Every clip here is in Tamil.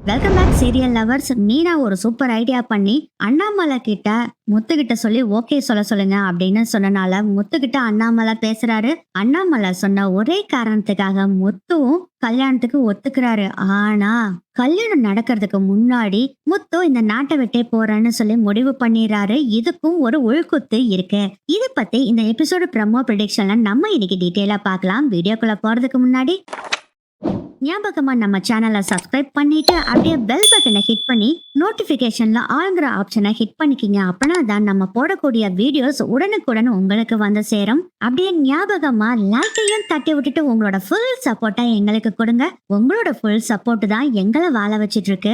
Welcome back serial lovers. Meena ஒரு சூப்பர் ஐடியா பண்ணி அண்ணாமலை கிட்ட முத்துக்கிட்ட சொல்லி ஓகே சொல்ல சொல்லுங்க அப்படின்னு சொன்னனால முத்துக்கிட்ட அண்ணாமலை பேசுறாரு. அண்ணாமலை சொன்ன ஒரே காரணத்துக்காக முத்துவும் கல்யாணத்துக்கு ஒத்துக்கிறாரு. ஆனா கல்யாணம் நடக்கிறதுக்கு முன்னாடி முத்து இந்த நாட்டை விட்டே போறேன்னு சொல்லி முடிவு பண்ணிடுறாரு. இதுக்கும் ஒரு உள்குத்து இருக்கு. இதை பத்தி இந்த எபிசோடு ப்ரமோ ப்ரெடிக்ஷன்ல நம்ம இன்னைக்கு டீட்டெயிலா பார்க்கலாம். வீடியோக்குள்ள போறதுக்கு முன்னாடி ஞாபகமா நம்ம சேனலை சப்ஸ்கிரைப் பண்ணிட்டு அப்படியே பெல் பட்டனை ஹிட் பண்ணி நோட்டிபிகேஷன்ல ஆளுங்கிற ஆப்ஷனை ஹிட் பண்ணிக்கிங்க. அப்பனா தான் நம்ம போடக்கூடிய வீடியோஸ் உடனுக்குடன் உங்களுக்கு வந்து சேரும். அப்படியே ஞாபகமா லைக்கையும் தட்டி விட்டுட்டு உங்களோட ஃபுல் சப்போர்ட்டை எங்களுக்கு கொடுங்க. உங்களோட ஃபுல் சப்போர்ட் தான் எங்களை வாழ வச்சிட்டு இருக்கு.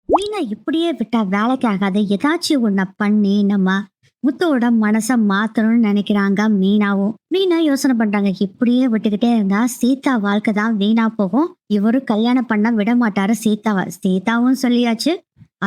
மீனா இப்படியே விட்டா வேலைக்கு ஆகாது. ஏதாச்சும் ஒன்ன பண்ணி நம்ம முத்துவோட மனசை மாத்தணும்னு நினைக்கிறாங்க மீனாவும். மீனா யோசனை பண்றாங்க, இப்படியே விட்டுக்கிட்டே இருந்தா சீதா வாழ்க்கை தான் வீணா போகும். இவரு கல்யாணம் பண்ண விட மாட்டாரு சீதாவை. சீதாவும் சொல்லியாச்சு,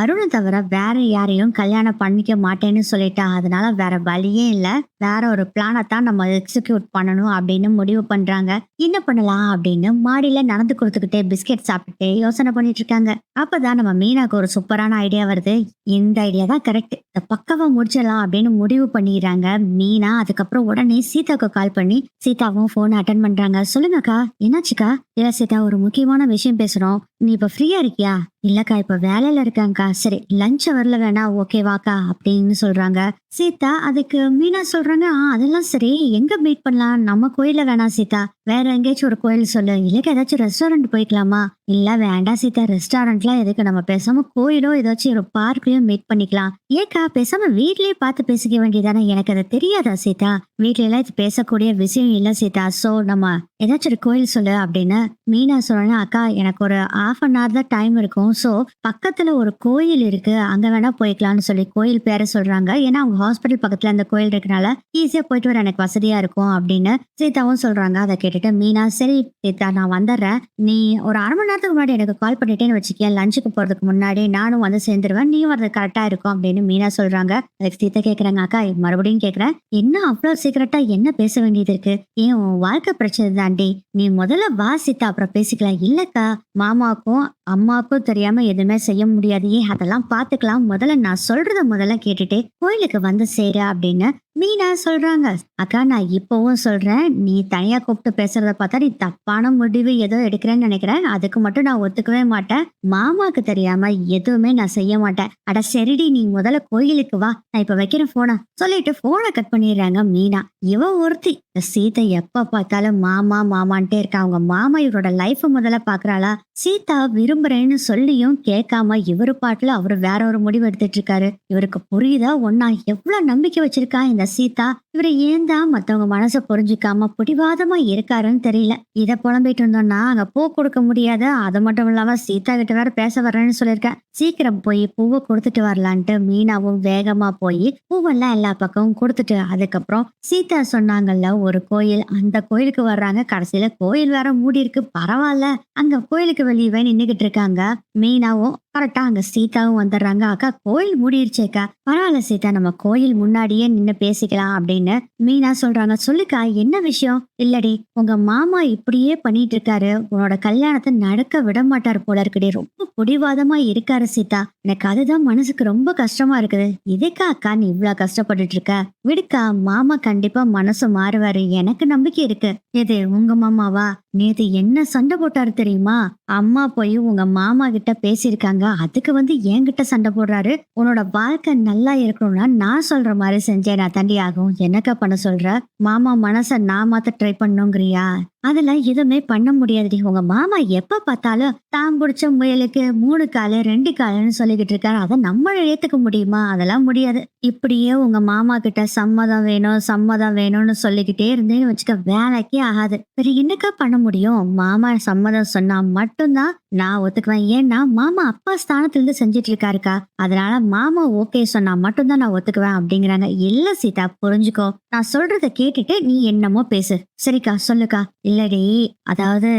அருணை தவிர வேற யாரையும் கல்யாணம் பண்ணிக்க மாட்டேன்னு சொல்லிட்டா. அதனால வேற வழியே இல்ல, வேற ஒரு பிளானை தான் நம்ம எக்ஸிக்யூட் பண்ணணும் அப்படின்னு முடிவு பண்றாங்க. என்ன பண்ணலாம் அப்படின்னு மாடியில நடந்து கொடுத்துக்கிட்டே பிஸ்கெட் சாப்பிட்டுட்டே யோசனை பண்ணிட்டு இருக்காங்க. அப்பதான் நம்ம மீனாக்கு ஒரு சூப்பரான ஐடியா வருது. இந்த ஐடியா தான் கரெக்ட், இந்த பக்கவா முடிச்சிடலாம் அப்படின்னு முடிவு பண்ணிடுறாங்க மீனா. அதுக்கப்புறம் உடனே சீதாக்கு கால் பண்ணி சீதாவும் போன் அட்டன் பண்றாங்க. சொல்லுங்கக்கா, என்னாச்சுக்கா? இல்ல சீதா, ஒரு முக்கியமான விஷயம் பேசுறோம். நீ இப்ப ஃப்ரீயா இருக்கியா? இல்லக்கா, இப்ப வேலையில இருக்காங்கக்கா. சரி, லஞ்ச் அவர்ல வேணா ஓகேவாக்கா அப்படின்னு சொல்றாங்க சீதா. அதுக்கு மீனா சொல்றாங்க, அதெல்லாம் சரி, எங்க மீட் பண்ணலாம்? நம்ம கோயில வேணா சீதா, வேற எங்கேயாச்சும் ஒரு கோயில் சொல்லு. இல்லக்கா, ஏதாச்சும் ரெஸ்டாரண்ட் போய்க்கலாமா? இல்ல வேண்டாம் சீதா, ரெஸ்டாரண்ட்லாம் எதுக்கு, நம்ம பேசாம கோயிலோ ஏதாச்சும் ஒரு பார்க்லயும் மீட் பண்ணிக்கலாம். ஏக்கா, பேசாம வீட்லயே பார்த்து பேசிக்க வேண்டியதானே? எனக்கு அது தெரியாதா சீதா? வீட்ல எல்லாம் இது பேசக்கூடிய விஷயம் இல்ல சீதா. சோ நம்ம ஏதாச்சும் ஒரு கோயில் சொல்லு அப்படின்னு மீனா சொல்றாங்க. அக்கா, எனக்கு ஒரு half an hour தான் டைம் இருக்கும். சோ பக்கத்துல ஒரு கோயில் இருக்கு, அங்க வேணா போய்க்கலாம்னு சொல்லி கோயில் பேரை சொல்றாங்க. ஏன்னா அவங்க ஹாஸ்பிட்டல் பக்கத்துல அந்த கோயில் இருக்கனால ஈஸியா போயிட்டு வர எனக்கு வசதியா இருக்கும் அப்படின்னு சீதாவும் சொல்றாங்க. அதை கேட்டுட்டு மீனா, சரி சீதா, நான் வந்துடுறேன். நீ ஒரு அரை மணி நேரத்துக்கு முன்னாடி எனக்கு கால் பண்ணிட்டேன்னு வச்சுக்கேன். லஞ்சுக்கு போறதுக்கு முன்னாடி நானும் வந்து சேர்ந்துருவேன். நீ வரது கரெக்டா இருக்கும் அப்படின்னு மீனா சொல்றாங்க. அதுக்கு சீதா கேக்குறாங்க, அக்கா மறுபடியும் கேக்குறேன், என்ன அவ்வளவு சீக்கிரட்டா என்ன பேச வேண்டியது இருக்கு? ஏன் உன் வாழ்க்கை பிரச்சனை தாண்டி, நீ முதல்ல வா சீதா, அப்புறம் பேசிக்கலாம். இல்லக்கா, மாமாக்கும் அம்மாவுக்கும் தெரியாம எதுவுமே செய்ய முடியாது. ஏன் அதெல்லாம் பாத்துக்கலாம், முதல்ல நான் சொல்றத முதல்ல கேட்டுட்டு கோயிலுக்கு வந்து சேரு அப்படின்னு மீனா சொல்றாங்க. அக்கா, நான் இப்பவும் சொல்றேன், நீ தனியா கூப்பிட்டு பேசுறத பார்த்தா நீ தப்பான முடிவு ஏதோ எடுக்கிறேன்னு நினைக்கிறேன். அதுக்கு மட்டும் நான் ஒத்துக்கவே மாட்டேன். மாமாக்கு தெரியாம எதுவுமே நான் செய்ய மாட்டேன். அட சரிடி, நீ முதல்ல கோயிலுக்கு வா, நான் இப்ப வைக்கிறேன் போன சொல்லிட்டு போனை கட் பண்ணிடுறாங்க மீனா. இவ ஒருத்தி சீதா எப்ப பார்த்தாலும் மாமா மாமான்ட்டே இருக்கா. அவங்க மாமா இவரோட லைஃப் முதல்ல பாக்குறாளா? சீதா விரும்புறேன்னு சொல்லியும் கேட்காம இவரு பாட்டுல அவரு வேற ஒரு முடிவு எடுத்துட்டு இருக்காரு. இவருக்கு புரியுதா ஒன்னா எவ்வளவு நம்பிக்கை வச்சிருக்கா இந்த சீதா? இவரை ஏன் தான் மத்தவங்க மனசை புரிஞ்சுக்காம பிடிவாதமா இருக்காருன்னு தெரியல. இத புலம்பிட்டு இருந்தோம்னா அங்க பூ கொடுக்க முடியாது. அது மட்டும் இல்லாம சீதா கிட்ட வேற பேச வர்றேன்னு சொல்லியிருக்கேன். சீக்கிரம் போய் பூவை கொடுத்துட்டு வரலான்ட்டு மீனாவும் வேகமா போய் பூவெல்லாம் எல்லா பக்கமும் கொடுத்துட்டு அதுக்கப்புறம் சீதா சொன்னாங்கல்ல ஒரு கோயில், அந்த கோயிலுக்கு வர்றாங்க. கடைசியில கோயில் வேற மூடி இருக்கு. பரவாயில்ல, அங்க கோயிலுக்கு வெளியவே நின்னுகிட்டு இருக்காங்க மீனாவும். கரெக்டா அங்க சீதாவும் வந்துடுறாங்க. அக்கா, கோயில் மூடிருச்சேக்கா. பரவாயில்ல சீதா, நம்ம கோயில் முன்னாடியே நின்னு பேசிக்கலாம் அப்படின்னு மீனா சொல்றாங்க. சொல்லுக்கா, என்ன விஷயம்? இல்லடி, உங்க மாமா இப்படியே பண்ணிட்டு இருக்காரு, உன்னோட கல்யாணத்தை நடக்க விட மாட்டாரு போல இருக்குடி. ரொம்ப பிடிவாதமா இருக்காரு சீதா. எனக்கு அதுதான் மனசுக்கு ரொம்ப கஷ்டமா இருக்குது. இதுக்கா அக்கா நீ இவ்வளவு கஷ்டப்பட்டுட்டு இருக்க? விடுக்கா, மாமா கண்டிப்பா மனசு மாறுவாரு, எனக்கு நம்பிக்கை இருக்கு. எது உங்க மாமாவா? நேத்து என்ன சண்டை போட்டாரு தெரியுமா? அம்மா போய் உங்க மாமா கிட்ட பேசியிருக்காங்க, அதுக்கு வந்து என்கிட்ட சண்டை போடுறாரு. உன்னோட வாழ்க்கை நல்லா இருக்கணும்னா நான் சொல்ற மாதிரி செஞ்சேன் நான் தாண்டி ஆகும். என்னக்கா பண்ண சொல்ற? மாமா மனச நான் மாத்த ட்ரை பண்ணுங்கிறியா? அதெல்லாம் எதுவுமே பண்ண முடியாதுடி. உங்க மாமா எப்ப பார்த்தாலும் தான் பிடிச்ச முயலுக்கு 3 காலு 2 காலுன்னு சொல்லிக்கிட்டு இருக்காரு. அதை நம்ம ஏத்துக்க முடியுமா? அதெல்லாம் முடியாது. இப்படியே உங்க மாமா கிட்ட சம்மதம் வேணும் சம்மதம் வேணும்னு சொல்லிக்கிட்டே இருந்தேன்னு வச்சுக்க, வேலைக்கே ஆகாது. வேற என்னக்கா பண்ண முடியும்? மாமா சம்மதம் சொன்னா மட்டும்தான் நான் ஒத்துக்குவேன். ஏன்னா மாமா அப்பா ஸ்தானத்துல இருந்து செஞ்சிட்டு இருக்காருக்கா. அதனால மாமா ஓகே சொன்னா மட்டும்தான் நான் ஒத்துக்குவேன் அப்படிங்கிறாங்க. இல்ல சீதா, புரிஞ்சுக்கோ, நான் சொல்றத கேட்டுட்டு நீ என்னமோ பேசு. சரிக்கா சொல்லுக்கா. இல்லடி, அதாவது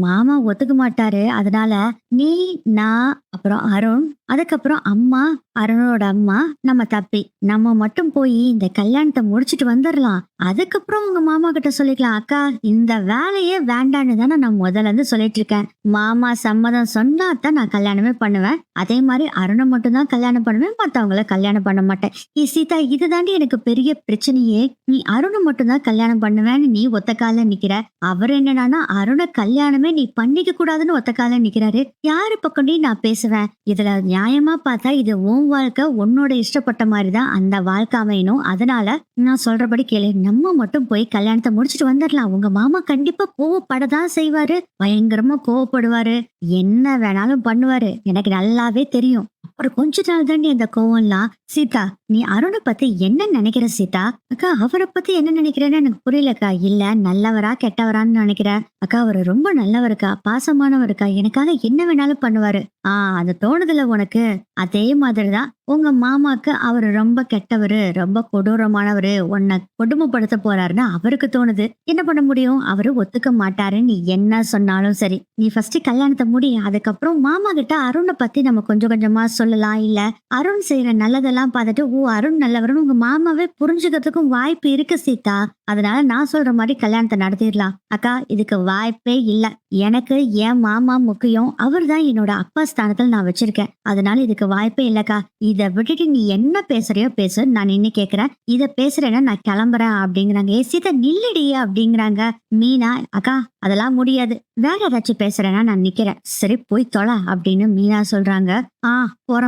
மாமா ஒத்துக்க மாட்டாரு. அதனால நீ, நான், அப்புறம் அருண், அதுக்கப்புறம் அம்மா, அருணோட அம்மா, நம்ம தப்பி. நம்ம மட்டும் போய் இந்த கல்யாணத்த முடிச்சுட்டு வந்துரலாம். அதுக்கப்புறம் உங்க மாமா கிட்ட சொல்லிக்கலாம். அக்கா இந்த வேலையே வேண்டான்னு தானே நான் முதல்ல இருந்து சொல்லிட்டு இருக்கேன். மாமா சம்மதம் சொன்னா தான் நான் கல்யாணமே பண்ணுவேன். அதே மாதிரி அருணை மட்டும் தான் கல்யாணம் பண்ணுவேன். மத்தவங்கள கல்யாணம் பண்ண மாட்டேன். சீதா இது தாண்டி எனக்கு பெரிய பிரச்சனையே. நீ அருணை மட்டும் தான் கல்யாணம் பண்ணுவேன்னு நீ ஒத்த கால்ல நிக்கிற. அவர் என்னடான்னா அருணை கல்யாணமே நீ பண்ணிக்க கூடாதுன்னு ஒத்த கால்ல நிக்கிறாரு. யாரு பக்கம்டி நான் பேசுவேன்? இதுல நியாயமா பார்த்தா இது உன் வாழ்க்கை, உன்னோட இஷ்டப்பட்ட மாதிரிதான் அந்த வாழ்க்கை அமையணும். அதனால நான் சொல்றபடி கேளு. நம்ம மட்டும் போய் கல்யாணத்தை முடிச்சிட்டு வந்துடலாம். உங்க மாமா கண்டிப்பா கோவப்படதான் செய்வாரு. பயங்கரமா கோவப்படுவாரு. என்ன வேணாலும் பண்ணுவாரு. எனக்கு நல்லாவே தெரியும். அப்புறம் கொஞ்ச நாள் தாண்டி அந்த கோவம்லாம். சீதா நீ அருணை பத்தி என்ன நினைக்கிற சீதா? அக்கா அவரை பத்தி என்ன நினைக்கிறேன்னு எனக்கு புரியலக்கா. இல்ல நல்லவரா கெட்டவரான்னு நினைக்கிறேன். அக்கா அவரு ரொம்ப நல்லவருக்கா, பாசமானவருக்கா, எனக்காக என்ன வேணாலும் பண்ணுவாரு. அது தோணுதுல உனக்கு? அதே மாதிரிதான் உங்க மாமாக்கு அவரு ரொம்ப கெட்டவரு, ரொம்ப கொடூரமானவரு, உன்னை கொடுமைப்படுத்த போறாருன்னு அவருக்கு தோணுது. என்ன பண்ண முடியும்? அவரு ஒத்துக்க மாட்டாரு. நீ என்ன சொன்னாலும் சரி. நீ ஃபர்ஸ்ட் கல்யாணத்தை முடி. அதுக்கப்புறம் மாமா கிட்ட அருணை பத்தி நம்ம கொஞ்சம் கொஞ்சமா சொல்லலாம். இல்ல அருண் செய்யற நல்லதெல்லாம் பார்த்துட்டு அருண் நல்லவருன்னு உங்க மாமாவே புரிஞ்சுக்கிறதுக்கும் வாய்ப்பு இருக்கு சீதா. அதனால நான் சொல்ற மாதிரி கல்யாணத்தை நடத்திடலாம். அக்கா இதுக்கு வாய்ப்பே இல்ல. எனக்கு என் மாமா முக்கியம். அவர் தான் என்னோட அப்பா ஸ்தானத்துல நான் வச்சிருக்கேன். அதனால இதுக்கு வாய்ப்பே இல்லக்கா. இதை விட்டுட்டு நீ என்ன பேசுறியோ பேசு. நான் நின்னு கேக்குறேன். இத பேசுறேன்னா நான் கிளம்புறேன் அப்படிங்கிறாங்க. சீதா நில்லுடி அப்படிங்கிறாங்க. மீனா அக்கா அதெல்லாம் முடியாது. வேற ஏதாச்சும் பேசுறேன்னா நான் நிக்கிறேன். சரி போய் தொலை அப்படின்னு மீனா சொல்றாங்க.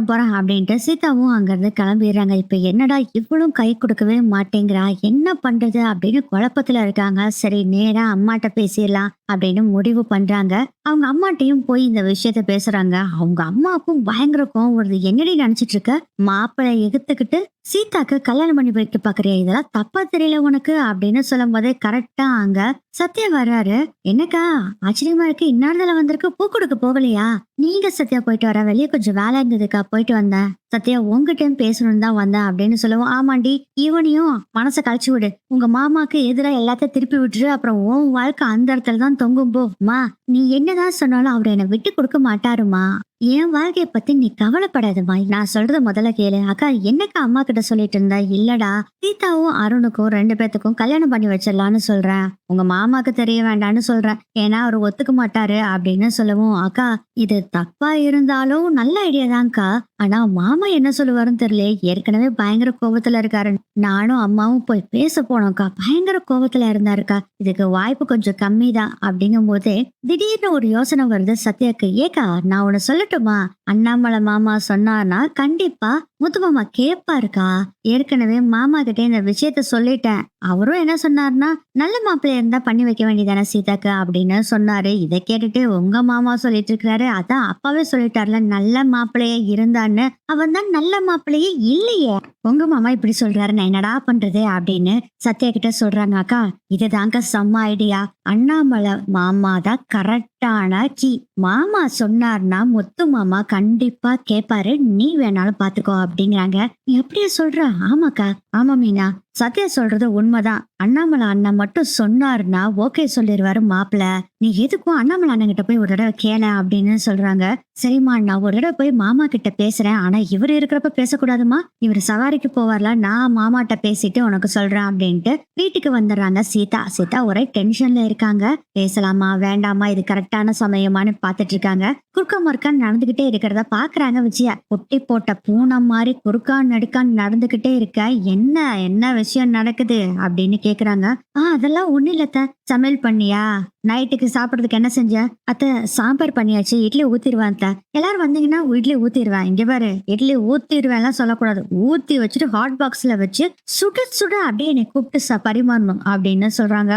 போறேன் அப்படின்ட்டு சீதாவும் அங்க இருந்து கிளம்பிடுறாங்க. இப்ப என்னடா இவ்வளவும் கை கொடுக்கவே மாட்டேங்கிறா, என்ன பண்றது அப்படின்னு குழப்பத்துல இருக்காங்க. சரி நேரா அம்மாட்ட பேசிடலாம் அப்படின்னு முடிவு பண்றாங்க. அவங்க அம்மாட்டையும் போய் இந்த விஷயத்த பேசுறாங்க. அவங்க அம்மாவுக்கும் பயங்கர கோவம் வருது. என்னடி நினைச்சிட்டு இருக்க? மாப்பிள்ளை எதிர்த்துக்கிட்டு சீதாக்கு கல்யாணம் பண்ணி வைக்க பாக்குறியா? இதெல்லாம் தப்பா தெரியல உனக்கு அப்படின்னு சொல்லும் போதே கரெக்டா அங்க சத்யா வர்றாரு. என்னக்கா ஆச்சரியமா இருக்கு, இந்நேரத்துல வந்திருக்கு, பூ கொடுக்க போகலையா? நீங்க சத்யா போயிட்டு வர, வெளியே கொஞ்சம் வேலை இருந்ததுக்கா போயிட்டு வந்தேன். சத்யா உங்ககிட்டயும் பேசணும்னு தான் வந்தேன் அப்படின்னு சொல்லுவோம். ஆமாண்டி இவனையும் மனசை கழிச்சு விடு. உங்க மாமாக்கு எதிராக எல்லாத்தையும் திருப்பி விட்டுரு. அப்புறம் உன் வாழ்க்கை அந்த இடத்துல தான் தொங்கும் போமா. நீ என்னதான் சொன்னாலும் அவர் என்னை விட்டு கொடுக்க மாட்டாருமா. என் வாழ்க்கைய பத்தி நீ கவலைப்படாதம்மா. நான் சொல்றத முதல்ல கேளு. அக்கா என்னக்கா அம்மா கிட்ட சொல்லிட்டு இருந்தா? இல்லடா சீதாவும் அருணுக்கும் 2 பேத்துக்கும் கல்யாணம் பண்ணி வச்சிடலான்னு சொல்றேன். உங்க மாமாக்கு தெரிய வேண்டாம்னு சொல்றேன். ஏன்னா அவர் ஒத்துக்க மாட்டாரு அப்படின்னு சொல்லவும், அக்கா இது தப்பா இருந்தாலும் நல்ல ஐடியா தான்க்கா. ஆனா மாமா என்ன சொல்லுவாருன்னு தெரியல. ஏற்கனவே பயங்கர கோபத்துல இருக்காரு. நானும் அம்மாவும் போய் பேச போனோம்க்கா. பயங்கர கோபத்துல இருந்தாருக்கா. இதுக்கு வாய்ப்பு கொஞ்சம் கம்மி தான் அப்படிங்கும் போதே திடீர்னு ஒரு யோசனை வருது சத்யாக்கு. ஏக்கா நான் உன்னை சொல்லட்டுமா? அண்ணாமலை மாமா சொன்னார்னா கண்டிப்பா முத்து மாமா கேட்பாருக்கா. ஏற்கனவே மாமா கிட்ட இந்த விஷயத்த சொல்லிட்டேன். அவரும் என்ன சொன்னாருன்னா நல்ல மாப்பிள்ளைய இருந்தா பண்ணி வைக்க வேண்டியதானே சீதாக்கு அப்படின்னு சொன்னாரு. இதை கேட்டுட்டு உங்க மாமா சொல்லிட்டு இருக்கிறாரு. அதான் அப்பாவே சொல்லிட்டார்ல நல்ல மாப்பிள்ளைய இருந்தான்னு. அவன் தான் நல்ல மாப்பிள்ளையே இல்லையே. உங்க மாமா இப்படி சொல்றாரு, நான் என்னடா பண்றது அப்படின்னு சத்யா கிட்ட சொல்றாங்க. அக்கா இதுதாங்க செம்ம ஐடியா. அண்ணாமலை மாமா தான் கரெக்டான கீ. மாமா சொன்னார்னா முத்து மாமா கண்டிப்பா கேட்பாரு. நீ வேணாலும் பாத்துக்கோ அப்படிங்கிறாங்க. நீ அப்படியே சொல்ற? ஆமாக்கா. ஆமா மீனா, சத்யா சொல்றது உண்மைதான். அண்ணாமலை அண்ணன் மட்டும் சொன்னாருன்னா ஓகே சொல்லிடுவாரு மாப்பிள்ள. நீ எதுக்கும் அண்ணாமலை அண்ணன் கிட்ட போய் ஒரு தடவை கேள அப்படின்னு சொல்றாங்க. சரிம்மா நான் ஒரு தடவை போய் மாமா கிட்ட பேசுறேன். ஆனா இவர் இருக்கிறப்ப பேசக்கூடாதுமா. இவர் சவாரிக்கு போவார்ல, நான் மாமாட்ட பேசிட்டு உனக்கு சொல்றேன் அப்படின்ட்டு வீட்டுக்கு வந்துடுறாங்க சீதா. சீதா ஒரே டென்ஷன்ல இருக்காங்க. பேசலாமா வேண்டாமா, இது கரெக்டான சமயமானு பாத்துட்டு இருக்காங்க. குறுக்க மறுக்கான்னு நடந்துகிட்டே இருக்கிறத பாக்குறாங்க விஜயா. பொட்டி போட்ட பூனை மாதிரி குறுக்கான் நடுக்கான் நடந்துகிட்டே இருக்க. என்ன விஷயம் நடக்குது அப்படின்னு கேக்குறாங்க. அதெல்லாம் ஒண்ணு இல்லத்த. சமையல் பண்ணியா? நைட்டுக்கு சாப்பிடறதுக்கு என்ன செஞ்ச? அத்தை சாம்பார் பண்ணியாச்சு, இட்லி ஊத்திடுவேன். எல்லாரும் வந்தீங்கன்னா இட்லி ஊத்திடுவேன். இங்க பாரு, இட்லி ஊத்திடுவேன் எல்லாம் சொல்லக்கூடாது. ஊத்தி வச்சுட்டு ஹாட் பாக்ஸ்ல வச்சு சுட சுட அப்படியே என்னை கூப்பிட்டு பரிமாறணும் அப்படின்னு சொல்றாங்க.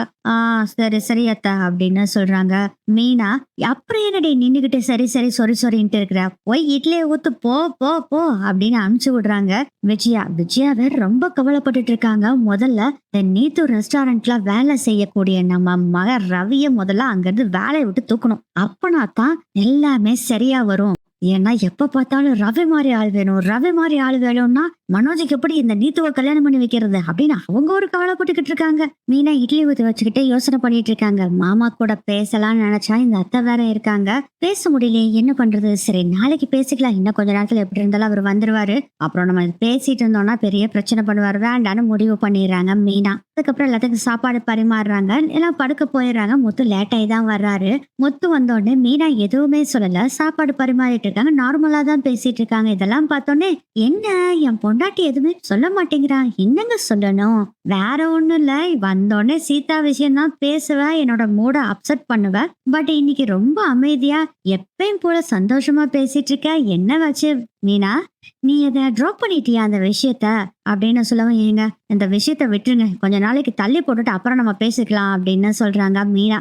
சரி சரி அத்தா அப்படின்னு சொல்றாங்க. மீனா அப்புறம் என்னடி நின்னுகிட்டு சரி சரி சொரின்ட்டு இருக்கிற, போய் இட்லியை ஊத்து போ போ போ அப்படின்னு அனுப்பிச்சு விடுறாங்க. விஜயா வேற ரொம்ப கவலைப்பட்டுட்டு இருக்காங்க. முதல்ல இந்த நீத்து ரெஸ்டாரண்ட்ல வேலை செய்யக்கூடிய நம்ம மக ரவிய முதல்ல அங்கிருந்து வேலையை விட்டு தூக்கணும். அப்பனா தான் எல்லாமே சரியா வரும். ஏன்னா எப்ப பார்த்தாலும் ரவி மாதிரி ஆள் வேணும், ரவி மாதிரி ஆள் வேணும்னா மனோஜுக்கு எப்படி இந்த நீத்துவ கல்யாணம் பண்ணி வைக்கிறது அப்படின்னு அவங்க ஒரு கவலைப்பட்டுக்கிட்டு இருக்காங்க. மீனா இட்லி ஊத்தி வச்சுக்கிட்டே யோசனை பண்ணிட்டு இருக்காங்க. மாமா கூட பேசலாம்னு நினைச்சா இந்த அத்தை வேற இருக்காங்க. பேச முடியலையே, என்ன பண்றது? சரி நாளைக்கு பேசிக்கலாம், இன்னும் கொஞ்ச நேரத்துல எப்படி இருந்தாலும் அவர் வந்துருவாரு. அப்புறம் நம்ம பேசிட்டு இருந்தோம்னா பெரிய பிரச்சனை பண்ணுவார், வேண்டான்னு முடிவு பண்ணிடுறாங்க மீனா. அதுக்கப்புறம் எல்லாத்துக்கும் சாப்பாடு பரிமாறுறாங்க, எல்லாம் படுக்க போயிடுறாங்க. முத்து லேட்டாகி தான் வர்றாரு. முத்து வந்தோடனே மீனா எதுவுமே சொல்லல, சாப்பாடு பரிமாறிட்டு இருக்காங்க, நார்மலா தான் பேசிட்டு இருக்காங்க. இதெல்லாம் பார்த்தோன்னே என்ன என் பொண்டாட்டி எதுவுமே சொல்ல மாட்டேங்கிறா, என்னங்க சொல்லணும்? வேற ஒண்ணும் இல்ல, வந்தோடனே சீதா விஷயம் தான் பேசுவேன், என்னோட மூட அப்செட் பண்ணுவேன். பட் இன்னைக்கு ரொம்ப அமைதியா எப்பயும் போல சந்தோஷமா பேசிட்டு இருக்க, என்ன வச்சு மீனா நீ அதை ட்ராப் பண்ணிட்டியா அந்த விஷயத்த அப்படின்னு சொல்லவும், ஏங்க இந்த விஷயத்த விட்டுருங்க, கொஞ்ச நாளைக்கு தள்ளி போட்டுட்டு அப்புறம் நம்ம பேசிக்கலாம் அப்படின்னு சொல்றாங்க மீனா.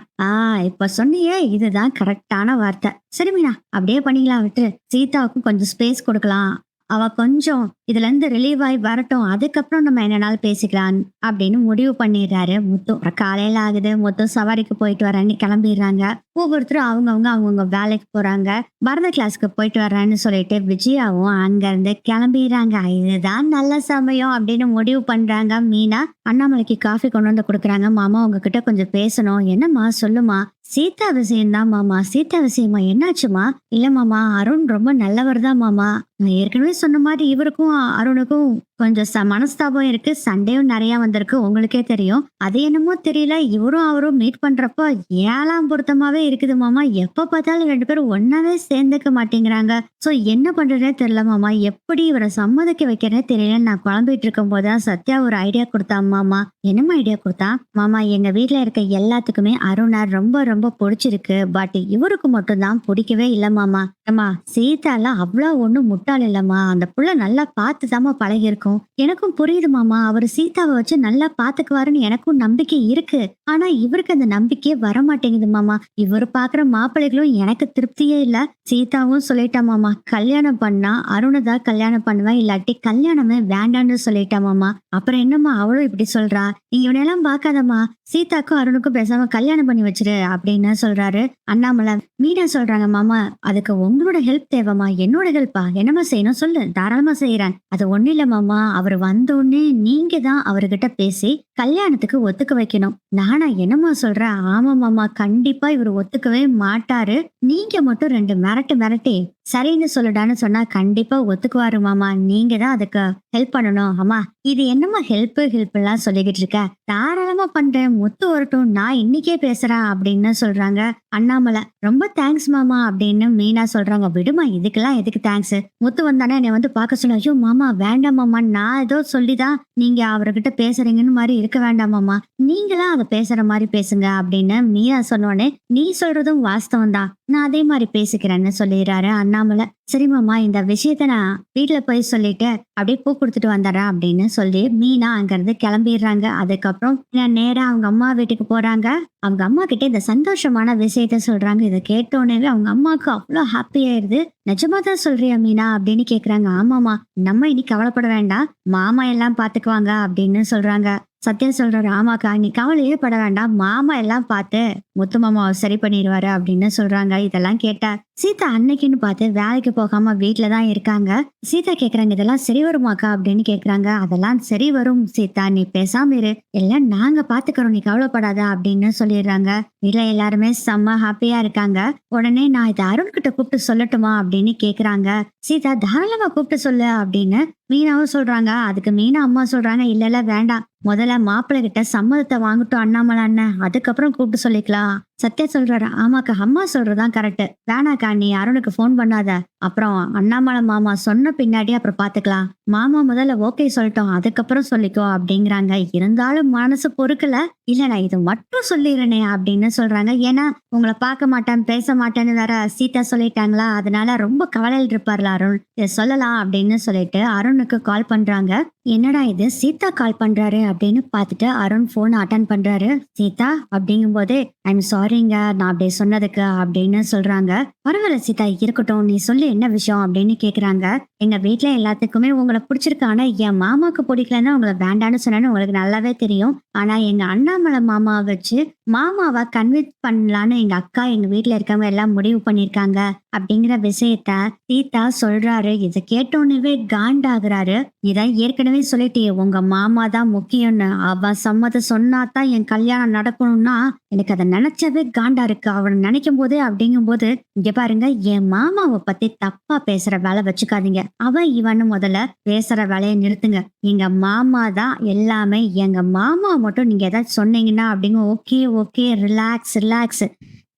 இப்ப சொன்னியே இதுதான் கரெக்டான வார்த்தை. சரி மீனா அப்படியே பண்ணிக்கலாம், விட்டு சீதாவுக்கும் கொஞ்சம் ஸ்பேஸ் கொடுக்கலாம், அவ கொஞ்சம் இதுல இருந்து ரிலீவ் ஆகி வரட்டும், அதுக்கப்புறம் நம்ம என்னனாலும் பேசிக்கலாம் அப்படின்னு முடிவு பண்ணிடுறாரு முத்து. அப்புறம் காலையில ஆகுது, முத்து சவாரிக்கு போயிட்டு வரேன்னு கிளம்பிடுறாங்க. ஒவ்வொருத்தரும் அவங்கவுங்க வேலைக்கு போறாங்க. பரத கிளாஸ்க்கு போயிட்டு வர்றேன்னு சொல்லிட்டு விஜயாவும் அங்க இருந்து கிளம்பிடுறாங்க. இதுதான் நல்ல சமயம் அப்படின்னு முடிவு பண்றாங்க மீனா. அண்ணாமலைக்கு காஃபி கொண்டு வந்து கொடுக்குறாங்க. மாமா உங்ககிட்ட கொஞ்சம் பேசணும். என்னம்மா சொல்லுமா? சீதா விஷயம் தான் மாமா. சீதா விஷயமா? என்னாச்சுமா? இல்ல மாமா, அருண் ரொம்ப நல்லவர் தான் மாமா. நான் ஏற்கனவே சொன்ன மாதிரி இவருக்கும் அருணுக்கும் கொஞ்சம் மனஸ்தாபம் இருக்கு, சண்டையும் நிறைய வந்திருக்கு, உங்களுக்கே தெரியும். அது என்னமோ தெரியல, இவரும் அவரும் மீட் பண்றப்போ ஏழாம் பொருத்தமாவே இருக்குது மாமா. எப்ப பார்த்தாலும் ரெண்டு பேரும் ஒன்னாவே சேர்ந்துக்க மாட்டேங்கிறாங்க. சோ என்ன பண்றதே தெரியல மாமா, எப்படி இவரை சம்மதிக்க வைக்கிறதே தெரியல. நான் குழம்பிட்டு இருக்கும் போதுதான் சத்யா ஒரு ஐடியா கொடுத்தா மாமா. என்னமா ஐடியா கொடுத்தா? மாமா எங்க வீட்டுல இருக்க எல்லாத்துக்குமே அருணா ரொம்ப ரொம்ப பிடிச்சிருக்கு, பட் இவருக்கு மட்டும் தான் பிடிக்கவே இல்ல மாமா. அம்மா சீதாலாம் அவ்வளவு ஒண்ணும் முட்டாள் இல்லம்மா, அந்த புள்ள நல்லா பார்த்துதாம்மா பழகி இருக்கும். எனக்கும் புரியுது மாமா, அவர் சீதாவை வச்சு நல்லா பாத்துக்குவாருன்னு எனக்கும் நம்பிக்கை இருக்கு. ஆனா இவருக்கு அந்த நம்பிக்கையே வர மாட்டேங்குது மாமா. இவரு பாக்குற மாப்பிள்ளைகளும் எனக்கு திருப்தியே இல்ல. சீதாவும் சொல்லிட்டா மாமா, கல்யாணம் பண்ணா அருணதான் கல்யாணம் பண்ணுவேன், இல்லாட்டி கல்யாணமே வேண்டான்னு சொல்லிட்டா மாமா. அப்புறம் என்னம்மா அவளும் இப்படி சொல்றா? நீ இவனையெல்லாம் பாக்காதம்மா, சீதாக்கும் அருணுக்கும் பேசாம கல்யாணம் பண்ணி வச்சிரு அப்படின்னு சொல்றாரு அண்ணாமலை. மீனா சொல்றாங்க, மாமா அதுக்கு உங்களோட ஹெல்ப் தேவைமா? என்னோட ஹெல்ப்பா? என்னமா செய்யணும் சொல்லு, தாராளமா செய்யறேன். அது ஒண்ணு இல்ல மாமா, அவர் வந்தோடனே நீங்க தான் அவர்கிட்ட பேசி கல்யாணத்துக்கு ஒத்துக்க வைக்கணும். நானா என்னமா சொல்றேன்? ஆமா மாமா, கண்டிப்பா இவர் ஒத்துக்கவே மாட்டாரு. நீங்க மட்டும் ரெண்டு மிரட்டி சரின்னு சொல்லுடான்னு சொன்னா கண்டிப்பா ஒத்துக்குவாரு மாமா. நீங்க தான் அதுக்கு ஹெல்ப் பண்ணணும். அம்மா இது என்னமா ஹெல்ப் எல்லாம் சொல்லிக்கிட்டு இருக்க? தாராளமா பண்றேன், முத்து வரட்டும், நான் இன்னைக்கே பேசுறேன் அப்படின்னு சொல்றாங்க அண்ணாமலை. ரொம்ப தேங்க்ஸ் மாமா அப்படின்னு மீனா சொல்றாங்க. விடுமா, இதுக்கெல்லாம் எதுக்கு தேங்க்ஸ்? முத்து வந்தானே என்னை வந்து பார்க்க சொல்ல. ஐயோ மாமா வேண்டாம் மாமா, நான் ஏதோ சொல்லிதான் நீங்க அவர்கிட்ட பேசுறீங்கன்னு மாதிரி இருக்க வேண்டாம் மாமா, நீங்களா அதை பேசுற மாதிரி பேசுங்க அப்படின்னு மீனா சொன்னோடனே, நீ சொல்றதும் வாஸ்தவம் தான், நான் அதே மாதிரி பேசிக்கிறேன்னு சொல்லிடுறாரு அண்ணாமலை. சரி மாமா, இந்த விஷயத்த நான் வீட்டுல போய் சொல்லிட்டு அப்படியே பூ கொடுத்துட்டு வந்துடுறேன் அப்படின்னு சொல்லி மீனா அங்க இருந்து கிளம்பிடுறாங்க. அதுக்கப்புறம் நேரா அவங்க அம்மா வீட்டுக்கு போறாங்க. அவங்க அம்மா கிட்ட இந்த சந்தோஷமான விஷயத்த சொல்றாங்க. இதை கேட்டோன்னே அவங்க அம்மாவுக்கு அவ்வளவு ஹாப்பி ஆயிருது. நிஜமா தான் சொல்றியா மீனா அப்படின்னு கேக்குறாங்க. ஆமாமா, நம்ம இனி கவலைப்பட வேண்டாம், மாமா எல்லாம் பாத்துக்குவாங்க அப்படின்னு சொல்றாங்க. சத்யா சொல்றாரு, ஆமாக்கா நீ கவலையே பட வேண்டாம், மாமா எல்லாம் பார்த்து முத்து மாமாவை சரி பண்ணிடுவாரு அப்படின்னு சொல்றாங்க. இதெல்லாம் கேட்டா சீதா அன்னைக்குன்னு பார்த்து வேலைக்கு போகாம வீட்டுலதான் இருக்காங்க. சீதா கேக்குறாங்க, இதெல்லாம் சரி வருமாக்கா அப்படின்னு கேக்குறாங்க. அதெல்லாம் சரி வரும் சீதா, நீ பேசாம இரு, எல்லாம் நாங்க பாத்துக்கிறோம், நீ கவலைப்படாத அப்படின்னு சொல்லிடுறாங்க. வீட்டுல எல்லாருமே செம்ம ஹாப்பியா இருக்காங்க. உடனே நான் இதை அருண் கிட்ட கூப்பிட்டு சொல்லட்டுமா அப்படின்னு கேக்குறாங்க. சீதா தாராளமா கூப்பிட்டு சொல்லு அப்படின்னு மீனாவும் சொல்றாங்க. அதுக்கு மீனா அம்மா சொல்றாங்க, இல்ல வேண்டாம், முதல்ல மாப்பிள்ளை கிட்ட சம்மதத்தை வாங்கட்டும் அண்ணாமலை அண்ணன், அதுக்கப்புறம் கூப்பிட்டு சொல்லிக்கலாம். சத்யா சொல்றாரு, ஆமாக்கா அம்மா சொல்றதுதான் கரெக்ட், வேணாக்கா நீ அருணுக்கு போன் பண்ணாத, அப்புறம் அண்ணாமலை மாமா சொன்ன பின்னாடி அப்புறம் பாத்துக்கலாம், மாமா முதல்ல ஓகே சொல்லிட்டோம் அதுக்கப்புறம் சொல்லிக்கோ அப்படிங்கிறாங்க. இருந்தாலும் மனசு பொறுக்கல, இல்ல நான் இது மட்டும் சொல்லிடுறேனே அப்படின்னு சொல்றாங்க. ஏன்னா உங்களை பார்க்க மாட்டேன் பேச மாட்டேன்னு வேற சீதா சொல்லிட்டாங்களா, அதனால ரொம்ப கவலையில் இருப்பார்ல அருண், இதை சொல்லலாம் அப்படின்னு சொல்லிட்டு அருணுக்கு கால் பண்றாங்க. என்னடா இது சீதா கால் பண்றாரு அப்படின்னு பார்த்துட்டு அருண் போன் அட்டன் பண்றாரு. சீதா அப்படிங்கும் போது, ஐம் சாரி சாரிங்க நான் அப்படி சொன்னதுக்கு அப்படின்னு சொல்றாங்க. பரவாயில்ல சீதா இருக்கட்டும், நீ சொல்லு என்ன விஷயம் அப்படின்னு கேக்குறாங்க. எங்க வீட்ல எல்லாத்துக்குமே உங்கள பிடிச்சிருக்கு. ஆனா என் மாமாக்கு பிடிக்கலன்னா உங்கள வேண்டான்னு சொன்னேன்னு உங்களுக்கு நல்லாவே தெரியும். ஆனா எங்க அண்ணாமலை மாமாவ வச்சு மாமாவ கன்வின்ஸ் பண்ணலான்னு எங்க அக்கா எங்க வீட்ல இருக்கவங்க எல்லாம் முடிவு பண்ணிருக்காங்க அப்படிங்கிற விஷயத்த சீதா சொல்றாரு. இத கேட்டோன்னே காண்டாகுறாரு. இதான் ஏற்கனவே சொல்லிட்டியே உங்க மாமா தான் முக்கியம்னு. அவன் சம்மதம் சொன்னாதான் என் கல்யாணம் நடக்கணும்னா எனக்கு அதை நினைச்சவே காண்டா இருக்கு. அவனை நினைக்கும் போதே அப்படிங்கும்போது இங்க பாருங்க, என் மாமாவை பத்தி தப்பா பேசுற வேலை வச்சுக்காதீங்க. அவன் இவன்னு முதல்ல பேசுற வேலையை நிறுத்துங்க. எங்க மாமா தான் எல்லாமே. எங்க மாமா மட்டும் நீங்க ஏதாச்சும் சொன்னீங்கன்னா அப்படிங்க ஓகே ஓகே ரிலாக்ஸ் ரிலாக்ஸ்.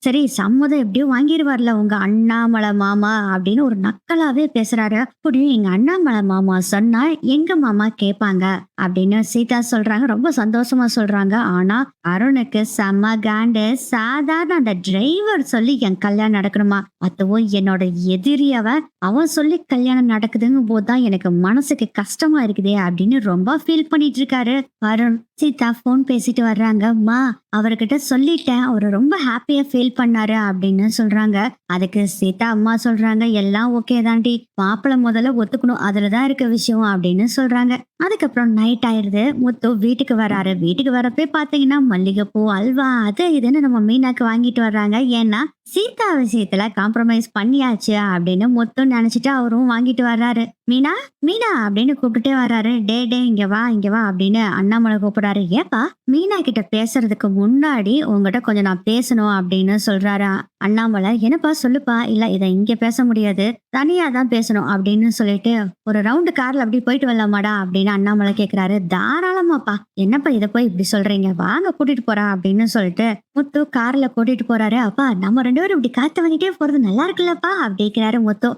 சரி சம்மதம் எப்படியும் வாங்கிடுவார்ல உங்க அண்ணாமலை மாமா அப்படின்னு ஒரு நக்கலாவே பேசுறாரு. அப்படியும் எங்க அண்ணாமலை மாமா சொன்னா எங்க மாமா கேட்பாங்க அப்படின்னு சீதா சொல்றாங்க. ரொம்ப சந்தோஷமா சொல்றாங்க. ஆனா அருணுக்கு செம்ம காண்டு. சாதாரண அந்த டிரைவர் சொல்லி என் கல்யாணம் நடக்கணுமா, அதுவும் என்னோட எதிரியவ அவன் சொல்லி கல்யாணம் நடக்குதுங்கும் போதுதான் எனக்கு மனசுக்கு கஷ்டமா இருக்குதே அப்படின்னு ரொம்ப ஃபீல் பண்ணிட்டு இருக்காரு அருண். சீதா போன் பேசிட்டு வர்றாங்க. மா அவர்கிட்ட சொல்லிட்டேன், அவரு ரொம்ப ஹாப்பியா ஃபீல் பண்ணாரு அப்படின்னு சொல்றாங்க. அதுக்கு சீதா அம்மா சொல்றாங்க எல்லாம் ஓகே தாண்டி, மாப்பிள்ளை முதல்ல ஒத்துக்கணும், அதுலதான் இருக்க விஷயம் அப்படின்னு சொல்றாங்க. அதுக்கப்புறம் நைட் ஆயிருது. முத்து வீட்டுக்கு வராரு. வீட்டுக்கு வரப்பே பாத்தீங்கன்னா மல்லிகைப்பூ அல்வா அது இதுன்னு நம்ம மீனாக்கு வாங்கிட்டு வர்றாங்க. ஏன்னா சீதா விஷயத்துல காம்ப்ரமைஸ் பண்ணியாச்சு அப்படின்னு முத்து நினைச்சிட்டு அவரும் வாங்கிட்டு வர்றாரு. மீனா மீனா அப்படின்னு கூப்பிட்டுட்டே வர்றாரு. டே டே இங்க வா இங்க வா அப்படின்னு அண்ணாமலை கூப்பிடாரு. ஏப்பா மீனா கிட்ட பேசுறதுக்கு முன்னாடி உங்ககிட்ட கொஞ்சம் நான் பேசணும் அப்படின்னு சொல்றாரு அண்ணாமலை. என்னப்பா சொல்லுப்பா. இல்ல இதை இங்க பேச முடியாது, தனியா தான் பேசணும் அப்படின்னு சொல்லிட்டு ஒரு ரவுண்டு கார்ல அப்படி போயிட்டு வரலாமாடா அப்படின்னு அண்ணாமலை கேக்குறாரு. தாராளமாப்பா, என்னப்பா இதை போய் இப்படி சொல்றீங்க, வாங்க கூட்டிட்டு போறா அப்படின்னு சொல்லிட்டு முத்து கார்ல கூட்டிட்டு போறாரு. அப்பா நம்ம ரெண்டு பேரும் இப்படி காத்து வாங்கிட்டே போறது நல்லா இருக்குல்லப்பா அப்படிங்கிறாரு முத்து.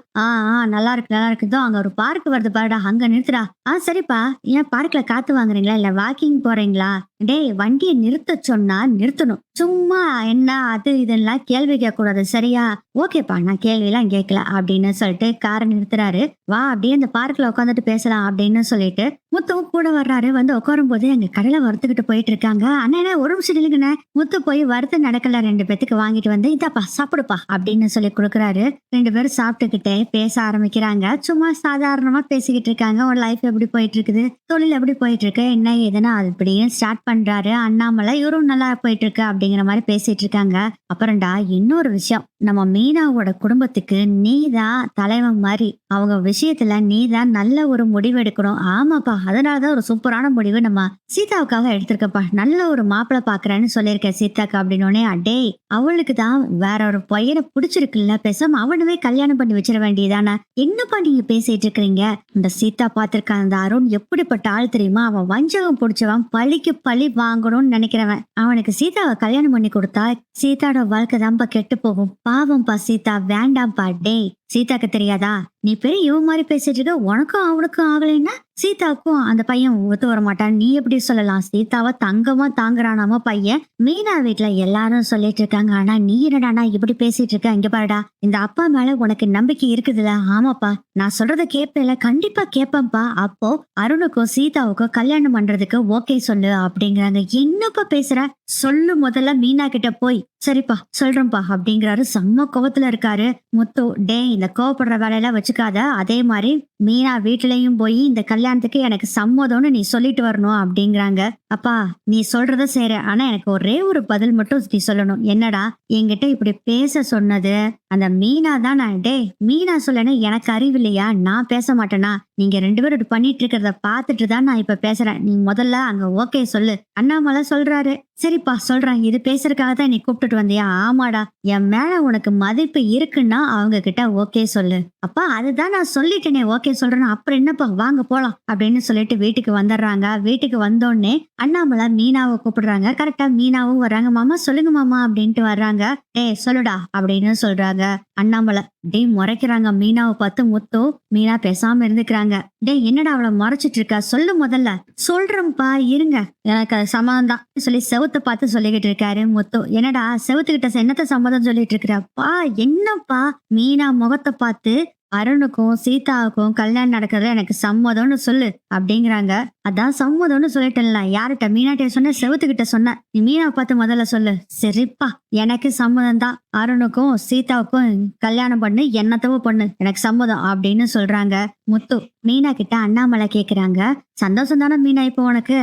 நல்லா இருக்கு நல்லா இருக்குதோ, அங்க ஒரு பார்க் வருது பாருடா, அங்க நிறுத்துடா. சரிப்பா, ஏன் பார்க்ல காத்து வாங்குறீங்களா இல்ல வாக்கிங் போறீங்களா? டேய் வண்டியை நிறுத்த சொன்னா நிறுத்தணும், சும்மா என்ன அது இதெல்லாம் கேள்வி கேட்க கூடாது சரியா? ஓகேப்பா நான் கேள்வி எல்லாம் கேட்கல அப்படின்னு சொல்லிட்டு காரை நிறுத்துறாரு. வா அப்படியே இந்த பார்க்ல உட்காந்துட்டு பேசலாம் அப்படின்னு சொல்லிட்டு முத்து கூட வர்றாரு. வந்து உட்காரும் போது அங்க கடையில வறுத்துக்கிட்டு போயிட்டு இருக்காங்க. அண்ணா ஒரு நிமிஷம் நில்லுங்கண்ணே. முத்து போய் வறுத்து நடக்கல ரெண்டு பேத்துக்கு வாங்கிட்டு வந்து இதாப்பா சாப்பிடுப்பா அப்படின்னு சொல்லி கொடுக்குறாரு. ரெண்டு பேரும் சாப்பிட்டுக்கிட்டே பேச ஆரம்பிக்கிறாங்க. சும்மா சாதாரணமா பேசிக்கிட்டு இருக்காங்க. ஒரு லைஃப் எப்படி போயிட்டு இருக்குது, தொழில் எப்படி போயிட்டு இருக்கு, என்ன ஏதுன்னா அது இப்படியே ஸ்டார்ட் பண்றாரு அண்ணாமலை. இவரும் நல்லா போயிட்டு இருக்கு அப்படிங்கிற மாதிரி பேசிட்டு இருக்காங்க. அப்புறம்டா இன்னொரு விஷயம், நம்ம மீனாவோட குடும்பத்துக்கு நீதான் தலைவன் மாதிரி, அவங்க விஷயத்துல நீதான் நல்ல ஒரு முடிவு எடுக்கணும். ஆமாப்பா, அதனாலதான் ஒரு சூப்பரான முடிவு நம்ம சீதாவுக்காக எடுத்திருக்கப்பா. நல்ல ஒரு மாப்பிள்ளை பாக்குறேன்னு சொல்லியிருக்கேன் சீதாக்கு அப்படின்னோடனே, அடே அவளுக்கு தான் வேற ஒரு பையனை பிடிச்சிருக்குல்ல, பேசாம அவனவே கல்யாணம் பண்ணி வச்சிட வேண்டியதானே. என்னப்பா நீங்க பேசிட்டு இருக்கிறீங்க? இந்த சீதா பாத்திருக்கான் அந்த அருண் எப்படிப்பட்ட ஆள் தெரியுமா? அவன் வஞ்சகம் பிடிச்சவன், பழிக்கு பழி வாங்கணும்னு நினைக்கிறவன். அவனுக்கு சீதாவை கல்யாணம் பண்ணி கொடுத்தா சீதாவோட வாழ்க்கை தான்ப்பா கெட்டு போகும். பாவம்பா சீதா, வேண்டாம்ப்பா. டே சீதாக்கு தெரியாதா? நீ பெரிய இவன் மாதிரி பேசிட்டு இருக்க, உனக்கும் அவனுக்கும் ஆகலைன்னா சீதாவுக்கும் அந்த பையன் ஒத்து வர மாட்டான். நீ எப்படி சொல்லலாம்? சீதாவை தங்கமா தாங்குறானாம பையன். மீனா வீட்டுல எல்லாரும் சொல்லிட்டு இருக்காங்க. ஆனா நீ என்னடானா இப்படி பேசிட்டு இருக்க? இங்க பாருடா, இந்த அப்பா மேல உனக்கு நம்பிக்கை இருக்குதுல்ல? ஆமாப்பா, நான் சொல்றத கேட்பேல? கண்டிப்பா கேட்பேன்ப்பா. அப்போ அருணுக்கும் சீதாவுக்கும் கல்யாணம் பண்றதுக்கு ஓகே சொல்லு அப்படிங்கிறாங்க. என்னப்பா பேசுற? சொல்லு முதல்ல மீனா கிட்ட போய். சரிப்பா சொல்றேன்ப்பா அப்படிங்கிறாரு. செம்ம கோவத்துல இருக்காரு முத்து. டே இந்த கோவப்படுற வேலையெல்லாம் வச்சுக்காத. அதே மாதிரி மீனா வீட்டுலயும் போய் இந்த கல்யாணத்துக்கு எனக்கு சம்மதம்னு நீ சொல்லிட்டு வரணும் அப்படிங்கிறாங்க. அப்பா நீ சொல்றத சரி, ஆனா எனக்கு ஒரே ஒரு பதில் மட்டும் நீ சொல்லணும். என்னடா? என்கிட்ட இப்படி பேச சொன்னது அந்த மீனா தான். டே மீனா சொல்லனா எனக்கு அறிவு இல்லையா? நான் பேச மாட்டேனா? நீங்க ரெண்டு பேரும் இப்படி பண்ணிட்டு இருக்கிறத பாத்துட்டு தான் நான் இப்ப பேசுறேன். நீ முதல்ல அங்க ஓகே சொல்லு. அண்ணாமலை சொல்றாரு. சரிப்பா சொல்றேன், இது பேசுறதுக்காக தான் நீ கூப்பிட்டுட்டு வந்தியா? ஆமாடா, என் மேல உனக்கு மதிப்பு இருக்குன்னா அவங்க கிட்ட ஓகே சொல்லு. அப்பா அதுதான் நான் சொல்லிட்டேனே ஓகே சொல்றேன்னு, அப்புறம் என்னப்பா வாங்க போலாம் அப்படின்னு சொல்லிட்டு வீட்டுக்கு வந்துடுறாங்க. வீட்டுக்கு வந்தோடனே அண்ணாமலை மீனாவை கூப்பிடுறாங்க. கரெக்டா மீனாவும் வர்றாங்க. மாமா சொல்லுங்க மாமா அப்படின்ட்டு வர்றாங்க. டேய் சொல்லுடா அப்படின்னு சொல்றாங்க அண்ணாமலை. டே முறைக்கிறாங்க மீனாவை பார்த்து முத்து. மீனா பேசாம இருந்துக்கிறாங்க. டே என்னடா அவளை மறைச்சிட்டு இருக்கா, சொல்லு முதல்ல. சொல்றேன்ப்பா இருங்க, எனக்கு அது சம்மதம் தான் சொல்லி செவுத்த பார்த்து சொல்லிக்கிட்டு இருக்காரு முத்து. என்னடா செவுத்துக்கிட்ட என்னத்த சம்மதம் சொல்லிட்டு இருக்கிறப்பா? என்னப்பா? மீனா முகத்தை பார்த்து அருணுக்கும் சீதாவுக்கும் கல்யாணம் நடக்கிறது எனக்கு சம்மதம்னு சொல்லு அப்படிங்கிறாங்க. அதான் சம்மதம்னு சொல்லிட்டேன்ல. யார்கிட்ட? மீனாட்ட சொன்ன, செவுத்துக்கிட்ட சொன்ன. நீ மீனாவை பார்த்து முதல்ல சொல்லு. சரிப்பா, எனக்கு சம்மதம் தான். அருணுக்கும் சீதாவுக்கும் கல்யாணம் பண்ணு, என்னத்தவோ பண்ணு, எனக்கு சம்மதம் அப்படின்னு சொல்றாங்க. முத்து மீனா கிட்ட அண்ணாமலை கேக்குறாங்க, சந்தோஷம் தானே மீனா இப்போ உனக்கு?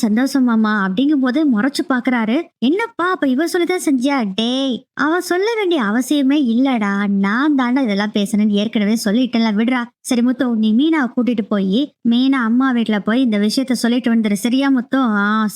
சந்தோஷம் மாமா அப்படிங்கும் போது முறைச்சு பாக்குறாரு. என்னப்பா அப்ப இவ சொல்லிதான் செஞ்சியா? டேய், அவ சொல்ல வேண்டிய அவசியமே இல்லடா, நான் தாண்டா இதெல்லாம் பேசணும்னு ஏற்கனவே சொல்லிட்டேன்ல, விடுறா. சரி முத்து, நீ மீனாவை கூட்டிட்டு போய் மீனா அம்மா வீட்டுல போய் இந்த விஷயத்த சொல்லிட்டு வந்துரு, சரியா முத்து?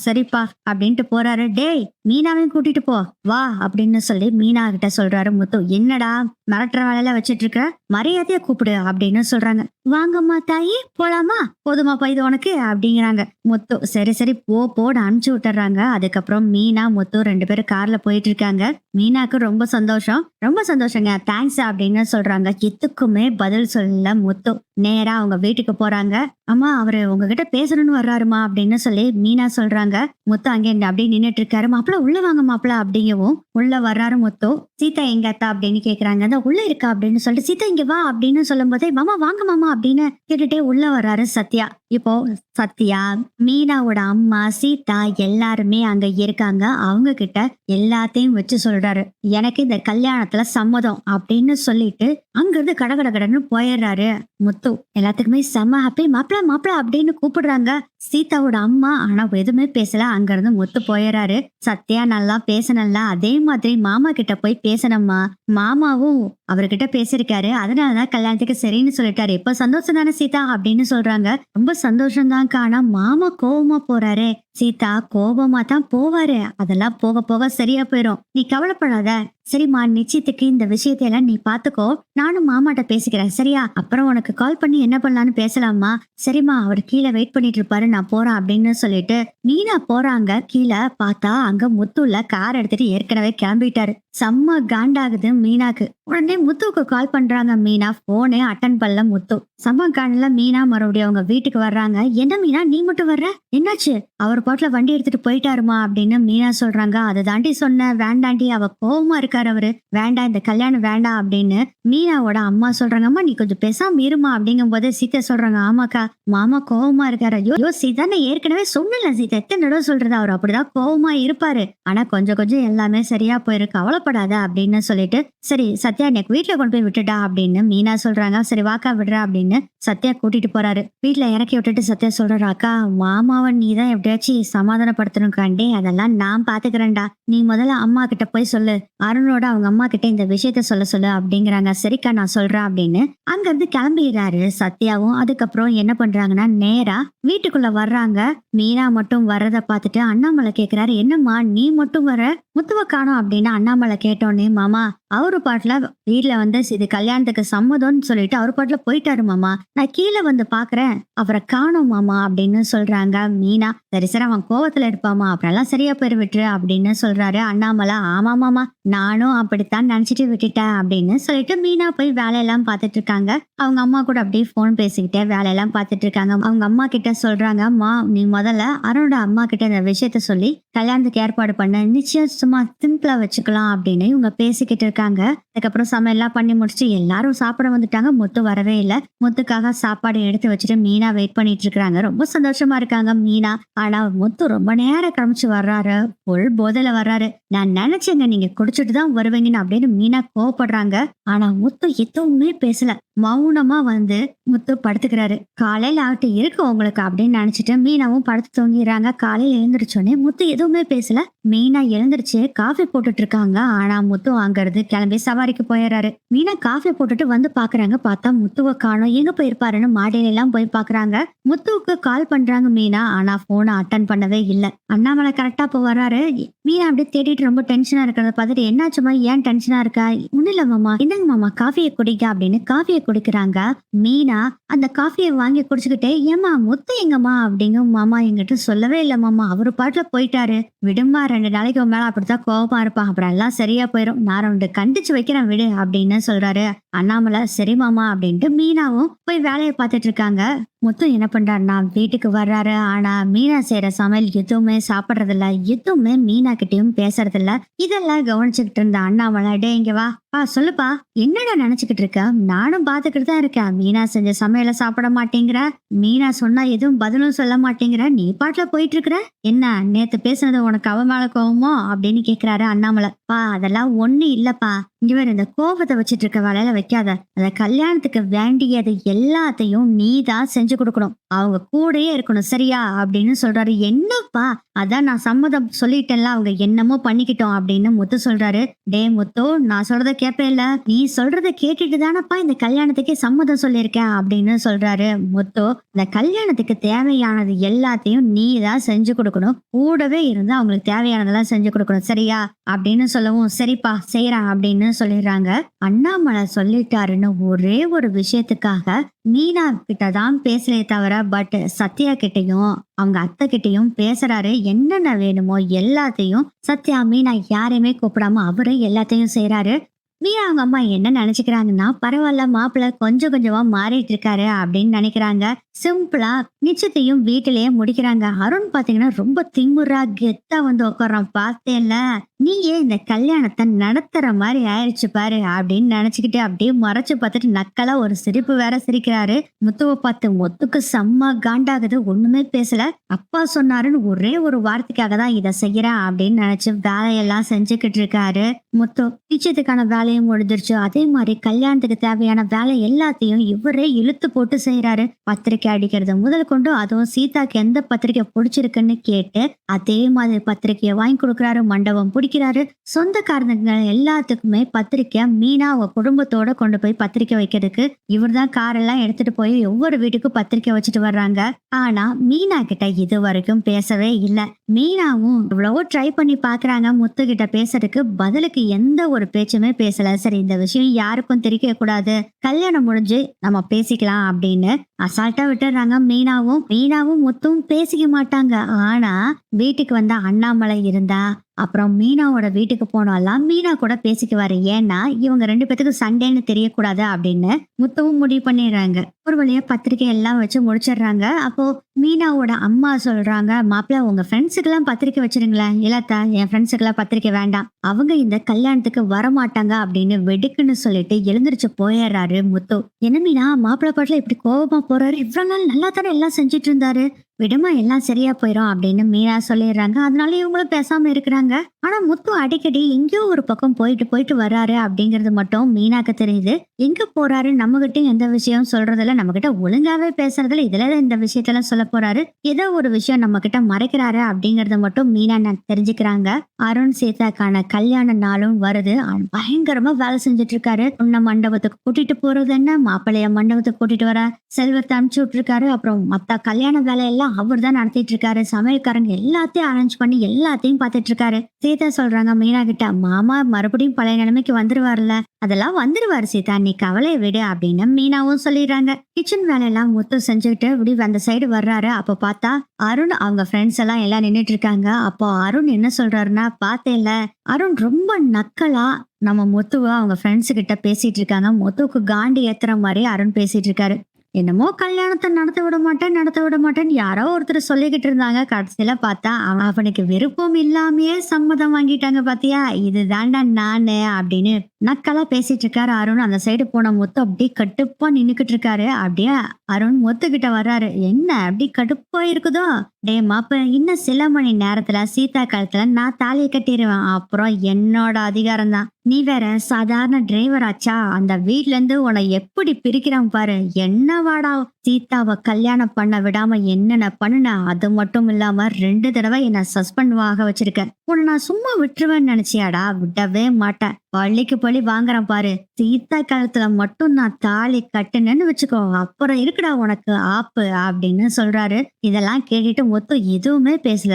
சரிப்பா அப்படின்ட்டு போறாரு. டேய், மீனாவையும் கூட்டிட்டு போ வா அப்படின்னு சொல்லி மீனா கிட்ட சொல்றாரு முத்து. என்னடா மிரட்டுற வேலையில வச்சிட்டு இருக்க, மரியாதையா கூப்பிடு அப்படின்னு சொல்றாங்க. வாங்கம்மா தாயி, போலாமா? போதுமாப்பா இது உனக்கு அப்படிங்கிறாங்க. முத்து சரி சரி போன்னு அனுப்பிச்சு விட்டுறாங்க. அதுக்கப்புறம் மீனா முத்து 2 பேரும் கார்ல போயிட்டு இருக்காங்க. மீனாக்கு ரொம்ப சந்தோஷம். ரொம்ப சந்தோஷங்க, தேங்க்ஸ் அப்படின்னு சொல்றாங்க. எதுக்குமே பதில் சொல்ல முத்து நேரா அவங்க வீட்டுக்கு போறாங்க. அம்மா, அவரு உங்ககிட்ட பேசணும்னு வர்றாருமா அப்படின்னு சொல்லி மீனா சொல்றாங்க. முத்து அங்கே அப்படியே நின்னுட்டு இருக்காரு. மாப்பிள்ள உள்ள வாங்க மாப்பிள்ள அப்படிங்கவும் உள்ள வர்றாரு முத்து. சீதா எங்க அத்தா அப்படின்னு கேக்குறாங்க. அதான் உள்ள இருக்கா அப்படின்னு சொல்லிட்டு, சீதா இங்க வா அப்படின்னு சொல்லும் போதே, மாமா வாங்க மாமா அப்படின்னு கேட்டுட்டே உள்ள வர்றாரு சத்யா. இப்போ சத்யா, மீனாவோட அம்மா, சீதா எல்லாருமே அங்க இருக்காங்க. அவங்க கிட்ட எல்லாத்தையும் வச்சு சொல்றாரு. எனக்கு இந்த கல்யாணத்துல சம்மதம் அப்படின்னு சொல்லிட்டு அங்கிருந்து கடகடன்னு போயிடுறாரு முத்து. எல்லாத்துக்குமே செம்ம ஹாப்பி. மாப்பிள மாப்பிள அப்படின்னு கூப்பிடுறாங்க சீதாவோட அம்மா. ஆனா எதுவுமே பேசல. அங்க இருந்து முத்து போயிடுறாரு. சத்யா நல்லா பேசணும்ல, அதே மாதிரி மாமா கிட்ட போய் பேசணும்மா. மாமாவும் அவர்கிட்ட பேசிருக்காரு, அதனாலதான் கல்யாணத்துக்கு சரின்னு சொல்லிட்டாரு. இப்ப சந்தோஷம் தானே சீதா அப்படின்னு சொல்றாங்க. ரொம்ப சந்தோஷம் தான். ஆனா மாமா கோவமா போறாரு. சீதா கோபமா தான் போவாரு, அதெல்லாம் போக போக சரியா போயிரும், நீ கவலைப்படாத. சரிம்மா, நிச்சயத்துக்கு இந்த விஷயத்தையெல்லாம் நீ பாத்துக்கோ, நானும் மாமாட்ட பேசிக்கிறேன் சரியா? அப்புறம் உனக்கு கால் பண்ணி என்ன பண்ணலான்னு பேசலாமா? சரிம்மா, அவர் கீழே வெயிட் பண்ணிட்டு இருப்பாரு, நான் போறேன் அப்படின்னு சொல்லிட்டு மீனா போறாங்க. கீழே பார்த்தா அங்க முத்துல கார் எடுத்துட்டு ஏற்கனவே கிளம்பிட்டாரு. செம்ம காண்டாகுது மீனாக்கு. உடனே முத்துவுக்கு கால் பண்றாங்க மீனா. போனே அட்டன் பண்ணல முத்து. செம்ம காண்டில மீனா மறுபடியும் அவங்க வீட்டுக்கு வர்றாங்க. என்ன மீனா நீ மட்டும் வர்ற, என்னாச்சு? அவர் பாட்டுல வண்டி எடுத்துட்டு போயிட்டாருமா அப்படின்னு மீனா சொல்றாங்க. அதை தாண்டி சொன்ன, வேண்டாண்டி, அவ கோவமா இருக்காரு அவரு, வேண்டாம் இந்த கல்யாணம் வேண்டாம் அப்படின்னு மீனாவோட அம்மா சொல்றாங்க. அம்மா நீ கொஞ்சம் பேசாம இருமா அப்படிங்கும் போது சீதா சொல்றாங்க, ஆமாக்கா மாமா கோவமா இருக்காரு. ஐயோ சீதா, நான் ஏற்கனவே சொன்னல சீதா, எத்தனை தடவை சொல்றது, அவர் அப்படிதான் கோவமா இருப்பாரு, ஆனா கொஞ்சம் கொஞ்சம் எல்லாமே சரியா போயிருக்கு, கவலைப்படாத அப்படின்னு சொல்லிட்டு, சரி சத்யா எனக்கு வீட்டுல கொண்டு போய் விட்டுட்டா அப்படின்னு மீனா சொல்றாங்க. சரி வாக்கா விடுறா அப்படின்னு சத்யா கூட்டிட்டு போறாரு. வீட்டுல இறக்கி விட்டுட்டு சத்யா சொல்றாரு, அக்கா மாமாவை நீதான் எப்படியாச்சும் சமாதானப்படுத்தணும் காண்டி, அதெல்லாம் நான் பாத்துக்கிறேன்டா, நீ முதல்ல அம்மா கிட்ட போய் சொல்லு, அருணோட அவங்க அம்மா கிட்ட இந்த விஷயத்த சொல்ல சொல்லு அப்படிங்கிறாங்க. சரிக்கா நான் சொல்றேன் அப்படின்னு அங்க இருந்து கிளம்பிடுறாரு சத்யாவும். அதுக்கப்புறம் என்ன பண்றாங்கன்னா நேரா வீட்டுக்குள்ள வர்றாங்க. மீனா மட்டும் வர்றத பார்த்துட்டு அண்ணாமலை கேக்குறாரு, என்னம்மா நீ மட்டும் வர, முத்துவ காணோம் அப்படின்னு அண்ணாமலை கேட்டோன்னே, மாமா அவரு பாட்டுல வீட்டுல வந்து இது கல்யாணத்துக்கு சம்மதம்னு சொல்லிட்டு அவரு பாட்டுல போயிட்டாரு மாமா, நான் கீழே வந்து பாக்குறேன் அவரை காணோம் மாமா அப்படின்னு சொல்றாங்க மீனா. சரி சரி, அவன் கோவத்துல இருப்பாமா, அப்புறம் எல்லாம் சரியா போயிரு விட்டுரு அப்படின்னு சொல்றாரு அண்ணாமலை. ஆமா மாமா, நானும் அப்படித்தான் நினைச்சிட்டு விட்டுட்டேன் அப்படின்னு சொல்லிட்டு மீனா போய் வேலையெல்லாம் பார்த்துட்டு இருக்காங்க. அவங்க அம்மா கூட அப்படியே போன் பேசிக்கிட்டே வேலையெல்லாம் பார்த்துட்டு இருக்காங்க. அவங்க அம்மா கிட்ட சொல்றாங்க, அம்மா நீ முதல்ல அருணோட அம்மா கிட்ட இந்த விஷயத்த சொல்லி கல்யாணத்துக்கு ஏற்பாடு பண்ண, நிச்சயம் சும்மா சிம்பிளா வச்சுக்கலாம் அப்படின்னு இவங்க பேசிக்கிட்டு இருக்காங்க. அதுக்கப்புறம் சமையல்லாம் பண்ணி முடிச்சுட்டு எல்லாரும் சாப்பிட வந்துட்டாங்க. முத்து வரவே இல்லை. முத்துக்காக சாப்பாடு எடுத்து வச்சுட்டு மீனா வெயிட் பண்ணிட்டு இருக்காங்க. ரொம்ப சந்தோஷமா இருக்காங்க மீனா. ஆனா முத்து ரொம்ப நேரம் கிளம்பிச்சு வர்றாரு, ஃபுல் போதையில வர்றாரு. நான் நினைச்சேங்க நீங்க குடிச்சிட்டு தான் வருவீங்கன்னு அப்படின்னு மீனா கோவப்படுறாங்க. ஆனா முத்து எதுவுமே பேசல, மௌனமா வந்து முத்து படுத்துக்கிறாரு. காலையில ஆகட்டும் இருக்கு உங்களுக்கு அப்படின்னு நினைச்சிட்டு மீனாவும் படுத்து தூங்கிடுறாங்க. காலையில எழுந்திரிச்சோடனே முத்து எதுவுமே பேசல. மீனா எழுந்திருச்சு காஃபி போட்டுட்டு இருக்காங்க. ஆனா முத்து அங்க இருந்து கிளம்பி சவாரிக்கு போயிடுறாரு. மீனா காஃபி போட்டுட்டு வந்து பாக்குறாங்க. பார்த்தா முத்துவை காணோம், எங்க போயிருப்பாருன்னு மாடியில எல்லாம் போய் பாக்குறாங்க. முத்துவுக்கு கால் பண்றாங்க மீனா, ஆனா போனை அட்டன் பண்ணவே இல்லை. அண்ணாமலை கரெக்டா இப்போ வர்றாரு. மீனா அப்படியே தேடிட்டு ரொம்ப டென்ஷனா இருக்கிறத பார்த்துட்டு, என்னாச்சுமா ஏன் டென்ஷனா இருக்கா? ஒண்ணு இல்ல மாமா, என்னங்க மாமா காஃபியை குடிக்க அப்படின்னு காஃபியை குடிக்கிறாங்க. மீனா அந்த காஃபியை வாங்கி குடிச்சுக்கிட்டே, ஏமா முத்து எங்கம்மா அப்படிங்க. மாமா எங்கிட்ட சொல்லவே இல்லை மாமா, அவரு பாட்டுல போயிட்டாரு, விடுமா 2 நாளைக்கு மேல அப்படித்தான் கோபமா இருப்பான், அப்புறம் எல்லாம் சரியா போயிரும், நான் 2 கண்டிச்சு வைக்கிறேன் விடு அப்படின்னு சொல்றாரு. அண்ணாமலை சரி மாமா அப்படின்ட்டு மீனாவும் போய் வேலையை பார்த்துட்டு இருக்காங்க. முத்து என்ன பண்றாருன்னா வீட்டுக்கு வர்றாரு. ஆனா மீனா செய்யற சமையல் எதுவுமே சாப்பிடுறது இல்ல, எதுவுமே மீனா கிட்டயும் பேசுறது இல்ல. இதெல்லாம் கவனிச்சுக்கிட்டு இருந்த அண்ணாமலை, டே இங்க வா சொல்லுப்பா, என்னடா நினைச்சுக்கிட்டு இருக்க? நானும் பாத்துக்கிட்டு தான் இருக்கேன். மீனா செஞ்ச சமையல சாப்பிட மாட்டேங்கிற, மீனா சொன்னா எதுவும் பதிலும் சொல்ல மாட்டேங்கிற, நீ பாட்டுல போயிட்டு இருக்கிற. என்ன நேத்து பேசுனது உனக்கு அவ மேல கோவமோ அப்படின்னு கேக்குறாரு அண்ணாமலை. அதெல்லாம் ஒண்ணு இல்லப்பா, இங்க வேற இந்த கோபத்தை வச்சிட்டு இருக்க வேலையில வைக்காத. அந்த கல்யாணத்துக்கு வேண்டியது எல்லாத்தையும் நீ தான் செஞ்சு கொடுக்கணும், அவங்க கூடயே இருக்கணும், சரியா அப்படின்னு சொல்றாரு. என்னப்பா, அதான் நான் சம்மதம் சொல்லிட்டேன்ல, அவங்க என்னமோ பண்ணிக்கிட்டோம் அப்படின்னு முத்து சொல்றாரு. டே முத்து, நான் சொல்றத கேப்பேல்ல, நீ சொல்றத கேட்டுட்டு தானப்பா இந்த கல்யாணத்துக்கு சம்மதம் சொல்லியிருக்கேன் அப்படின்னு சொல்றாரு. முத்து, இந்த கல்யாணத்துக்கு தேவையானது எல்லாத்தையும் நீ தான் செஞ்சு கொடுக்கணும், கூடவே இருந்து அவங்களுக்கு தேவையானதெல்லாம் செஞ்சு கொடுக்கணும், சரியா அப்படின்னு சொல்லவும், சரிப்பா செய்யறேன் அப்படின்னு சொல்லிடுறாங்க. அண்ணாமலை சொல்லிட்டாருன்னு ஒரே ஒரு விஷயத்துக்காக மீனா கிட்ட தான் பேசலே தவிர பட் சத்யா கிட்டயும் அவங்க அத்தை கிட்டயும் பேசுறாரு. என்னென்ன வேணுமோ எல்லாத்தையும் சத்யா மீனா யாரையுமே கூப்பிடாம அவரு எல்லாத்தையும் செய்யறாரு. மீனா அவங்க அம்மா என்ன நினைச்சுக்கிறாங்கன்னா, பரவாயில்ல மாப்பிள்ள கொஞ்சம் கொஞ்சமா மாறிட்டு இருக்காரு அப்படின்னு நினைக்கிறாங்க. சிம்பிளா நிச்சயத்தையும் வீட்டிலேயே முடிக்கிறாங்க. அருண் பாத்தீங்கன்னா ரொம்ப திமுறா கெத்தா வந்து உட்கார்றான். பார்த்தேன்ல, நீயே இந்த கல்யாணத்தை நடத்துற மாதிரி ஆயிடுச்சு பாரு அப்படின்னு நினைச்சுக்கிட்டு அப்படியே மறைச்சு பார்த்துட்டு நக்கலா ஒரு சிரிப்பு வேற சிரிக்கிறாரு. முத்துவை பார்த்து முத்துக்கு செம்ம காண்டாகுது. ஒண்ணுமே பேசல. அப்பா சொன்னாருன்னு ஒரே ஒரு வார்த்தைக்காக தான் இதை செய்யறேன் அப்படின்னு நினைச்சு வேலையெல்லாம் செஞ்சுக்கிட்டு இருக்காரு முத்து. நிச்சயத்துக்கான வேலையும் முடிஞ்சிருச்சு. அதே மாதிரி கல்யாணத்துக்கு தேவையான வேலை எல்லாத்தையும் இவரே இழுத்து போட்டு செய்யறாரு. பத்திரிக்கை அடிக்கிறது முதல் கொண்டு, அதுவும் சீதாக்கு எந்த பத்திரிக்கை பிடிச்சிருக்குன்னு கேட்டு அதே மாதிரி பத்திரிக்கையை வாங்கி கொடுக்குறாரு. மண்டபம் பிடிக்கிறாரு. சொந்தக்காரங்க எல்லாத்துக்குமே பத்திரிக்கை மீனா அவ குடும்பத்தோட கொண்டு போய் பத்திரிக்கை வைக்கிறதுக்கு இவர்தான் காரெல்லாம் எடுத்துட்டு போய் ஒவ்வொரு வீட்டுக்கும் பத்திரிக்கை வச்சுட்டு வர்றாங்க. ஆனா மீனா கிட்ட இது வரைக்கும் பேசவே இல்லை. மீனாவும் இவ்வளவோ ட்ரை பண்ணி பாக்குறாங்க முத்து கிட்ட பேசுறதுக்கு, பதிலுக்கு எந்த ஒரு பேச்சுமே பேசல. சரி, இந்த விஷயம் யாருக்கும் தெரிய கூடாது, கல்யாணம் முடிஞ்சு நம்ம பேசிக்கலாம் அப்படின்னு அசால்ட்டா விட்டுறாங்க. மீனாவும் முத்தும் பேசிக்க மாட்டாங்க. ஆனா வீட்டுக்கு வந்த அண்ணாமலை இருந்தா, அப்புறம் மீனாவோட வீட்டுக்கு போனாலாம் மீனா கூட பேசிக்குவாரு. ஏன்னா இவங்க ரெண்டு பேத்துக்கும் சண்டைன்னு தெரியக்கூடாது அப்படின்னு முத்தவும் முடிவு பண்ணிடுறாங்க. ஒரு வழியா பத்திரிக்கை எல்லாம் வச்சு முடிச்சிடுறாங்க. அப்போ மீனாவோட அம்மா சொல்றாங்க, மாப்பிள்ள உங்க ஃப்ரெண்ட்ஸுக்கு எல்லாம் பத்திரிக்கை வச்சிருங்களேன். இல்லாத்தா, என் ஃப்ரெண்ட்ஸுக்கு எல்லாம் பத்திரிக்கை வேண்டாம், அவங்க இந்த கல்யாணத்துக்கு வரமாட்டாங்க அப்படின்னு வெடுக்குன்னு சொல்லிட்டு எழுந்திரிச்சு போயிடுறாரு முத்து. என்ன மீனா, மாப்பிள்ள பாட்டுல இப்படி கோபமா போறாரு, இவ்வளவு நாள் நல்லா தானே எல்லாம் செஞ்சுட்டு இருந்தாரு, விடுமா எல்லாம் சரியா போயிடும் அப்படின்னு மீனா சொல்லிடுறாங்க. அதனால இவங்களும் பேசாம இருக்கிறாங்க. ஆனா முத்து அடிக்கடி எங்கேயோ ஒரு பக்கம் போயிட்டு வர்றாரு அப்படிங்கிறது மட்டும் மீனாக்கு தெரியுது. எங்க போறாரு, நம்ம கிட்ட எந்த விஷயம் சொல்றதில்ல, நம்ம கிட்ட ஒழுங்காவே பேசுறதுல, இதுல இந்த விஷயத்தெல்லாம் சொல்ல போறாரு, ஏதோ ஒரு விஷயம் நம்ம கிட்ட மறைக்கிறாரு அப்படிங்கறத மட்டும் மீனா தெரிஞ்சுக்கிறாங்க. அருண் சீதாக்கான கல்யாண நாளும் வருது. பயங்கரமா வேலை செஞ்சுட்டு இருக்காரு. பொண்ண மண்டபத்துக்கு கூட்டிட்டு போறது என்ன, மாப்பிள்ளைய மண்டபத்துக்கு கூட்டிட்டு வர செல்வத்தை அனுப்பிச்சு விட்டுருக்காரு. அப்புறம் மத்த கல்யாண வேலையெல்லாம் அவர் தான் நடத்திட்டு இருக்காரு. சமையல்காரங்க எல்லாத்தையும் அரேஞ்ச் பண்ணி எல்லாத்தையும் பார்த்துட்டு இருக்காரு. சீதா சொல்றாங்க மீனா கிட்ட, மாமா மறுபடியும் பழைய நிலைமைக்கு வந்துருவாருல, அதெல்லாம் வந்துருவாரு சீதா, நீ கவலையை விடு அப்படின்னு மீனாவும் சொல்லிடுறாங்க. கிச்சன் வேலையெல்லாம் முத்து செஞ்சுக்கிட்டு இப்படி அந்த சைடு வர்றாரு. அப்ப பார்த்தா அருண் அவங்க ஃப்ரெண்ட்ஸ் எல்லாம் நின்னுட்டு இருக்காங்க. அப்போ அருண் என்ன சொல்றாருன்னா, பார்த்தேன்ல, அருண் ரொம்ப நக்கலா நம்ம முத்துவ அவங்க ஃப்ரெண்ட்ஸ் கிட்ட பேசிட்டு இருக்காங்க. முத்துவுக்கு காண்டி ஏத்துற மாதிரி அருண் பேசிட்டு இருக்காரு. என்னமோ கல்யாணத்தை நடத்த விட மாட்டேன்னு யாரோ ஒருத்தர் சொல்லிக்கிட்டு இருந்தாங்க. கடைசியில பார்த்தா அவனுக்கு விருப்பம் இல்லாமயே சம்மதம் வாங்கிட்டாங்க. பாத்தியா, இது தாண்டா நானு அப்படின்னு நக்கலா பேசிட்டு இருக்காரு அருண். அந்த சைடு போன முத்து அப்படியே கட்டுப்பா நின்னுக்கிட்டு இருக்காரு. அப்படியே அருண் முத்து கிட்ட வர்றாரு. என்ன அப்படி கடுப்பா இருக்குதோ, டே மாப்ப, இன்னும் சில மணி நேரத்துல சீதா காலத்துல நான் தாலியை கட்டிடுவேன், அப்புறம் என்னோட அதிகாரம் தான், நீ வேற சாதாரண டிரைவர் ஆச்சா, அந்த வீட்ல இருந்து உன்னை எப்படி பிரிக்கிறான் பாரு, என்ன வாடா, சீதாவை கல்யாணம் பண்ண விடாம என்னென்ன பண்ணுன, அது மட்டும் இல்லாம 2 தடவை என்ன சஸ்பெண்ட் ஆக வச்சிருக்க, உன்னை நான் சும்மா விட்டுருவேன்னு நினைச்சியாடா, விடவே மாட்டேன், பள்ளிக்கு பள்ளி வாங்குறேன் பாரு, சீதா காலத்துல மட்டும் நான் தாலி கட்டுனேன்னு வச்சுக்கோ, அப்புறம் இருக்குடா உனக்கு ஆப்பு அப்படின்னு சொல்றாரு. இதெல்லாம் கேட்டுட்டு முத்து எதுவுமே பேசல.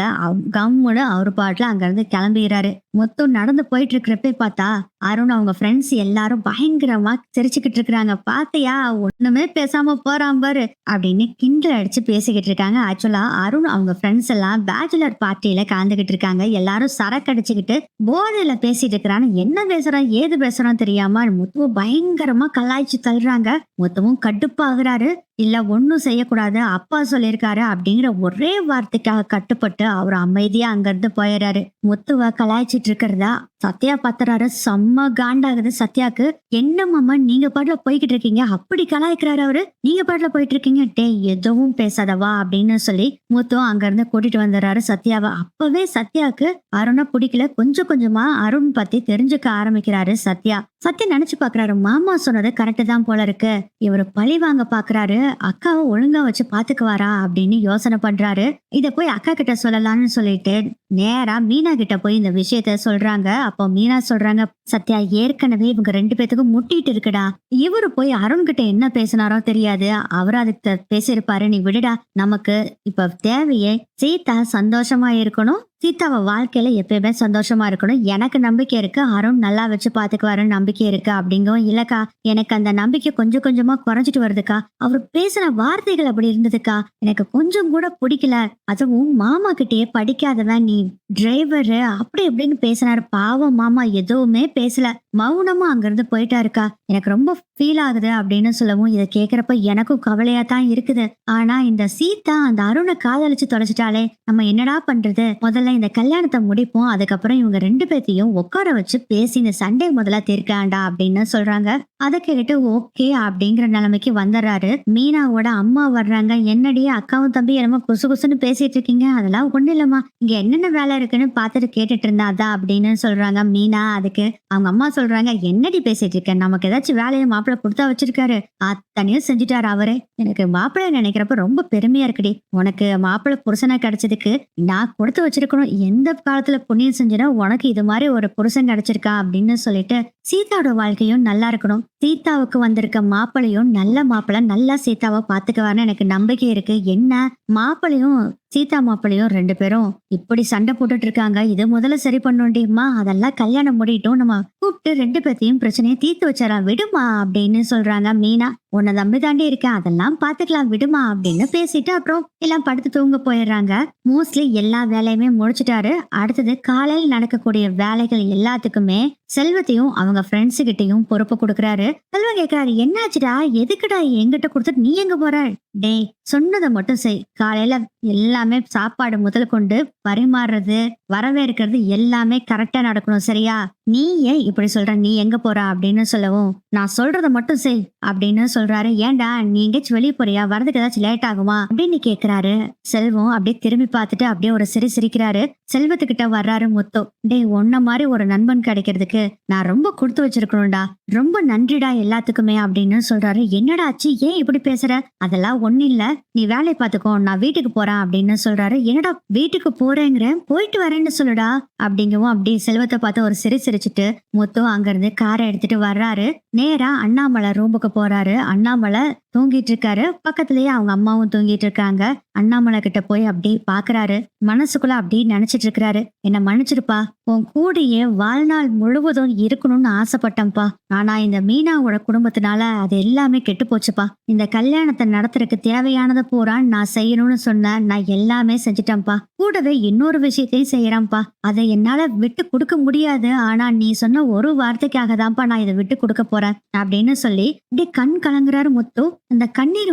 கம்முன்னு அவரு பாட்டுல அங்க இருந்து கிளம்பிடுறாரு. முத்து நடந்து போயிட்டு இருக்கிறப்ப பார்த்தா அருண் அவங்க ஃப்ரெண்ட்ஸ் எல்லாரும் பயங்கரமா சிரிச்சுக்கிட்டு இருக்காங்க. பாத்தியா ஒண்ணுமே பேசாம போறான் பாரு அப்படின்னு கிண்டல் அடிச்சு பேசிக்கிட்டு இருக்காங்க. ஆக்சுவலா அருண் அவங்க ஃப்ரெண்ட்ஸ் எல்லாம் பேச்சுலர் பார்ட்டியில கலந்துகிட்டு இருக்காங்க. எல்லாரும் சரக்கு அடிச்சுக்கிட்டு போதையில பேசிட்டு இருக்கிறான்னு என்ன பேசுறான் ஏது பேசுறான் தெரியாம முத்துவ பயங்கரமா கலாய்ச்சி தள்ளுறாங்க. முத்துவும் கடுப்பாகிறாரு. இல்ல ஒண்ணும் செய்யக்கூடாது அப்பா சொல்லியிருக்காரு அப்படிங்கிற ஒரே வார்த்தைக்காக கட்டுப்பட்டு அவர் அமைதியா அங்க இருந்து போயிடுறாரு. முத்துவ கலாய்ச்சிட்டு இருக்கிறதா சத்யா பாத்துறாரு. செம்ம காண்டாகுது சத்யாக்கு. என்ன மாமா நீங்க பாட்டுல போய்கிட்டு இருக்கீங்க, அப்படி கலாய்க்கிறாரு அவரு. நீங்க பாட்டுல போயிட்டு இருக்கீங்க, டே எதுவும் பேசாதவா அப்படின்னு சொல்லி முத்துவும் அங்க இருந்து கூட்டிட்டு வந்துடுறாரு சத்யாவை. அப்பவே சத்யாக்கு அருணை பிடிக்கல. கொஞ்சம் கொஞ்சமா அருண் பத்தி தெரிஞ்சுக்க ஆரம்பிக்கிறாரு சத்யா. சத்யா நினைச்சு பாக்குறாரு, மாமா சொன்னது கரெக்ட் தான் போல இருக்கு. இவரு பழி வாங்க பாக்குறாரு, அக்காவை ஒழுங்கா வச்சு பாத்துக்குவாரா அப்படின்னு யோசனை பண்றாரு. இத போய் அக்கா கிட்ட சொல்லலாம்னு சொல்லிட்டு நேரா மீனா கிட்ட போய் இந்த விஷயத்த சொல்றாங்க. அப்போ மீனா சொல்றாங்க, சத்யா ஏற்கனவே இவங்க 2 பேத்துக்கும் முட்டிட்டு இருக்குடா. இவரு போய் அருண் கிட்ட என்ன பேசினாரோ தெரியாது, அவரு அதுக்கு பேசியிருப்பாரு. நீ விடுடா, நமக்கு இப்ப தேவையே சீதா சந்தோஷமா இருக்கணும், சீதாவை வாழ்க்கையில எப்பயுமே சந்தோஷமா இருக்கணும். எனக்கு நம்பிக்கை இருக்கு, அருண் நல்லா வச்சு பாத்துக்குவாருன்னு நம்பிக்கை இருக்கு அப்படிங்கவும். இல்லக்கா எனக்கு அந்த நம்பிக்கை கொஞ்சம் கொஞ்சமா குறைஞ்சிட்டு வருதுக்கா. அவர் பேசின வார்த்தைகள் அப்படி இருந்ததுக்கா, எனக்கு கொஞ்சம் கூட பிடிக்கல. அதுவும் மாமா கிட்டயே படிக்காதவன் நீ டிரைவரு அப்படி எப்படின்னு பேசினாரு. பாவம் மாமா எதுவுமே பேசல, மௌனமா அங்கிருந்து போயிட்டாருக்கா. எனக்கு ரொம்ப ஃபீல் ஆகுது அப்படின்னு சொல்லவும், இதை கேக்குறப்ப எனக்கும் கவலையா தான் இருக்குது. ஆனா இந்த சீதா அந்த அருணை காதலிச்சு தொலைச்சிட்டாலே நம்ம என்னடா பண்றது? முதல்ல இந்த கல்யாணத்தை முடிப்போம், அதுக்கப்புறம் இவங்க 2 பேத்தையும் உட்கார வச்சு பேசி இந்த சண்டே முதல்ல தீர்க்காண்டா அப்படின்னு சொல்றாங்க. அதை கேட்டு ஓகே அப்படிங்கிற நிலைமைக்கு வந்துடுறாரு. மீனாவோட அம்மா வர்றாங்க. என்னடி அக்காவும் தம்பி என்னமோ குசு குசுன்னு பேசிட்டு இருக்கீங்க? அதெல்லாம் ஒண்ணு இல்லம்மா, இங்க என்னென்ன வேலை இருக்குன்னு பாத்துட்டு கேட்டுட்டு இருந்தா அதான் அப்படின்னு சொல்றாங்க மீனா. அதுக்கு அவங்க அம்மா சொல்றாங்க, என்னடி பேசிட்டு இருக்க, நமக்கு ஏதாச்சும் வேலையை மாப்பிள்ளை கொடுத்தா வச்சிருக்காரு, அத்தனையும் செஞ்சுட்டாரு அவரே. எனக்கு மாப்பிள்ளை நினைக்கிறப்ப ரொம்ப பெருமையா இருக்குடி. உனக்கு மாப்பிள்ளை புருஷனா கிடைச்சதுக்கு நான் கொடுத்து வச்சிருக்கணும். எந்த காலத்துல புண்ணியம் செஞ்சனா உனக்கு இது மாதிரி ஒரு புருஷன் கிடைச்சிருக்கா அப்படின்னு சொல்லிட்டு, சீதாவோட வாழ்க்கையும் நல்லா இருக்கணும், சீதாவுக்கு வந்திருக்க மாப்பிள்ளையும் நல்ல மாப்பிள்ளை நல்லா சீதாவை பாத்துக்குவாருன்னு எனக்கு நம்பிக்கை இருக்கு. என்ன மாப்பிள்ளையும் சீதா மாப்பிள்ளையும் 2 பேரும் இப்படி சண்டை போட்டுட்டு இருக்காங்க, இது முதல்ல சரி பண்ணும்டிமா. அதெல்லாம் கல்யாணம் முடியட்டும், நம்ம கூப்பிட்டு 2 பேத்தையும் பிரச்சனையை தீர்த்து வச்சிடலாம் விடுமா அப்படின்னு சொல்றாங்க மீனா. உன்னை தம்பி தாண்டி இருக்கேன், அதெல்லாம் பாத்துக்கலாம் விடுமா அப்படின்னு பேசிட்டு அப்புறம் எல்லாம் படுத்து தூங்க போயிடுறாங்க. மோஸ்ட்லி எல்லா வேலையுமே முடிச்சுட்டாரு. அடுத்தது காலையில் நடக்கக்கூடிய வேலைகள் எல்லாத்துக்குமே செல்வத்தையும் அவங்க ஃப்ரெண்ட்ஸு கிட்டையும் பொறுப்பு கொடுக்குறாரு. செல்வம் கேட்கிறாரு, என்னாச்சுடா, எதுக்குடா என்கிட்ட கொடுத்துட்டு நீ எங்க போற? டேய் சொன்னதை மட்டும் செய், காலையில எல்லாமே சாப்பாடு முதல் கொண்டு பரிமாறுறது வரவேற்கிறது எல்லாமே கரெக்டா நடக்கணும் சரியா? நீ ஏன் இப்படி சொல்ற, நீ எங்க போற அப்படின்னு சொல்லவும், நான் சொல்றத மட்டும் செய் அப்படின்னு சொல்றாரு. ஏன்டா நீ எங்கேயாச்சும் வெளியே போறியா, வரதுக்கு ஏதாச்சும் லேட் ஆகுமா அப்படின்னு கேக்குறாரு. செல்வம் அப்படியே திரும்பி பார்த்துட்டு அப்படியே ஒரு சிரிக்கிறாரு. செல்வத்துக்கிட்ட வர்றாரு முத்து. டேய் உன்ன மாதிரி ஒரு நண்பன் கிடைக்கிறதுக்கு நான் ரொம்ப கொடுத்து வச்சிருக்கணும்டா, ரொம்ப நன்றிடா எல்லாத்துக்குமே அப்படின்னு சொல்றாரு. என்னடா ஆச்சு, ஏன் இப்படி பேசுற? அதெல்லாம் ஒண்ணு இல்ல, நீ வேலையை பார்த்துக்கோ, நான் வீட்டுக்கு போறேன் அப்படின்னு சொல்றாரு. என்னடா வீட்டுக்கு போறேங்கிற, போயிட்டு வரேன்னு சொல்லுடா அப்படிங்கவும். அப்படி செல்வத்தை பார்த்து ஒரு சிரிச்சுட்டு முத்து அங்க இருந்து காரை எடுத்துட்டு வர்றாரு. நேரா அண்ணாமலை ரூமுக்கு போறாரு. அண்ணாமலை தூங்கிட்டு இருக்காரு. பக்கத்துலயே அவங்க அம்மாவும் தூங்கிட்டு இருக்காங்க. அண்ணாமலை கிட்ட போய் அப்படி பாக்குறாரு. மனசுக்குள்ள அப்படி நினைச்சிட்டு இருக்கிறாரு, என்ன மன்னிச்சிருப்பா, உன் கூடயே வாழ்நாள் முழுவதும் இருக்கணும்னு ஆசைப்பட்டேன்ப்பா. ஆனா இந்த மீனாவோட குடும்பத்தினால அது எல்லாமே கெட்டு போச்சுப்பா. இந்த கல்யாணத்தை நடத்துறதுக்கு தேவையானதை பூரா நான் செய்யணும்னு சொன்ன, நான் எல்லாமே செஞ்சுட்டேன்ப்பா. கூடவே இன்னொரு விஷயத்தையும் செய்யறேன்ப்பா. அதை என்னால விட்டு கொடுக்க முடியாது. ஆனா நீ சொன்ன ஒரு வார்த்தைக்காக தான்ப்பா நான் இதை விட்டு கொடுக்க போறேன் அப்படின்னு சொல்லி அப்படியே கண் கலங்குறாரு முத்து. அந்த கண்ணீர்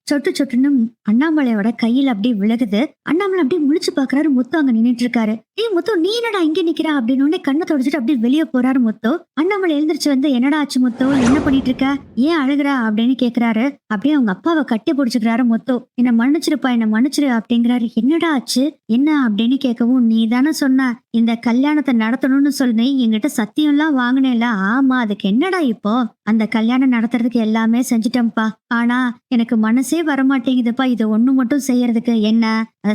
சொட்டு சொட்டுன்னு அண்ணாமலையோட கையில அப்படியே விழுகுது. அண்ணாமலை அப்படியே முழிச்சு பாக்குறாரு. முத்து அங்க நின்னுட்டு இருக்காரு. ஏய் முத்து, நீ என்னடா இங்க நிக்கிறா அப்படின்னு கண்ணை தொடச்சிட்டு அப்படியே வெளியே போறாரு முத்து. அண்ணாமலை எழுந்திரிச்சு என்னடா ஆச்சு முத்து, என்ன பண்ணிட்டு இருக்க, ஏன் அழுகுறா அப்படின்னு கேக்குறாரு. அப்படியே அவங்க அப்பாவை கட்டி பிடிச்சுக்கிறாரு முத்து. என்ன மன்னிச்சிருப்பா, என்ன மன்னிச்சிரு அப்படிங்கிறாரு. என்னடா ஆச்சு என்ன அப்படின்னு கேட்கவும், நீ தானே சொன்ன இந்த கல்யாணத்தை நடத்தணும்னு சொல்லி என்கிட்ட சத்தியம் எல்லாம் வாங்கினேல. ஆமா, அதுக்கு என்னடா இப்போ? அந்த கல்யாணம் நடத்துறதுக்கு எல்லாமே செஞ்சுட்டேன்ப்பா. ஆனா எனக்கு மனசே வரமாட்டேங்குதுப்பா இது ஒண்ணு மட்டும் செய்யறதுக்கு. என்ன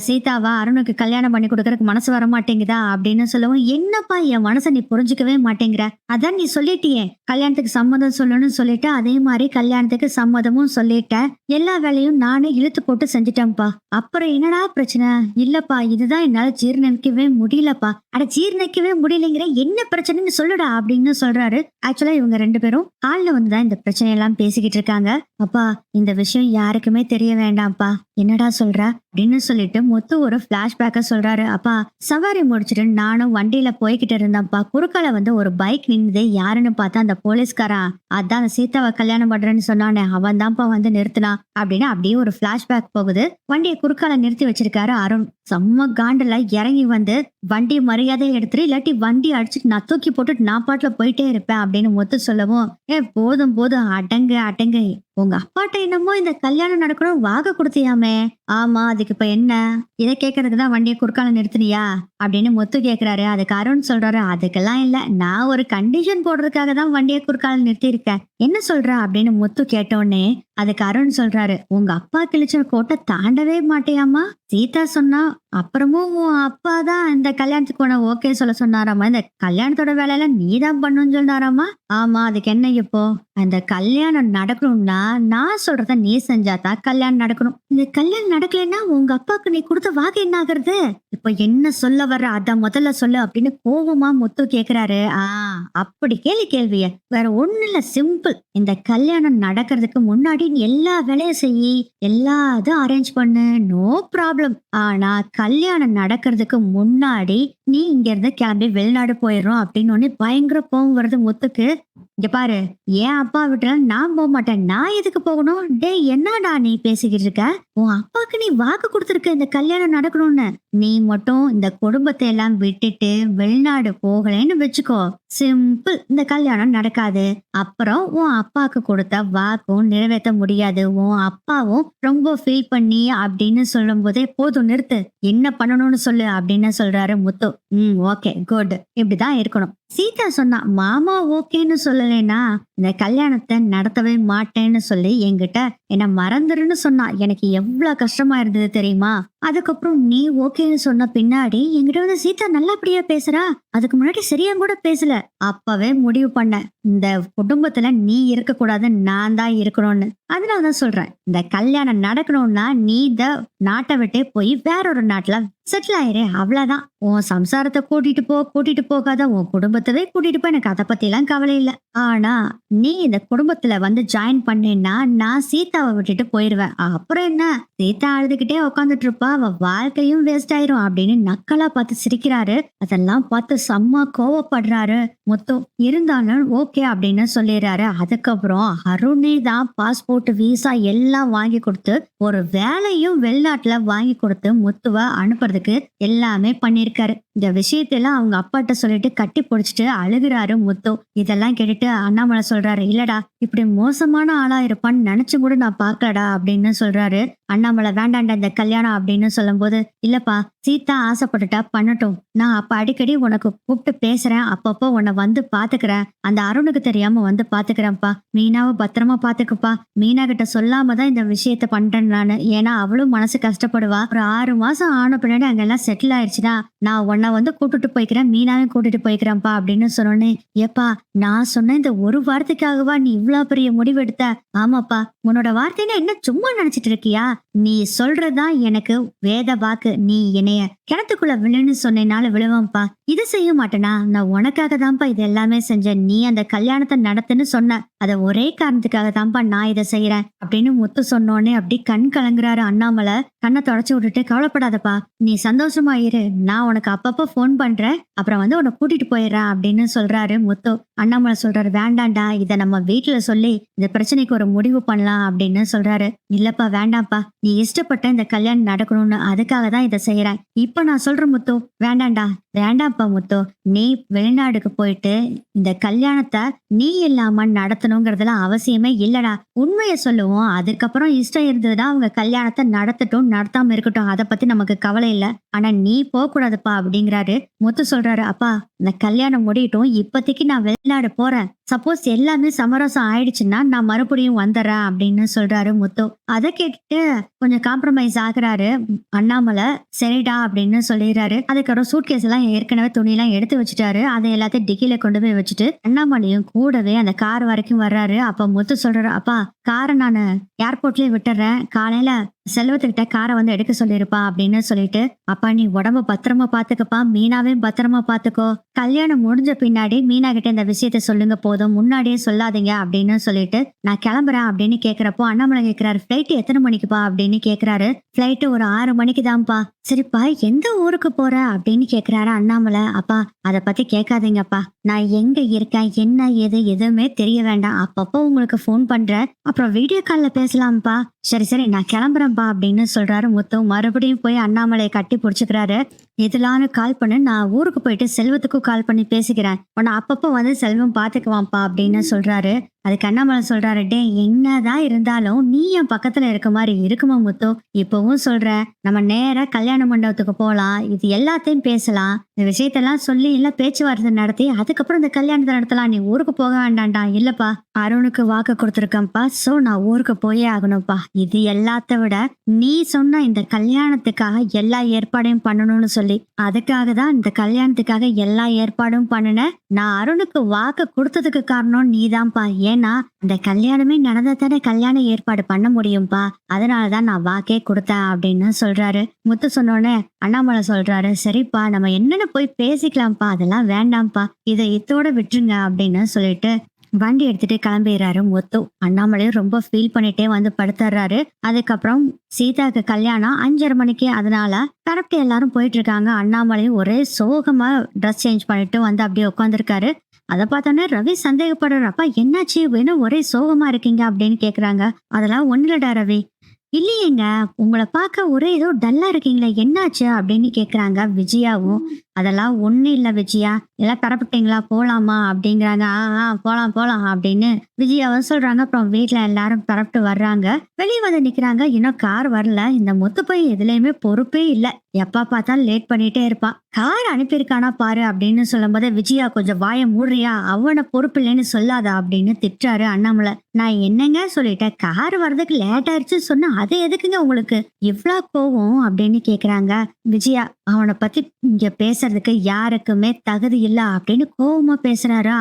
சீதாவா அருணுக்கு கல்யாணம் பண்ணி கொடுக்கறதுக்கு மனசு வரமாட்டேங்குதா அப்படின்னு சொல்லவும், என்னப்பா என் மனசை நீ புரிஞ்சுக்கவே மாட்டேங்கிற? அதான் நீ சொல்லிட்டியே கல்யாணத்துக்கு சம்மதம் சொல்லணும்னு சொல்லிட்டு, அதே மாதிரி கல்யாணத்துக்கு சம்மதமும் சொல்லிட்டேன். எல்லா வேலையும் நானே இழுத்து போட்டு செஞ்சுட்டேன்ப்பா. அப்புறம் என்னடா பிரச்சனை? இல்லப்பா இதுதான் என்னால ஜீர்ணிக்கவே முடியலப்பா. அட ஜீர்ணிக்கவே முடியலைங்கிற, என்ன பிரச்சனைன்னு சொல்லுடா அப்படின்னு சொல்றாரு. ஆக்சுவலா இவங்க 2 பேரும் ஹால்ல வந்துதான் இந்த பிரச்சனையெல்லாம் பேசிக்கிட்டு இருக்காங்க. அப்பா, இந்த விஷயம் யாருக்குமே தெரிய வேண்டாம்ப்பா. என்னடா சொல்ற அப்படின்னு சொல்லிட்டு முத்து ஒரு பிளாஷ்பேக்க சொல்றாரு. அப்பா, சவாரி முடிச்சிட்டு நானும் வண்டியில போய்கிட்டு இருந்தேன்ப்பா. குறுக்கால வந்து ஒரு பைக் நின்னுது. யாருன்னு பார்த்தா அந்த போலீஸ்காரன், அதான் அந்த சீதாவை கல்யாணம் பண்றேன்னு சொன்னானே அவன் தான்ப்பா வந்து நிறுத்தினான் அப்படின்னு அப்படியே ஒரு பிளாஷ்பேக் போகுது. வண்டியை குறுக்கால நிறுத்தி வச்சிருக்காரு அருண். செம்ம காண்டுல இறங்கி வந்து வண்டி மரியாதையை எடுத்துட்டு, இல்லாட்டி வண்டி அடிச்சுட்டு நான் தூக்கி போட்டுட்டு நான் பாட்டுல போயிட்டே இருப்பேன் அப்படின்னு முத்து சொல்லவும், போதும் போதும் அடங்கு அடங்கு, உங்க அப்பாட்ட என்னமோ இந்த கல்யாணம் நடக்கணும் வாக கொடுத்தியாமே. ஆமா, அதுக்கு இப்ப என்ன? இதை கேட்கறதுக்கு தான் வண்டியை குறுக்கால நிறுத்தினியா அப்படின்னு முத்து கேக்குறாரு. அதுக்கு அருண் சொல்றாரு, அதுக்கெல்லாம் இல்ல, நான் ஒரு கண்டிஷன் போடுறதுக்காக தான் வண்டியை குறுக்கால நிறுத்தி இருக்கேன். என்ன சொல்ற அப்படின்னு முத்து கேட்டோடனே அதுக்கு அருண் சொல்றாரு, உங்க அப்பா கிழிச்ச கோட்டை தாண்டவே மாட்டியாமா. சீதா சொன்னா அப்புறமும் உன் அப்பா தான் இந்த கல்யாணத்துக்கு உன ஓகே சொல்ல சொன்னாராமா. இந்த கல்யாணத்தோட வேலையெல்லாம் நீதான் பண்ணுன்னு சொன்னாராமா. ஆமா, அதுக்கு என்ன இப்போ? அந்த கல்யாணம் நடக்கணும்னா நான் சொல்றத நீ செஞ்சாதான் கல்யாணம் நடக்கணும். இந்த கல்யாணம் நடக்கலைன்னா உங்க அப்பாவுக்கு நீ கொடுத்த வாக்கு என்ன ஆகுறது? இப்ப என்ன சொல்ல வர்ற அத முதல்ல சொல்லு அப்படின்னு கோவமா முத்து கேக்குறாரு. அப்படி கேள்விய, வேற ஒண்ணு இல்ல, சிம்பிள். இந்த கல்யாணம் நடக்கிறதுக்கு முன்னாடி நீ எல்லா வேலையும் செய்யி, எல்லா இதுவும் அரேஞ்ச் பண்ணு, நோ ப்ராப்ளம். ஆனா கல்யாணம் நடக்கிறதுக்கு முன்னாடி நீ இங்க இருந்து கிளம்பி வெளிநாடு போயிடுறோம் அப்படின்னு ஒண்ணு பயங்கர கோவம் வருது முத்துக்கு. இங்க பாரு, என் அப்பா விட்டுல நான் போக மாட்டேன். நான் எதுக்கு போகணும்? டேய், என்னடா நீ பேசிக்கிட்டு இருக்க? உன் அப்பாக்கு நீ வாக்கு கொடுத்துருக்க இந்த கல்யாணம் நடக்கணும்னு. நீ மட்டும் இந்த குடும்பத்தை எல்லாம் விட்டுட்டு வெளிநாடு போகலன்னு வச்சுக்கோ, சிம்பிள், இந்த கல்யாணம் நடக்காது. அப்புறம் உன் அப்பாக்கு கொடுத்த வாக்கும் நிறைவேற்ற முடியாது. உன் அப்பாவும் ரொம்ப ஃபீல் பண்ணி அப்படின்னு சொல்லும் போதே போதும் நிறுத்து, என்ன பண்ணணும்னு சொல்லு அப்படின்னு சொல்றாரு முத்து. ஓகே, குட், இப்படிதான் இருக்கணும். சீதா சொன்னா, மாமா ஓகேன்னு சொல்லலைன்னா இந்த கல்யாணத்தை நடத்தவே மாட்டேன்னு சொல்லி என்கிட்ட என்ன மறந்துருன்னு சொன்னா. எனக்கு எவ்வளவு கஷ்டமா இருந்தது தெரியுமா? அதுக்கப்புறம் நீ ஓகேன்னு சொன்ன பின்னாடி என்கிட்ட வந்து சீதா நல்லபடியா பேசுறா, அதுக்கு முன்னாடி சரியா கூட பேசல. அப்பவே முடிவு பண்ண, இந்த குடும்பத்துல நீ இருக்க கூடாது, நான் தான் இருக்கணும்னு. அதனாலதான் சொல்றேன், இந்த கல்யாணம் நடக்கணும்னா நீ இந்த நாட்டை விட்டே போய் வேற ஒரு நாட்டுல செட்டில் ஆயிரு, அவ்வளவுதான். உன் சம்சாரத்தை கூட்டிட்டு போகாத, உன் குடும்பத்தவே கூட்டிட்டு போ, எனக்கு அதை பத்தி எல்லாம் கவலை இல்ல. ஆனா நீ இந்த குடும்பத்துல வந்து ஜாயின் பண்ணேன்னா நான் சீதாவை விட்டுட்டு போயிருவேன். அப்புறம் என்ன, சீதா அழுதுகிட்டே உட்காந்துட்டு இருப்பா, அவ வாழ்க்கையும் வேஸ்ட் ஆயிரும் அப்படின்னு நக்கலா பார்த்து சிரிக்கிறாரு. அதெல்லாம் பார்த்து செம்ம கோவப்படுறாரு முத்து. இருந்தாலும் ஓகே அப்படின்னு சொல்லிடுறாரு. அதுக்கப்புறம் அருணே தான் பாஸ்போர்ட், விசா எல்லாம் வாங்கி கொடுத்து, ஒரு வேலையும் வெளிநாட்டுல வாங்கி கொடுத்து முத்துவ அனுப்புறதுக்கு எல்லாமே பண்ணிருக்காரு. இந்த விஷயத்தெல்லாம் அவங்க அப்பாட்ட சொல்லிட்டு கட்டி பிடிச்சிட்டு அழுகுறாரு முத்து. இதெல்லாம் கேட்டுட்டு அண்ணாமலை சொல்றாரு, இல்லடா, இப்படி மோசமான ஆளா இருப்பான்னு நினைச்சு கூட நான் பாக்கலடா அப்படின்னு சொல்றாரு. அண்ணாமலை, வேண்டாண்டா இந்த கல்யாணம் அப்படின்னு சொல்லும் போது, இல்லப்பா, சீதா ஆசைப்பட்டுட்டா பண்ணட்டும், நான் அப்ப அடிக்கடி உனக்கு கூப்பிட்டு பேசுறேன், அப்பப்போ உன்னை வந்து பாத்துக்கிறேன், அந்த அருணுக்கு தெரியாம வந்து பாத்துக்கிறேன்ப்பா, மீனாவை பத்திரமா பாத்துக்குப்பா, மீனா கிட்ட சொல்லாம தான் இந்த விஷயத்த பண்றேன் நானு, ஏன்னா அவளும் மனசு கஷ்டப்படுவா. ஒரு 6 மாசம் ஆன பின்னாடி அங்கெல்லாம் செட்டில் ஆயிடுச்சுன்னா நான் உன்னை வந்து கூட்டிட்டு போய்க்கிறேன், மீனாவையும் கூட்டிட்டு போய்க்கிறேன்ப்பா அப்படின்னு சொன்னோன்னே, ஏப்பா, நான் சொன்ன இந்த ஒரு வார்த்தைக்காகவா நீ இவ்வளவு பெரிய முடிவு எடுத்த? ஆமாப்பா, உன்னோட வார்த்தைன்னா என்ன சும்மா நினைச்சிட்டு இருக்கியா? நீ சொல்றதுதான் எனக்கு வேத வாக்கு. நீ என்னைய கிணத்துக்குள்ள விழுன்னு சொன்னேனால விழுவம்பா, இது செய்ய மாட்டேனா? நான் உனக்காக தான்ப்பா இது எல்லாமே செஞ்சேன். நீ அந்த கல்யாணத்தை நடத்துன்னு சொன்ன, அத ஒரே காரணத்துக்காக தான்ப்பா நான் இதை செய்யறேன் அப்படின்னு முத்து சொன்னோன்னே அப்படி கண் கலங்குறாரு அண்ணாமலை. கண்ணை தொடச்சு விட்டுட்டு, கவலைப்படாதப்பா, நீ சந்தோஷமா இரு, நான் உனக்கு அப்பப்போ போன் பண்றேன், அப்புறம் வந்து உன்னை கூட்டிட்டு போயிடுறேன் அப்படின்னு சொல்றாரு முத்து. அண்ணாமலை சொல்றாரு, வேண்டாண்டா, இத நம்ம வீட்டுல சொல்லி இந்த பிரச்சனைக்கு ஒரு முடிவு பண்ணலாம் அப்படின்னு சொல்றாரு. இல்லப்பா, வேண்டாம்ப்பா, நீ இஷ்டப்பட்ட இந்த கல்யாணம் நடக்கணும்னு, அதுக்காக தான் இதை செய்யறேன். இப்ப நான் சொல்றேன் முத்து, வேண்டாண்டா. வேண்டாம்ப்பா முத்து, நீ வெளிநாடுக்கு போயிட்டு இந்த கல்யாணத்தை நீ இல்லாம நடத்தணுங்கிறதுலாம் அவசியமே இல்லடா. உண்மையை சொல்லுவோம், அதுக்கப்புறம் இஷ்டம் இருந்ததுன்னா அவங்க கல்யாணத்தை நடத்தட்டும், நடத்தாம இருக்கட்டும், அதை பத்தி நமக்கு கவலை இல்ல. ஆனா நீ போக கூடாதுப்பா அப்படிங்கிறாரு. முத்து சொல்றாரு, அப்பா, இந்த கல்யாணம் முடியட்டும், இப்போதைக்கு நான் வெளிநாடு போறேன், சப்போஸ் எல்லாமே சமரசம் ஆயிடுச்சுன்னா நான் மறுபடியும் வந்துடுறேன் அப்படின்னு சொல்றாரு முத்து. அதை கேட்டுட்டு கொஞ்சம் காம்ப்ரமைஸ் ஆகுறாரு அண்ணாமலை. சரிடா அப்படின்னு சொல்லிடுறாரு. அதுக்கப்புறம் சூட்கேஸ் எல்லாம் ஏற்கனவே துணியெல்லாம் எடுத்து வச்சுட்டாரு. அதை எல்லாத்தையும் டிக்கில கொண்டு போய் வச்சுட்டு அண்ணாமலையும் கூடவே அந்த கார் வரைக்கும் வர்றாரு. அப்ப முத்து சொல்றாரு, அப்பா, காரை நான் ஏர்போர்ட்லயே விட்டுறேன், காலையில செல்வத்துக்கிட்ட காரை வந்து எடுக்க சொல்லிருப்பா அப்படின்னு சொல்லிட்டு, அப்பா நீ உடம்ப பத்திரமா பாத்துக்கப்பா, மீனாவே பத்திரமா பாத்துக்கோ, கல்யாணம் முடிஞ்ச பின்னாடி மீனா கிட்ட இந்த விஷயத்த சொல்லுங்க, போதும் முன்னாடியே சொல்லாதீங்க அப்படின்னு சொல்லிட்டு நான் கிளம்புறேன் அப்படின்னு கேக்குறப்போ அண்ணாமலை கேக்குறாரு, ஃபிளைட் எத்தனை மணிக்குப்பா அப்படின்னு கேக்குறாரு. ஃபிளைட் ஒரு 6 மணிக்கு தான்ப்பா. சரிப்பா, எந்த ஊருக்கு போற அப்படின்னு கேக்குறாரு அண்ணாமலை. அப்பா அத பத்தி கேட்காதீங்கப்பா, நான் எங்க இருக்கேன் என்ன ஏது எதுவுமே தெரிய வேண்டாம், அப்பப்போ உங்களுக்கு ஃபோன் பண்றேன், அப்புறம் வீடியோ கால்ல பேசலாம்ப்பா. சரி சரி நான் கிளம்புறேன்ப்பா அப்படின்னு சொல்றாரு முத்து. மறுபடியும் போய் அண்ணாமலையை கட்டி பிடிச்சுக்கிறாரு. எதுலான்னு கால் பண்ணு, நான் ஊருக்கு போயிட்டு செல்வத்துக்கும் கால் பண்ணி பேசிக்கிறேன், உன்னை அப்பப்போ வந்து செல்வம் பாத்துக்குவான்ப்பா அப்படின்னு சொல்றாரு. அதுக்கு அண்ணாமலை சொல்றாரு, டே என்னதான் இருந்தாலும் நீ என் பக்கத்துல இருக்க மாதிரி இருக்குமா முத்து, இப்பவும் சொல்றேன், நம்ம நேரா கல்யாண மண்டபத்துக்கு போலாம், இது எல்லாத்தையும் பேசலாம், இந்த விஷயத்தெல்லாம் சொல்லி இல்ல பேச்சுவார்த்தை நடத்தி அதுக்கப்புறம் இந்த கல்யாணத்தை நடத்தலாம், நீ ஊருக்கு போக வேண்டாம்டா. இல்லப்பா, அருணுக்கு வாக்கு கொடுத்துருக்கேன்ப்பா, சோ நான் ஊருக்கு போயே ஆகணும்ப்பா, இது எல்லாத்த விட நீ சொன்ன இந்த கல்யாணத்துக்காக எல்லா ஏற்பாடையும் பண்ணணும்னு சொல்லி அதுக்காக தான் இந்த கல்யாணத்துக்காக எல்லா ஏற்பாடும் பண்ணினேன், நான் அருணுக்கு வாக்கு கொடுத்ததுக்கு காரணம் நீதான்ப்பா, ஏன்னா அந்த கல்யாணமே நடந்தாதானே கல்யாண ஏற்பாடு பண்ண முடியும்பா, அதனாலதான் நான் வாக்கே கொடுத்தேன் அப்படின்னு சொல்றாரு. முத்து சொன்னோடனே அண்ணாமலை சொல்றாரு, சரிப்பா நம்ம என்னன்னு போய் பேசிக்கலாம்ப்பா, அதெல்லாம் வேண்டாம்ப்பா, இதை இத்தோட விட்டுருங்க அப்படின்னு சொல்லிட்டு வண்டி எடுத்துட்டு கிளம்பிடுறாரு முத்து. அண்ணாமலையும் ரொம்ப ஃபீல் பண்ணிட்டே வந்து படுத்துறாரு. அதுக்கப்புறம் சீதாக்கு கல்யாணம் 5:30 மணிக்கு, அதனால கரெக்ட் எல்லாரும் போயிட்டு இருக்காங்க. அண்ணாமலையும் ஒரே சோகமா ட்ரெஸ் சேஞ்ச் பண்ணிட்டு வந்து அப்படியே உட்காந்துருக்காரு. அதை பார்த்தோன்னே ரவி சந்தேகப்படுறாரு, அப்பா என்னாச்சு வேணும் ஒரே சோகமா இருக்கீங்க அப்படின்னு கேக்குறாங்க. அதெல்லாம் ஒண்ணுலடா ரவி. இல்லையேங்க, உங்களை பார்க்க ஒரே ஏதோ டல்லா இருக்கீங்களே, என்னாச்சு அப்படின்னு கேக்குறாங்க விஜயாவும். அதெல்லாம் ஒண்ணு இல்ல விஜயா, எல்லாம் தரப்பட்டீங்களா போலாமா அப்படிங்கிறாங்க. போலாம் போலாம் அப்படின்னு விஜயாவும் சொல்றாங்க. அப்புறம் வீட்டுல எல்லாரும் தரப்பிட்டு வர்றாங்க. வெளியே வந்து நிக்கிறாங்க, இன்னும் கார் வரல. இந்த முத்து போய் எதுலயுமே பொறுப்பே இல்ல, எப்ப பார்த்தாலும் லேட் பண்ணிட்டே இருப்பான், கார் அனுப்பியிருக்கானா பாரு அப்படின்னு சொல்லும் போது விஜயா கொஞ்சம் வாய மூடுறியா, அவனை பொறுப்பு இல்லைன்னு சொல்லாத அப்படின்னு திட்டுறாரு அண்ணாமலை. நான் என்னங்க சொல்லிட்டேன், கார் வர்றதுக்கு லேட் ஆயிடுச்சு சொன்னா அது எதுக்குங்க உங்களுக்கு இவ்வளவு கோவம் அப்படின்னு கேக்குறாங்க விஜயா. அவனை பத்தி இங்க பேசுறதுக்கு யாருக்குமே தகுதி இல்ல அப்படின்னு கோவமா பேசுறாரு.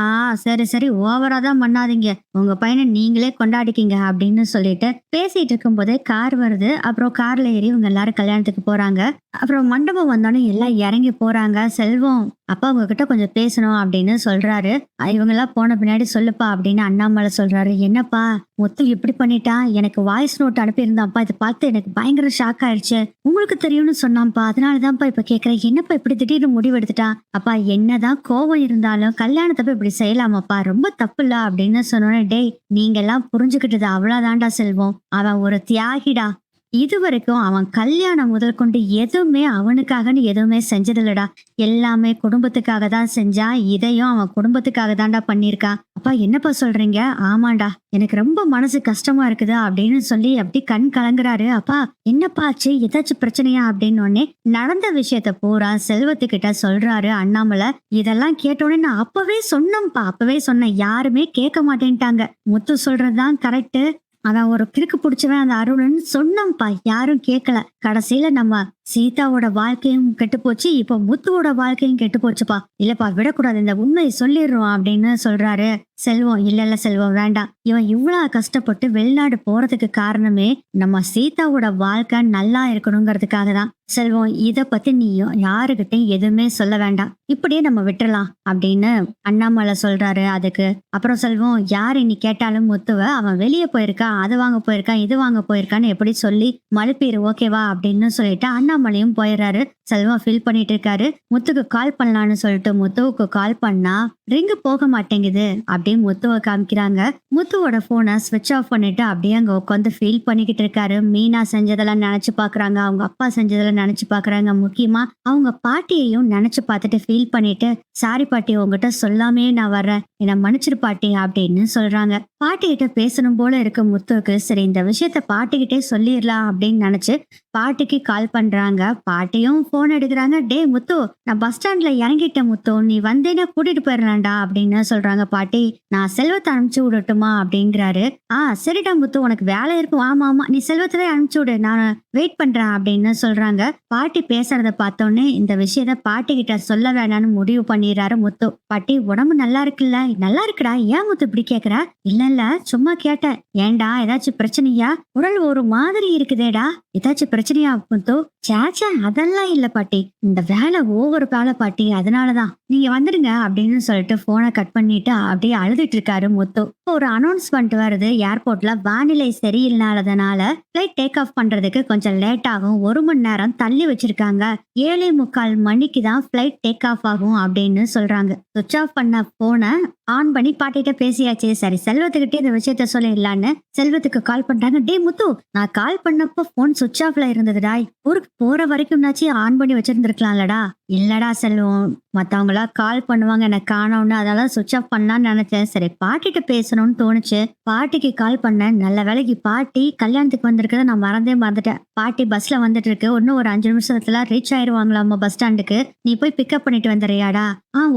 சரி சரி ஓவரா தான் பண்ணாதீங்க, உங்க பையனை நீங்களே கொண்டாடிக்கிங்க அப்படின்னு சொல்லிட்டு பேசிட்டு இருக்கும் போதே கார் வருது. அப்புறம் கார்ல ஏறி இவங்க எல்லாரும் கல்யாணத்துக்கு போறாங்க. அப்புறம் மண்டபம் வந்தோடனே எல்லாம் இறங்கி போறாங்க. செல்வம் அப்பா உங்ககிட்ட கொஞ்சம் பேசணும் அப்படின்னு சொல்றாரு. இவங்க எல்லாம் போன பின்னாடி சொல்லுப்பா அப்படின்னு அண்ணாமலை சொல்றாரு. என்னப்பா முத்து இப்படி பண்ணிட்டா, எனக்கு வாய்ஸ் நோட் அனுப்பியிருந்தான்ப்பா, இதை பார்த்து எனக்கு பயங்கர ஷாக் ஆயிடுச்சு, உங்களுக்கு தெரியும்னு சொன்னான்ப்பா, அதனாலதான்ப்பா இப்ப கேக்குறேன், என்னப்பா இப்படி திடீர்னு முடிவு எடுத்துட்டா, அப்பா என்னதான் கோவம் இருந்தாலும் கல்யாணத்தப்ப இப்படி செய்யலாமாப்பா, ரொம்ப தப்பு இல்ல அப்படின்னு சொன்னோன்னே, டேய் நீங்க எல்லாம் புரிஞ்சுக்கிட்டது அவ்வளவுதான்டா செல்வம், அவன் ஒரு தியாகிடா, இதுவரைக்கும் அவன் கல்யாணம் முதல் கொண்டு எதுவுமே அவனுக்காகன்னு எதுவுமே செஞ்சதில்லடா, எல்லாமே குடும்பத்துக்காக தான் செஞ்சா, இதையும் அவன் குடும்பத்துக்காக தான்டா பண்ணியிருக்கான். அப்பா என்னப்பா சொல்றீங்க, ஆமாண்டா எனக்கு ரொம்ப மனசு கஷ்டமா இருக்குது அப்படின்னு சொல்லி அப்படி கண் கலங்குறாரு. அப்பா என்னப்பா ஆச்சு, ஏதாச்சும் பிரச்சனையா அப்படின்னு உடனே நடந்த விஷயத்த பூரா செல்வத்துக்கிட்ட சொல்றாரு அண்ணாமலை. இதெல்லாம் கேட்டோடனே நான் அப்பவே சொன்னேன்ப்பா, அப்பவே சொன்னேன், யாருமே கேட்க மாட்டேன்ட்டாங்க, முத்து சொல்றதுதான் கரெக்ட், அவன் ஒரு கிறுக்கு பிடிச்சவன் அந்த அருள்னு சொன்னப்பா, யாரும் கேட்கல, கடைசியில நம்ம சீதாவோட வாழ்க்கையும் கெட்டு போச்சு, இப்போ முத்துவோட வாழ்க்கையும் கெட்டு போச்சுப்பா, இல்லப்பா விடக்கூடாது, இந்த உண்மையை சொல்லிடுறோம் அப்படின்னு சொல்றாரு செல்வம். இல்ல செல்வம் வேண்டாம், இவன் இவ்வளவு கஷ்டப்பட்டு வெளிநாடு போறதுக்கு காரணமே நம்ம சீதாவோட வாழ்க்கை நல்லா இருக்கணுங்கிறதுக்காக தான் செல்வம், இத பத்தி நீ யாருகிட்டையும் எதுவுமே சொல்ல வேண்டாம், இப்படியே நம்ம விட்டுறலாம் அப்படின்னு அண்ணாமலை சொல்றாரு. அதுக்கு அப்புறம் செல்வம், யாரு நீ கேட்டாலும் முத்துவ அவன் வெளியே போயிருக்கான், அது வாங்க போயிருக்கான், இது வாங்க போயிருக்கான்னு எப்படி சொல்லி மழுப்பிடு ஓகேவா அப்படின்னு சொல்லிட்டு அண்ணாமலையும் போயிடுறாரு. செல்வம் ஃபீல் பண்ணிட்டு இருக்காரு. முத்துக்கு கால் பண்ணலான்னு சொல்லிட்டு முத்துவுக்கு கால் பண்ணா ரிங்கு போக மாட்டேங்குது அப்படின்னு முத்துவை காமிக்கிறாங்க. முத்துவோட போனை ஸ்விட்ச் ஆஃப் பண்ணிட்டு அப்படியே அங்க உட்காந்து ஃபீல் பண்ணிக்கிட்டு இருக்காரு. மீனா செஞ்சதெல்லாம் நினைச்சு பாக்குறாங்க, அவங்க அப்பா செஞ்சதெல்லாம் நினைச்சு பாக்குறாங்க, முக்கியமா அவங்க பாட்டியையும் நினைச்சு பார்த்துட்டு ஃபீல் பண்ணிட்டு, சாரி பாட்டி உங்ககிட்ட சொல்லாமே நான் வர்றேன், என்ன மன்னிச்சிரு பாட்டி அப்படின்னு சொல்றாங்க. பாட்டிகிட்ட பேசணும் போல இருக்க முத்துவுக்கு, சரி இந்த விஷயத்த பாட்டிக்கிட்டே சொல்லிடலாம் அப்படின்னு நினைச்சு பாட்டிக்கு கால் பண்றாங்க. பாட்டியும் போன் எடுக்கிறாங்க. டே முத்து, நான் பஸ் ஸ்டாண்ட்ல இறங்கிட்டேன் முத்து, நீ வந்தேன்னா கூட்டிட்டு போயிடலாம்டா அப்படின்னு சொல்றாங்க. பாட்டி நான் செல்வத்தை அனுப்பிச்சு விடட்டுமா அப்படிங்கிறாரு. சரிடா முத்து, உனக்கு வேலை இருக்கும், ஆமா ஆமா நீ செல்வத்தவே அனுப்பிச்சு விடு, நான் வெயிட் பண்றேன் அப்படின்னு சொல்றாங்க. பாட்டி பேசுறத பார்த்தோன்னே இந்த விஷயத்த பாட்டி கிட்ட சொல்ல வேணாம்னு முடிவு பண்ணிடுறாரு முத்து. பாட்டி உடம்பு நல்லா இருக்குல்ல, நல்லா இருக்குடா, ஏன் முத்து இப்படி கேக்குற, இல்ல சும்மா கேட்டேன், ஏன்டா ஏதாச்சும் பிரச்சனையா, உடல் ஒரு மாதிரி இருக்குதேடா, ஏதாச்சும் பிரச்சனையா முத்து? சேச்சே அதெல்லாம் இல்ல பாட்டி. இந்த வேலை வேலை பாட்டி. அதனாலதான் நீங்க வந்துடுங்க அப்படின்னு சொல்லிட்டு போனை கட் பண்ணிட்டு அப்படியே அழுதுட்டு இருக்காரு முத்து. ஒரு அனௌன்ஸ்மெண்ட் வருது ஏர்போர்ட்ல வானிலை சரியில்லாதனால பிளைட் டேக் ஆஃப் பண்றதுக்கு கொஞ்சம் லேட் ஆகும், 1 மணி நேரம் தள்ளி வச்சிருக்காங்க, 7:45 மணிக்கு தான் பிளைட் டேக் ஆஃப் ஆகும் அப்படின்னு சொல்றாங்க. சுவிட்ச் ஆஃப் பண்ண போனை ஆன் பண்ணி பாட்டிட்ட பேசியாச்சு. சரி செல்வத்துக்கிட்டே இந்த விஷயத்த சொல்லிடலான்னு செல்வத்துக்கு கால் பண்றாங்க. டே முத்து, நான் கால் பண்ணப்போ போன் சுவிட்ச் ஆஃப்ல இருந்ததுடா, ஊருக்கு போற வரைக்கும்னாச்சு ஆன் பண்ணி வச்சிருந்திருக்கலாம்லடா. இல்லடா செல்வம், மத்தவங்களா கால் பண்ணுவாங்க எனக்கு காணோம்னு, அதெல்லாம் சுவிட்ச் ஆஃப் பண்ணலான்னு நினைச்சேன். சரி பாட்டிட்ட பேசணும்னு தோணுச்சு, பாட்டிக்கு கால் பண்ணேன். நல்ல வேலைக்கு பாட்டி கல்யாணத்துக்கு வந்திருக்கத நான் மறந்துட்டேன். பாட்டி பஸ்ல வந்துட்டு இருக்கு, இன்னும் ஒரு 5 நிமிஷத்துல ரீச் ஆயிருவாங்களாமா பஸ் ஸ்டாண்டுக்கு, நீ போய் பிக்கப் பண்ணிட்டு வந்துடுறியாடா?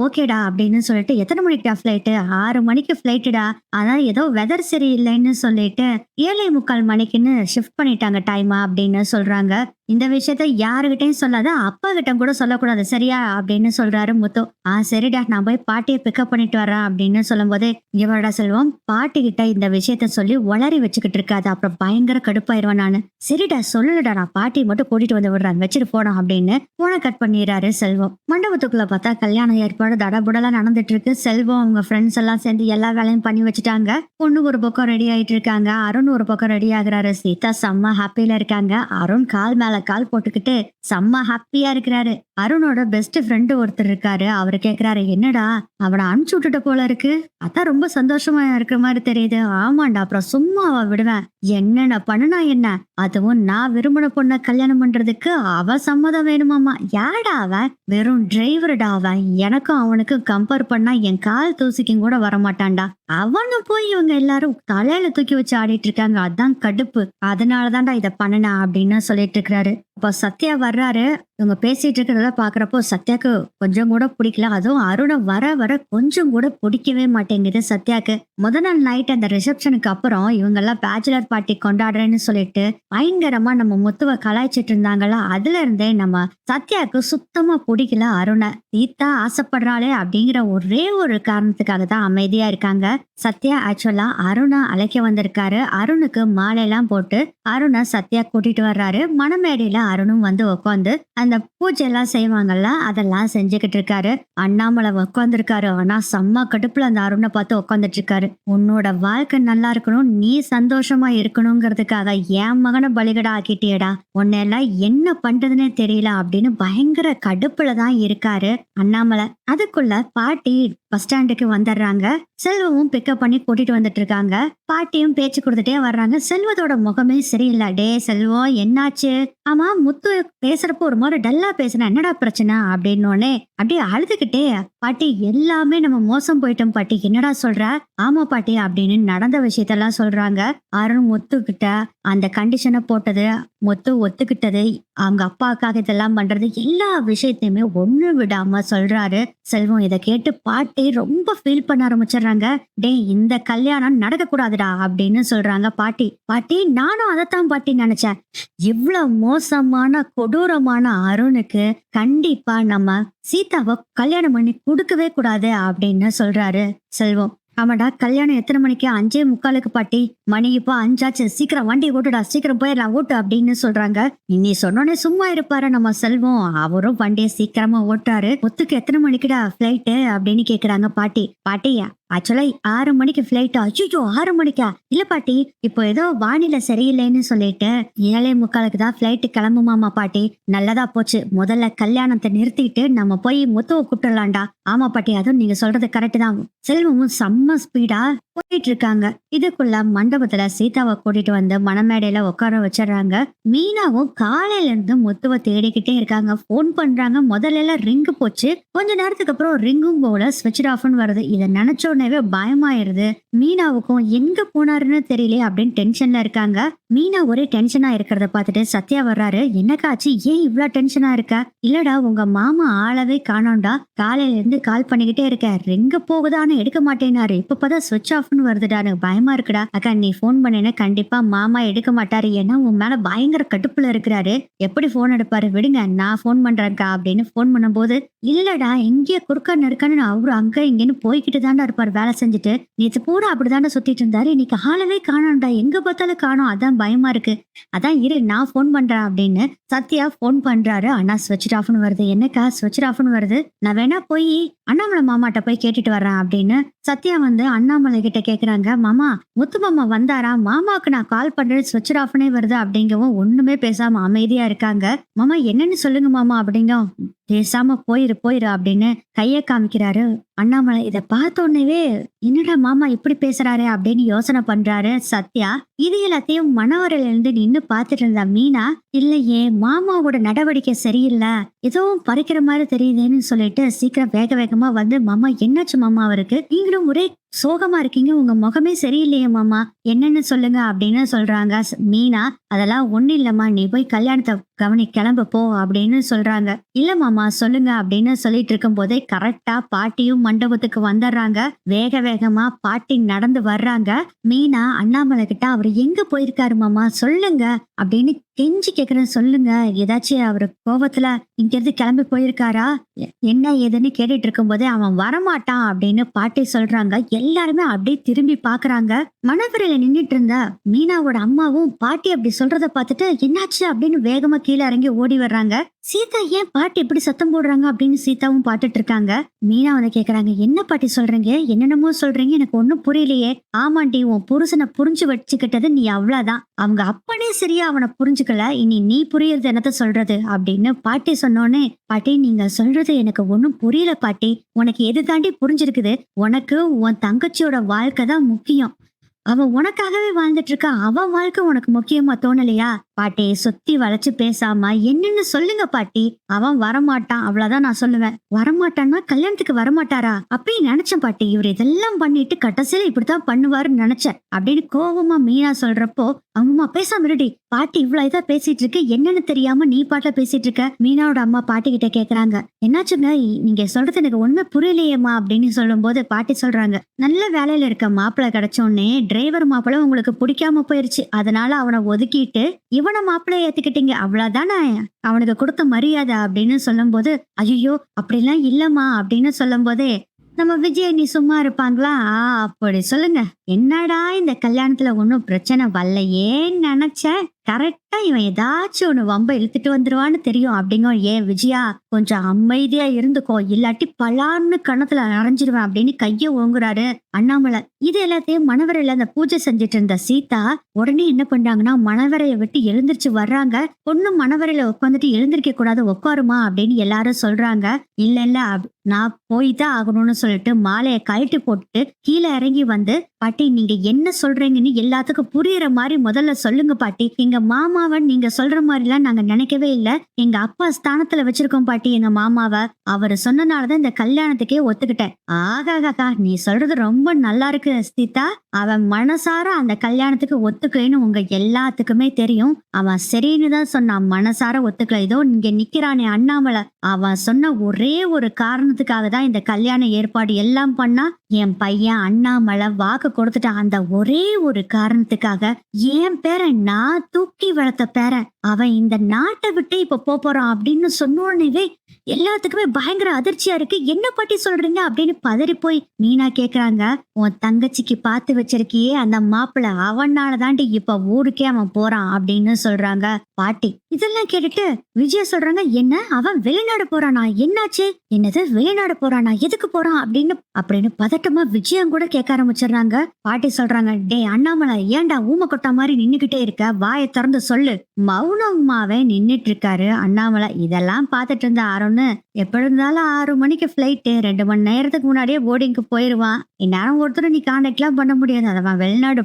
ஓகேடா அப்படின்னு சொல்லிட்டு, எத்தனை மணிக்குடா ஃபிளைட்டு? 6 மணிக்கு ஃபிளைட்டுடா. அதான் ஏதோ வெதர் சரியில்லைன்னு சொல்லிட்டு 7:45 மணிக்குன்னு ஷிஃப்ட் பண்ணிட்டாங்க டைமா அப்படின்னு சொல்றாங்க. இந்த விஷயத்த யாருகிட்டையும் சொல்லாத, அப்பா கிட்ட கூட சொல்லக்கூடாது சரியா அப்படின்னு சொல்றாரு முத்து. சரிடா, நான் போய் பாட்டியை பிக்கப் பண்ணிட்டு வரேன் அப்படின்னு சொல்லும் போது, இவரோட செல்வம் பாட்டி கிட்ட இந்த விஷயத்த சொல்லி உளறி வச்சுக்கிட்டு இருக்காது, அப்புறம் பயங்கர கடுப்பாயிருவேன் நானு. சரிடா சொல்லுடா, நான் பாட்டியை மட்டும் கூட்டிட்டு வந்து விடுறேன், வச்சுட்டு போனோம் அப்படின்னு போனை கட் பண்ணிடுறாரு செல்வம். மண்டபத்துக்குள்ள பார்த்தா கல்யாண ஏற்பாடு தடபுடலா நடந்துட்டு இருக்கு. செல்வம் அவங்க ஃப்ரெண்ட்ஸ் எல்லாம் சேர்ந்து எல்லா வேலையும் பண்ணி வச்சுட்டாங்க. பொண்ணு ஒரு பக்கம் ரெடி ஆயிட்டு இருக்காங்க, அருண் ஒரு பக்கம் ரெடி ஆகுறாரு. சீதா செம்ம ஹாப்பியில இருக்காங்க. அருண் கால் மேல கால் போட்டுக்கிட்டு செம்ம ஹாப்பியா இருக்கிறாரு. அருணோட பெஸ்ட் ஃப்ரெண்டு ஒருத்தர் இருக்காரு, அவரு கேக்குறாரு, என்னடா அவனை அனுப்பிச்சு விட்டுட்ட போல இருக்கு, அதான் ரொம்ப சந்தோஷமா இருக்கிற மாதிரி தெரியுது. ஆமாண்டா, அப்புறம் சும்மா அவ விடுவேன், என்னென்ன பண்ணுனா என்ன, அதுவும் நான் விரும்பின பொண்ண கல்யாணம் பண்றதுக்கு அவ சம்மதம் வேணுமாமா. யாடா அவன், வெறும் டிரைவர்டா அவன், எனக்கும் அவனுக்கும் கம்பேர் பண்ணா என் கால் தூசிக்கும் கூட வரமாட்டான்டா. அவனு போய் இவங்க எல்லாரும் தலையில தூக்கி வச்சு ஆடிட்டு இருக்காங்க, அதான் கடுப்பு, அதனாலதான்டா இத பண்ணனா அப்படின்னு சொல்லிட்டு இருக்கிறாரு. அப்ப சத்யா வர்றாரு. இவங்க பேசிட்டு இருக்கிறத பாக்குறப்போ சத்யாக்கு கொஞ்சம் கூட பிடிக்கல. அதுவும் அருணை வர வர கொஞ்சம் கூட பிடிக்கவே மாட்டேங்குது சத்யாக்கு. முதல் நாள் நைட் அந்த ரிசப்ஷனுக்கு அப்புறம் இவங்க எல்லாம் பேச்சுலர் பார்ட்டி கொண்டாடுறேன்னு சொல்லிட்டு பயங்கரமா நம்ம முத்துவ கலாய்ச்சிட்டு இருந்தாங்களா, அதுல இருந்தே நம்ம சத்யாக்கு சுத்தமா பிடிக்கல அருணை. சீதா ஆசைப்படுறாளே அப்படிங்கிற ஒரே ஒரு காரணத்துக்காக தான் அமைதியா இருக்காங்க. சத்யா ஆக்சுவலா அருணை அழைக்க வந்திருக்காரு. அருணுக்கு மாலை எல்லாம் போட்டு அருணை சத்யா கூட்டிட்டு வர்றாரு. மணமேடையில அருணும் வந்து உட்காந்து அந்த பூஜை எல்லாம் செய்வாங்கல்ல, அதெல்லாம் செஞ்சுக்கிட்டு இருக்காரு. அண்ணாமலை உட்காந்துருக்காரு. ஆனா செம்ம கடுப்புல அந்த அருணை பார்த்து உட்காந்துட்டு இருக்காரு. உன்னோட வாழ்க்கை நல்லா இருக்கணும், நீ சந்தோஷமா இருக்கணுங்கிறதுக்காக என் மகனை பலிகடா ஆக்கிட்டியடா, உன்னெல்லாம் என்ன பண்றதுன்னே தெரியல அப்படின்னு பயங்கர கடுப்புல தான் இருக்காரு அண்ணாமலை. அதுக்குள்ள பாட்டி பஸ் ஸ்டாண்டுக்கு வந்துடுறாங்க. செல்வமும் பிக்கப் பண்ணி கூட்டிட்டு வந்துட்டு இருக்காங்க. பாட்டியும் பேச்சு கொடுத்துட்டே வர்றாங்க. செல்வத்தோட முகமே சரியில்லை. டே செல்வம் என்னாச்சு? ஆமா முத்து பேசுறப்போ ஒரு மாதிரி டல்லா பேசுனா, என்னடா பிரச்சனை அப்படின்னோடனே அப்படியே அழுதுகிட்டே, பாட்டி எல்லாமே நம்ம மோசம் போயிட்டோம் பாட்டி, என்னடா சொல்ற? ஆமா பாட்டி அப்படின்னு நடந்த விஷயத்தெல்லாம் சொல்றாங்க. அருண் முத்து கிட்ட அந்த கண்டிஷனை போட்டது, முத்து ஒத்துக்கிட்டது, அவங்க அப்பாவுக்காக இதெல்லாம் பண்றது, எல்லா விஷயத்தையுமே ஒண்ணு விடாம சொல்றாரு செல்வம். இதை கேட்டு பாட்டி ரொம்ப ஃபீல் பண்ண ஆரம்பிச்சிடுறாங்க. டே இந்த கல்யாணம் நடக்க கூடாதுடா அப்படின்னு சொல்றாங்க பாட்டி. பாட்டி நானும் அதைத்தான் பாட்டி நினைச்சேன், இவ்வளவு மோசமான கொடூரமான அருணுக்கு கண்டிப்பா நம்ம சீதாவை கல்யாணம் பண்ணி கொடுக்கவே கூடாது அப்படின்னு சொல்றாரு செல்வம். ஆமாடா, கல்யாணம் எத்தனை மணிக்கு? 5:45 பாட்டி. மணி இப்போ 5 ஆச்சு, சீக்கிரம் வண்டி ஓட்டுடா, சீக்கிரம் போயிடலாம் ஓட்டு அப்படின்னு சொல்றாங்க. இனி சொன்னோடனே சும்மா இருப்பாரு நம்ம செல்வம். அவரும் வண்டியை சீக்கிரமா ஓட்டாரு. முத்துக்கு எத்தனை மணிக்குடா ஃபிளைட்டு அப்படின்னு கேக்குறாங்க பாட்டி. பாட்டியா ஆக்சுவலா 6 மணிக்கு ஃபிளைட். அச்சோ 6 மணிக்கா? இல்ல பாட்டி, இப்போ ஏதோ வானிலை சரியில்லைன்னு சொல்லிட்டு 7:45 தான் ஃபிளைட் கிளம்புமாமா பாட்டி. நல்லதா போச்சு, முதல்ல கல்யாணத்தை நிறுத்திட்டு நம்ம போய் முத்துவை கூப்பிட்டுலாம்டா. ஆமா பாட்டி, அதுவும் நீங்க சொல்றது கரெக்ட் தான். செல்வமும் செம்ம ஸ்பீடா போயிட்டு இருக்காங்க. இதுக்குள்ள மண்டபத்துல சீதாவை கூட்டிட்டு வந்து மணமேடையில உட்கார வச்சிடறாங்க. மீனாவும் காலையில இருந்து முத்துவை தேடிக்கிட்டே இருக்காங்க. போன் பண்றாங்க. முதல்ல எல்லாம் ரிங்கு போச்சு, கொஞ்ச நேரத்துக்கு அப்புறம் ரிங்கும் போல ஸ்விட்ச் ஆஃப்னு வருது. இதை நினைச்ச உடனே பயமாயிருது. மீனாவுக்கும் எங்க போனாருன்னு தெரியல அப்படின்னு டென்ஷன்ல இருக்காங்க. மீனா ஒரே டென்ஷனா இருக்கிறத பார்த்துட்டு சத்யா வர்றாரு. என்னக்காச்சு, ஏன் இவ்வளவு டென்ஷனா இருக்க? இல்லடா உங்க மாமா ஆளவே காணோம்டா, காலையில இருந்து கால் பண்ணிக்கிட்டே இருக்க, ரிங்க போகுதான்னு எடுக்க மாட்டேனாரு, இப்ப பார்த்தா ஸ்விட்ச் ஆஃப்னு வருதுடா, எனக்கு பயமா இருக்குடா. அக்கா நீ போன் பண்ணேன்னா கண்டிப்பா மாமா எடுக்க மாட்டாரு, ஏன்னா உன் மேல பயங்கர கடுப்புல இருக்கிறாரு, எப்படி போன் எடுப்பாரு, விடுங்க நான் போன் பண்றேன்க்கா அப்படின்னு போன் பண்ணும்போது, இல்லடா எங்கேயோ குறுக்க நெருக்கான்னு அவரு அங்க இங்கன்னு போய்கிட்டு தாண்டா இருப்பாரு, அவர் வேலை செஞ்சுட்டு, நேத்து பூரா அப்படிதான்டா சுத்திட்டு இருந்தாரு. இன்னைக்கு ஆளவே காணோம்டா. எங்க பார்த்தாலும் காணோம். அதான் பயமா இருக்கு. அதான் இரு நான் ஃபோன் பண்றேன் அப்படின்னு சத்யா ஃபோன் பண்றாரு. ஆனா ஸ்விட்ச் ஆஃப்னு வருது. என்னக்கா ஸ்விட்ச் ஆஃப்னு வருது? நான் வேணா போய் அண்ணாமலை மாமாட்ட போய் கேட்டுட்டு வர்றேன் அப்படின்னு சத்யா வந்து அண்ணாமலை கிட்ட கேக்குறாங்க. மாமா, முத்து மாமா வந்தாரா? மாமாவுக்கு நான் கால் பண்றேன், ஸ்விட்ச் ஆஃப்னே வருது அப்படிங்கவும் ஒண்ணுமே பேசாம அமைதியா இருக்காங்க. மாமா என்னன்னு சொல்லுங்க மாமா அப்படிங்க. பேசாம போயிரு போயிரு அப்படின்னு கைய காமிக்கிறாரு அண்ணாமலை. இத பார்த்த உடனேவே என்னடா மாமா இப்படி பேசுறாரு அப்படின்னு யோசனை பண்றாரு சத்யா. இது எல்லாத்தையும் மணவரையில இருந்து நின்னு பாத்துட்டு இருந்தா மீனா, இல்லையே மாமாவோட நடவடிக்கை சரியில்லை, எதுவும் பறிக்கிற மாதிரி தெரியுதுன்னு சொல்லிட்டு சீக்கிரம் வேக வேகமா வந்து, மாமா என்னாச்சு மாமா அவருக்கு? நீங்களும் ஒரே சோகமா இருக்கீங்க, உங்க முகமே சரியில்லையே மாமா, என்னன்னு சொல்லுங்க அப்படின்னு சொல்றாங்க. மீனா, அதெல்லாம் ஒண்ணு இல்லம்மா, நீ போய் கல்யாணத்தை கவனி, கிளம்பு போ அப்படின்னு சொல்றாங்க. இல்ல மாமா சொல்லுங்க அப்படின்னு சொல்லிட்டு இருக்கும் போதே கரெக்டா பாட்டியும் மண்டபத்துக்கு வந்துடுறாங்க. வேக வேகமா பாட்டி நடந்து வர்றாங்க. மீனா அண்ணாமலை கிட்ட, அவர் எங்க போயிருக்காரு மாமா சொல்லுங்க அப்படின்னு கெஞ்சி கேக்குறேன். சொல்லுங்க, ஏதாச்சும் அவரு கோபத்துல இங்க இருந்து கிளம்பி போயிருக்காரா, என்ன ஏதுன்னு கேட்டுட்டு இருக்கும் போதே அவன் வரமாட்டான் அப்படின்னு பாட்டி சொல்றாங்க. எல்லாருமே அப்படியே திரும்பி பாக்குறாங்க. மணவரையில நின்னுட்டு இருந்த மீனாவோட அம்மாவும் பாட்டி அப்படி சொல்றத பார்த்துட்டு என்னாச்சு அப்படின்னு வேகமா கீழே இறங்கி ஓடி வர்றாங்க. சீதா ஏன் பாட்டி இப்படி சத்தம் போடுறாங்க அப்படின்னு சீதாவும் பாத்துட்டு இருக்காங்க. மீனா வந்து கேக்குறாங்க, என்ன பாட்டி சொல்றீங்க, என்னென்னமோ சொல்றீங்க, எனக்கு ஒண்ணும் புரியலையே. ஆமாண்டி, உன் புருஷனை புரிஞ்சு வச்சுக்கிட்டது நீ அவ்வளவுதான், அவங்க அப்பனே சரியா அவனை புரிஞ்சுக்கல, இனி நீ புரியறது என்னத்த சொல்றது அப்படின்னு பாட்டி சொன்னோன்னே, பாட்டி நீங்க சொல்றது எனக்கு ஒண்ணும் புரியல பாட்டி, உனக்கு எது தாண்டி புரிஞ்சிருக்குது, உனக்கு உன் தங்கச்சியோட வாழ்க்கை தான் முக்கியம், அவ உனக்காகவே வாழ்ந்துட்டு இருக்கா, அவன் வாழ்க்கை உனக்கு முக்கியமா தோணலையா? பாட்டி சுத்தி வளைச்சு பேசாம என்னன்னு சொல்லுங்க பாட்டி. அவன் வரமாட்டான் அவ்வளவுதான் நான் சொல்லுவேன். வரமாட்டான்னா கல்யாணத்துக்கு வரமாட்டாரா? அப்பயும் நினைச்சேன் பாட்டி, இவர் இதெல்லாம் பண்ணிட்டு கடைசியில இப்படித்தான் பண்ணுவாருன்னு நினைச்சேன் அப்படின்னு கோவமா மீனா சொல்றப்போ, அவங்க பேசாம இருடி, பாட்டி இவ்வளவு இதா பேசிட்டு இருக்கு, என்னன்னு தெரியாம நீ பாட்டுல பேசிட்டு இருக்க. மீனாவோட அம்மா பாட்டி கிட்ட கேக்குறாங்க, என்னாச்சுங்க நீங்க சொல்றது எனக்கு ஒண்ணுமே புரியலையேம்மா அப்படின்னு சொல்லும் போது பாட்டி சொல்றாங்க, நல்ல வேலையில இருக்க மாப்பிள்ளை கிடைச்சோடனே டிரைவர் மாப்பிள்ளை உங்களுக்கு பிடிக்காம போயிருச்சு, அதனால அவனை ஒதுக்கிட்டு இவனை மாப்பிள்ளைய ஏத்துக்கிட்டீங்க, அவ்வளவுதானே அவனுக்கு கொடுத்த மரியாதை அப்படின்னு சொல்லும் போது, ஐயோ அப்படிலாம் இல்லம்மா அப்படின்னு சொல்லும் போதே நம்ம விஜய் நீ சும்மா இருப்பாங்களா, அப்படி சொல்லுங்க, என்னடா இந்த கல்யாணத்துல ஒன்னும் பிரச்சனை வரலையேன்னு நினைச்சேன், கரெக்டா இவன் ஏதாச்சும் ஒண்ணு வம்ப இழுத்துட்டு வந்துருவான்னு தெரியும் அப்படிங்க. ஏன் விஜயா கொஞ்சம் அமைதியா இருந்துக்கோ, இல்லாட்டி பலான்னு கணத்துல அரைஞ்சிருவேன் அப்படின்னு கைய ஓங்குறாரு அண்ணாமலை. இது எல்லாத்தையும் மணவரையில அந்த பூஜை செஞ்சுட்டு இருந்த சீதா உடனே என்ன பண்றாங்கன்னா, மணவரைய விட்டு எழுந்திருச்சு வர்றாங்க. பொண்ணு மணவரையில உட்காந்துட்டு எழுந்திருக்க கூடாது, உட்காருமா அப்படின்னு எல்லாரும் சொல்றாங்க. இல்ல இல்ல நான் போய்தான் ஆகணும்னு சொல்லிட்டு மாலையை கழட்டி போட்டுட்டு கீழே இறங்கி வந்து, பாட்டி நீங்க என்ன சொல்றீங்கன்னு எல்லாத்துக்கும் புரியுற மாதிரி முதல்ல சொல்லுங்க பாட்டி, எங்க மாமாவை நீங்க சொல்ற மாதிரி எல்லாம் நாங்க நினைக்கவே இல்ல, எங்க அப்பா ஸ்தானத்துல வச்சிருக்கோம் பாட்டி எங்க மாமாவை, அவரு சொன்னனாலதான் இந்த கல்யாணத்துக்கே ஒத்துக்கிட்டேன். ஆகாகா நீ சொல்றது ரொம்ப நல்லா இருக்கு சீதா, அவன் மனசார அந்த கல்யாணத்துக்கு ஒத்துக்கலைன்னு உங்க எல்லாத்துக்குமே தெரியும், அவன் சரின்னு தான் சொன்னான், மனசார ஒத்துக்கல. இதோ இங்க நிக்கிறானே அண்ணாமலை, அவன் சொன்ன ஒரே ஒரு காரணத்துக்காக தான் இந்த கல்யாண ஏற்பாடு எல்லாம் பண்ணா, என் பையன் அண்ணாமலை வாக்கு கொடுத்துட்டான், அந்த ஒரே ஒரு காரணத்துக்காக என் பேரன், நான் தூக்கி வளர்த்த பேரன், அவன் இந்த நாட்டை விட்டு இப்ப போறான் அப்படின்னு சொன்னோடனே எல்லாத்துக்குமே பயங்கர அதிர்ச்சியா இருக்கு. என்ன பாட்டி சொல்றீங்க அப்படின்னு பதறி போய் மீனா கேக்குறாங்க, உன் தங்கச்சிக்கு பார்த்து வச்சிருக்கியே அந்த மாப்பிள்ள, அவனால தாண்டி இப்ப ஊருக்கே அவன் போறான் அப்படின்னு சொல்றாங்க பாட்டி. இதெல்லாம் கேட்டுட்டு விஜயா சொல்றாங்க, என்ன அவன் வெளிநாடு போறானா, என்னாச்சு, என்னது வெளிநாடு போறானா, எதுக்கு போறான் அப்படின்னு பதட்டமா விஜயம் கூட கேட்க ஆரம்பிச்சிடுறாங்க. பாட்டி சொல்றாங்க, டே அண்ணாமலை ஏன்டா ஊம கொட்டா மாதிரி நின்னுகிட்டே இருக்க, வாயை திறந்து சொல்லு. மௌனமாவே நின்னுட்டு இருக்காரு அண்ணாமலை. இதெல்லாம் பார்த்துட்டு இருந்த அருண், எப்படி இருந்தாலும் 6 மணிக்கு பிளைட்டு, 2 மணி நேரத்துக்கு முன்னாடியே போர்டிங்க்கு போயிருவான், இந்நேரம் ஒருத்தரும் நீ கான்டாக்ட் எல்லாம் பண்ண முடியாது, அதவன் வெளிநாடு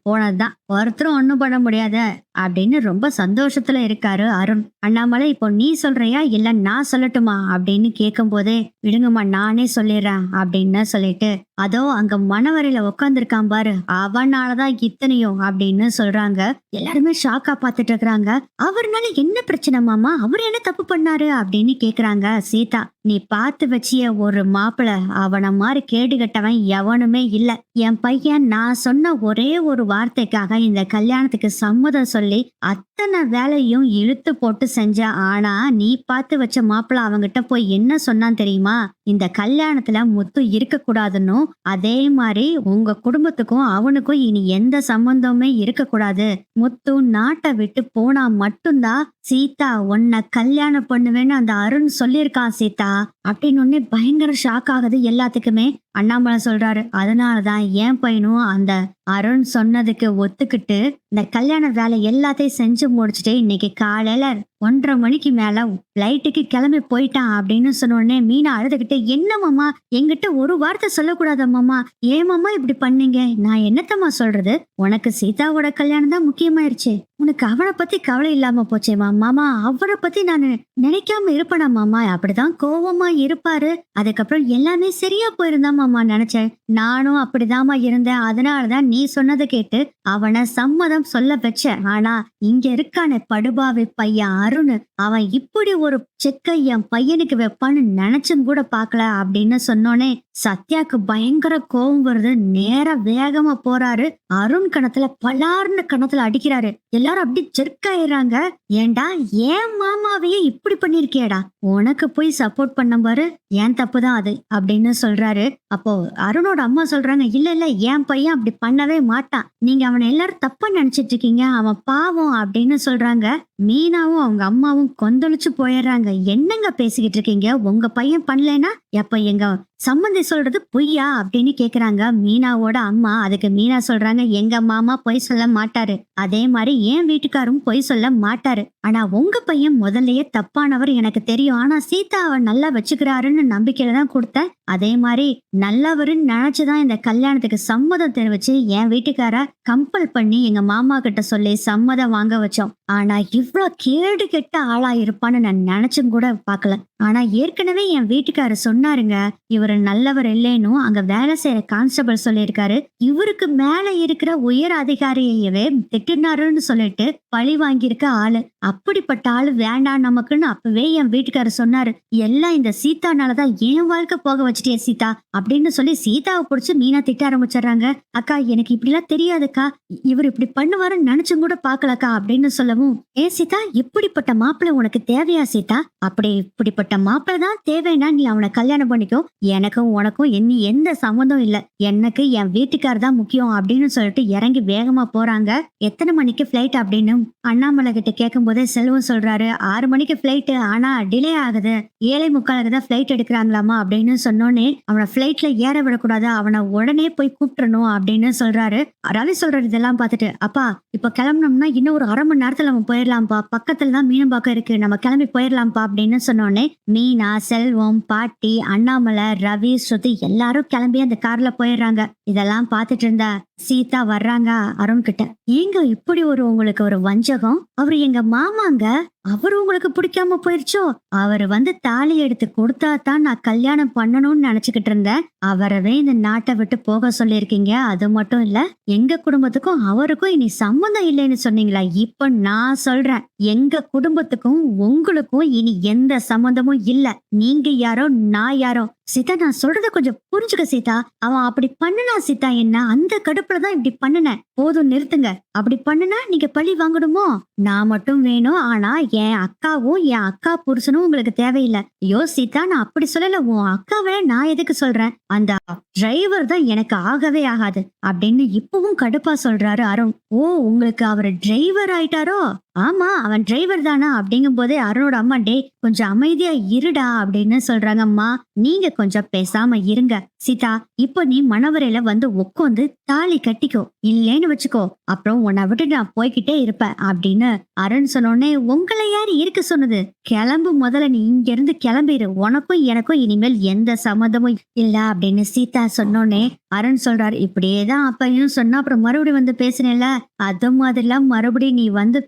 போனதுதான், ஒருத்தரும் ஒண்ணும் பண்ண முடியாது அப்படின்னு ரொம்ப சந்தோஷத்துல இருக்காரு அருண். அண்ணாமலை, இப்போ நீ சொல்றியா இல்ல நான் சொல்லட்டுமா அப்படின்னு கேட்கும் போதே, விடுங்கம்மா நானே சொல்லிடுறேன் அப்படின்னு சொல்லிட்டு, அதோ அங்க மணவரையில உட்காந்துருக்கான் பாரு, அவனாலதான் இத்தனையும் அப்படின்னு சொல்றாங்க. எல்லாருமே ஷாக்கா பாத்துட்டு இருக்கிறாங்க. அவர்னால என்ன பிரச்சனை மாமா, அவர் என்ன தப்பு பண்ணாரு அப்படின்னு கேக்குறாங்க சீதா. நீ பார்த்து வச்சிய ஒரு மாப்பிள்ள, அவனை மாதிரி கேடுகட்டவன் எவனுமே இல்ல, என் பையன் நான் சொன்ன ஒரே ஒரு வார்த்தைக்காக இந்த கல்யாணத்துக்கு சம்மதம் சொல்லி அத்தனை வேலையும் இழுத்து போட்டு செஞ்ச. ஆனா நீ பார்த்து வச்ச மாப்பிள்ள அவங்கிட்ட போய் என்ன சொன்னான் தெரியுமா, இந்த கல்யாணத்துல முத்து இருக்க கூடாதுன்னும், அதே மாதிரி உங்க குடும்பத்துக்கும் அவனுக்கும் இனி எந்த சம்பந்தமுமே இருக்க கூடாது. முத்து நாட்டை விட்டு போனா மட்டும்தான் சீதா உன்னை கல்யாணம் பண்ணுவேன்னு அந்த அருண் சொல்லியிருக்கான் சீதா அப்படின்னு உடனே பயங்கர ஷாக் ஆகுது எல்லாத்துக்குமே. அண்ணாமலை சொல்றாரு, அதனாலதான் என் பையனும் அந்த அருண் சொன்னதுக்கு ஒத்துக்கிட்டு இந்த கல்யாண வேலை எல்லாத்தையும் செஞ்சு முடிச்சுட்டு இன்னைக்கு காலையில 1:30 மணிக்கு மேல ஃபிளைட்டுக்கு கிளம்பி போயிட்டான் அப்படின்னு சொன்ன உடனே மீனா அழுதுகிட்டு, என்ன மாமா என்கிட்ட ஒரு வார்த்தை சொல்லக்கூடாத மாமா, ஏன் மாமா இப்படி பண்ணீங்க? நான் என்னத்தம்மா சொல்றது? உனக்கு சீதாவோட கல்யாணம் தான் முக்கியமாயிருச்சு, உனக்கு அவனை பத்தி கவலை இல்லாம போச்சேமா மாமா, அவரை பத்தி நான் நினைக்காம இருப்பேனா மாமா? அப்படிதான் கோவமா இருப்பாரு, அதுக்கப்புறம் எல்லாமே சரியா போயிருந்தா மாமா நினைச்சேன். நானும் அப்படிதாம்மா இருந்தேன், அதனாலதான் நீ சொன்னதை கேட்டு அவனை சம்மதம் சொல்ல வச்சேன். ஆனா இங்க இருக்கானே படுபாவி பையன் அருண், அவன் இப்படி ஒரு செக்கை என் பையனுக்கு வைப்பான்னு நினைச்சும் கூட பாக்கல அப்படின்னு சொன்னோனே சத்யாக்கு பயங்கர கோபம் வருது. நேரா வேகமா போறாரு, அருண் கணத்துல பலார்னு கணத்துல அடிக்கிறாரு. எல்லாரும் அப்படி ஜெர்க்காயிடுறாங்க. ஏண்டா ஏன் மாமாவையே இப்படி பண்ணிருக்கியடா, உனக்கு போய் சப்போர்ட் பண்ண பாரு, ஏன் தப்புதான் அது அப்படின்னு சொல்றாரு. அப்போ அருணோட அம்மா சொல்றாங்க, இல்ல இல்ல என் பையன் அப்படி பண்ணவே மாட்டான், நீங்க அவனை எல்லாரும் தப்பா நினைச்சிட்டு இருக்கீங்க, அவன் பாவம் அப்படின்னு சொல்றாங்க. மீனாவும் அவங்க அம்மாவும் கொந்தளிச்சு போயிடுறாங்க. என்னங்க பேசிக்கிட்டு இருக்கீங்க, உங்க பையன் பண்ணலன்னா எப்ப எங்க சம்மந்தி சொல்றது பொய்யா அப்படின்னு கேக்குறாங்க மீனாவோட அம்மா. அதுக்கு மீனா சொல்றாங்க, எங்க மாமா பொய் சொல்ல மாட்டாரு, அதே மாதிரி என் வீட்டுக்காரும் பொய் சொல்ல மாட்டாரு, ஆனா உங்க பையன் முதல்லயே தப்பானவர் எனக்கு தெரியும், ஆனா சீதா அவன் நல்லா வச்சுக்கிறாருன்னு நம்பிக்கையில தான் கொடுத்தேன், அதே மாதிரி நல்லவருன்னு நினைச்சுதான் இந்த கல்யாணத்துக்கு சம்மதம் தெரிவிச்சு என் வீட்டுக்கார கம்பல் பண்ணி எங்க மாமா கிட்ட சொல்லி சம்மதம் வாங்க வச்சோம். ஆனா இவ்வளவு கேடு கெட்ட ஆளா இருப்பான்னு நான் நினைச்சும் கூட பாக்கல. ஆனா ஏற்கனவே என் வீட்டுக்காரர் சொன்னாருங்க, இவரு நல்லவர் இல்லைன்னு அங்க வேலை செய்யற கான்ஸ்டபிள் சொல்லியிருக்காரு, இவருக்கு மேல இருக்கிற உயர் அதிகாரியவே திட்டினாருன்னு சொல்லிட்டு பழி வாங்கியிருக்க ஆளு, அப்படிப்பட்ட ஆளு வேண்டாம் நமக்குன்னு அப்பவே என் வீட்டுக்காரர் சொன்னாரு. எல்லாம் இந்த சீதானாலதான் என் வாழ்க்கை போக வச்சுட்டே சீதா அப்படின்னு சொல்லி சீதாவை பிடிச்சு மீனா திட்ட ஆரம்பிச்சிடுறாங்க. அக்கா எனக்கு இப்படி எல்லாம் தெரியாதுக்கா, இவர் இப்படி பண்ணுவாருன்னு நினைச்சும் கூட பாக்கலக்கா அப்படின்னு சொல்லவும், ஏ சீதா இப்படிப்பட்ட மாப்பிள்ளை உனக்கு தேவையா சீதா? அப்படி இப்படிப்பட்ட மாப்பிள்ளை தான் தேவைன்னா நீ அவனை கல்யாணம் பண்ணிக்கோ, எனக்கும் உனக்கும் இனி எந்த சம்மந்தம் இல்ல, எனக்கு என் வீட்டுக்காரர் தான் முக்கியம் அப்படின்னு சொல்லிட்டு இறங்கி வேகமா போறாங்க. எத்தனை மணிக்கு பிளைட் அப்படின்னு அண்ணாமலை கிட்ட கேட்கும் போதே செல்வம் சொல்றாரு, 6 மணிக்கு பிளைட், ஆனா டிலே ஆகுது, 7:45 தான் பிளைட் எடுக்கிறாங்களாமா அப்படின்னு சொன்னோன்னே அவனை பிளைட்ல ஏற விடக்கூடாது, அவனை உடனே போய் கூப்பிட்டுறணும் அப்படின்னு சொல்றாரு. ரவி சொல்றாரு இதெல்லாம் பார்த்துட்டு, அப்பா இப்ப கிளம்பணும்னா இன்னும் ஒரு 1/2 மணி நேரத்துல நம்ம போயிடலாம்ப்பா, பக்கத்துல தான் மீனம்பாக்கம் இருக்கு, நம்ம கிளம்பி போயிடலாம்ப்பா அப்படின்னு சொன்னோடனே மீனா, செல்வம், பாட்டி, அண்ணாமலை, ரவி, ஸ்ருதி எல்லாரும் கிளம்பி அந்த கார்ல போயிடுறாங்க. இதெல்லாம் பார்த்துட்டு இருந்தா சீதா வர்றாங்க அருண் கிட்ட, ஏங்க இப்படி உங்களுக்கு ஒரு வஞ்சகம், அவரு எங்க மாமாங்க, அவரு உங்களுக்கு பிடிக்காம போயிருச்சோ, அவரு தாலி எடுத்து கொடுத்தா தான் நான் கல்யாணம் பண்ணணும்னு நினைச்சுக்கிட்டு இருந்தேன், அவரவே இந்த நாட்டை விட்டு போக சொல்லியிருக்கீங்க, அது மட்டும் இல்ல எங்க குடும்பத்துக்கும் அவருக்கும் இனி சம்மந்தம் இல்லைன்னு சொன்னீங்களா, இப்ப நான் சொல்றேன் எங்க குடும்பத்துக்கும் உங்களுக்கும் இனி எந்த சம்மந்தமும் இல்ல, நீங்க யாரோ நான் யாரோ. சீதா நான் சொல்றத கொஞ்சம் புரிஞ்சுக்க சீதா, அவன் அப்படி பண்ணுனா சீதா, என்ன அந்த கடுப்புலதான் இப்படி பண்ணுனேன், போதும் நிறுத்துங்க, அப்படி பண்ணுனா நீங்க பழி வாங்கணுமோ, நான் மட்டும் வேணும், ஆனா என் அக்காவும் என் அக்கா புருஷனும் உங்களுக்கு தேவையில்லை. ஐயோ சீதா நான் அப்படி சொல்லல, உன் அக்காவை நான் எதுக்கு சொல்றேன், அந்த டிரைவர் தான் எனக்கு ஆகவே ஆகாது அப்படின்னு இப்பவும் கடுப்பா சொல்றாரு அருண். ஓ உங்களுக்கு அவர் டிரைவர் ஆயிட்டாரோ? ஆமா அவன் டிரைவர் தானா அப்படிங்கும் போதே அருணோட அம்மா, டே கொஞ்சம் அமைதியா இருடா அப்படின்னு சொல்றாங்க. அம்மா நீங்க கொஞ்சம் பேசாம இருங்க சீதா, இப்போ நீ மணவரையில உட்காந்து தாலி கட்டிக்கோ, இல்லேன்னு வச்சுக்கோ அப்புறம் உன்னை விட்டு நான் போய்கிட்டே இருப்பேன் அப்படின்னு அருண் சொன்னோடனே, உங்களை யாரு இருக்க சொன்னது, கிளம்பு முதல்ல, நீ இங்க இருந்து கிளம்பிடு, உனக்கும் எனக்கும் இனிமேல் எந்த சம்மந்தமும் இல்ல அப்படின்னு சீதா சொன்னோடனே அருண் சொல்றாரு, இப்படியேதான் அப்பையும் சொன்னா அப்புறம் மறுபடியும் பேசினேல, அது மாதிரிலாம் மறுபடியும் நீ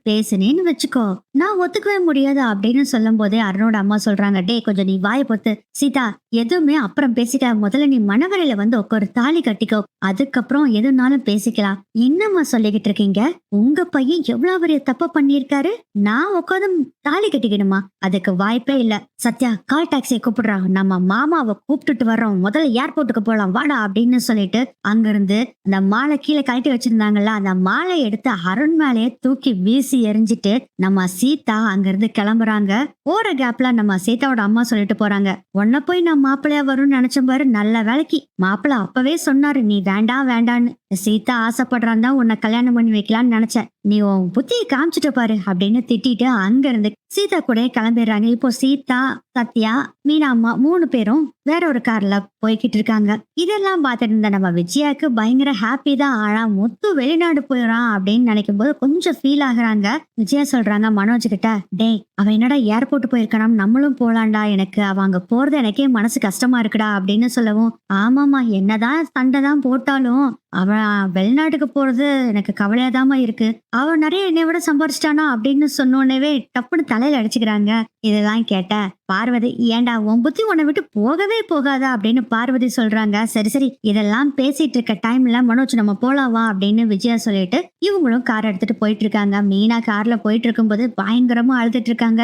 பேசினேன்னு வச்சுக்கோ நான் ஒத்துக்கவே முடியாது அப்படின்னு சொல்லும் போதே அருணோட அம்மா சொல்றாங்க, டே கொஞ்சம் நீ வாயை பொத்து சீதா, எதுவுமே அப்புறம் பேசிக்க, முதல்ல நீ மணவரையில உட்காரு, தாலி கட்டிக்கோ, அதுக்கப்புறம் எதுனாலும் பேசிக்கலாம். என்னம்மா சொல்லிக்கிட்டு இருக்கீங்க, உங்க பையன் எவ்வளவு பெரிய தப்ப பண்ணிருக்காரு, நான் உட்காந்து தாலி கட்டிக்கணுமா, அதுக்கு வாய்ப்பே இல்ல. சத்யா கால் டாக்ஸியை கூப்பிடுறாங்க, நம்ம மாமாவை கூப்பிட்டுட்டு வர்றோம், முதல்ல ஏர்போர்ட்டுக்கு போலாம் வாடா அப்படின்னு சொல்லிட்டு அங்கிருந்து அந்த மாலை கீழே கழட்டி வச்சிருந்தாங்கல்ல, அந்த மாலை எடுத்து அருண் மேலேயே தூக்கி வீசி எரிஞ்சிட்டு நம்ம சீதா அங்கிருந்து கிளம்புறாங்க. போற கேப்ல நம்ம சீதாவோட அம்மா சொல்லிட்டு போறாங்க, உன்னை போய் நான் மாப்பிள்ளையா வரும்னு நினைச்ச பாரு, நல்ல வேலைக்கு மாப்பிள்ளை அப்பவே சொன்னாரு நீ வேண்டாம் வேண்டான்னு. சீதா ஆசைப்படுறான் தான் உன்னை கல்யாணம் பண்ணி வைக்கலாம்னு நினைச்சேன், நீ உன் புத்தியை காமிச்சிட்ட பாரு அப்படின்னு திட்டிட்டு அங்க இருந்து சீதா கூட கிளம்பிடுறாங்க. இப்போ சீதா, சத்யா, மீனா அம்மா 3 பேரும் வேற ஒரு கார்ல போய்கிட்டு இருக்காங்க. இதெல்லாம் பார்த்துட்டு இருந்த நம்ம விஜயாக்கு பயங்கர ஹாப்பி தான். ஆனா முத்து வெளிநாடு போயிடறான் அப்படின்னு நினைக்கும் போது கொஞ்சம் ஃபீல் ஆகுறாங்க. விஜயா சொல்றாங்க மனோஜ் கிட்ட, டேய் அவன் என்னடா ஏர்போர்ட் போயிருக்கானாம், நம்மளும் போலாம்டா, எனக்கு அவன் அங்க போறது எனக்கே மனசு கஷ்டமா இருக்குடா அப்படின்னு சொல்லவும், ஆமாமா என்னதான் சண்டை தான் போட்டாலும் அவன் வெளிநாட்டுக்கு போறது எனக்கு கவலையாதாமா இருக்கு, அவன் நிறைய என்னை விட சம்பாரிச்சிட்டானா அப்படின்னு சொன்னோன்னே டப்புன்னு தலையில அடிச்சுக்கிறாங்க. இதெல்லாம் கேட்ட பார்வதி, ஏண்டா உன் புத்தி உன்னை விட்டு போகவே போகாதா அப்படின்னு பார்வதி சொல்றாங்க. சரி சரி இதெல்லாம் பேசிட்டு இருக்க டைம்ல மனோஜ் நம்ம போலாவா அப்படின்னு விஜயா சொல்லிட்டு இவங்களும் கார் எடுத்துட்டு போயிட்டு இருக்காங்க. மீனா கார்ல போயிட்டு இருக்கும்போது பயங்கரமா அழுதுட்டு இருக்காங்க.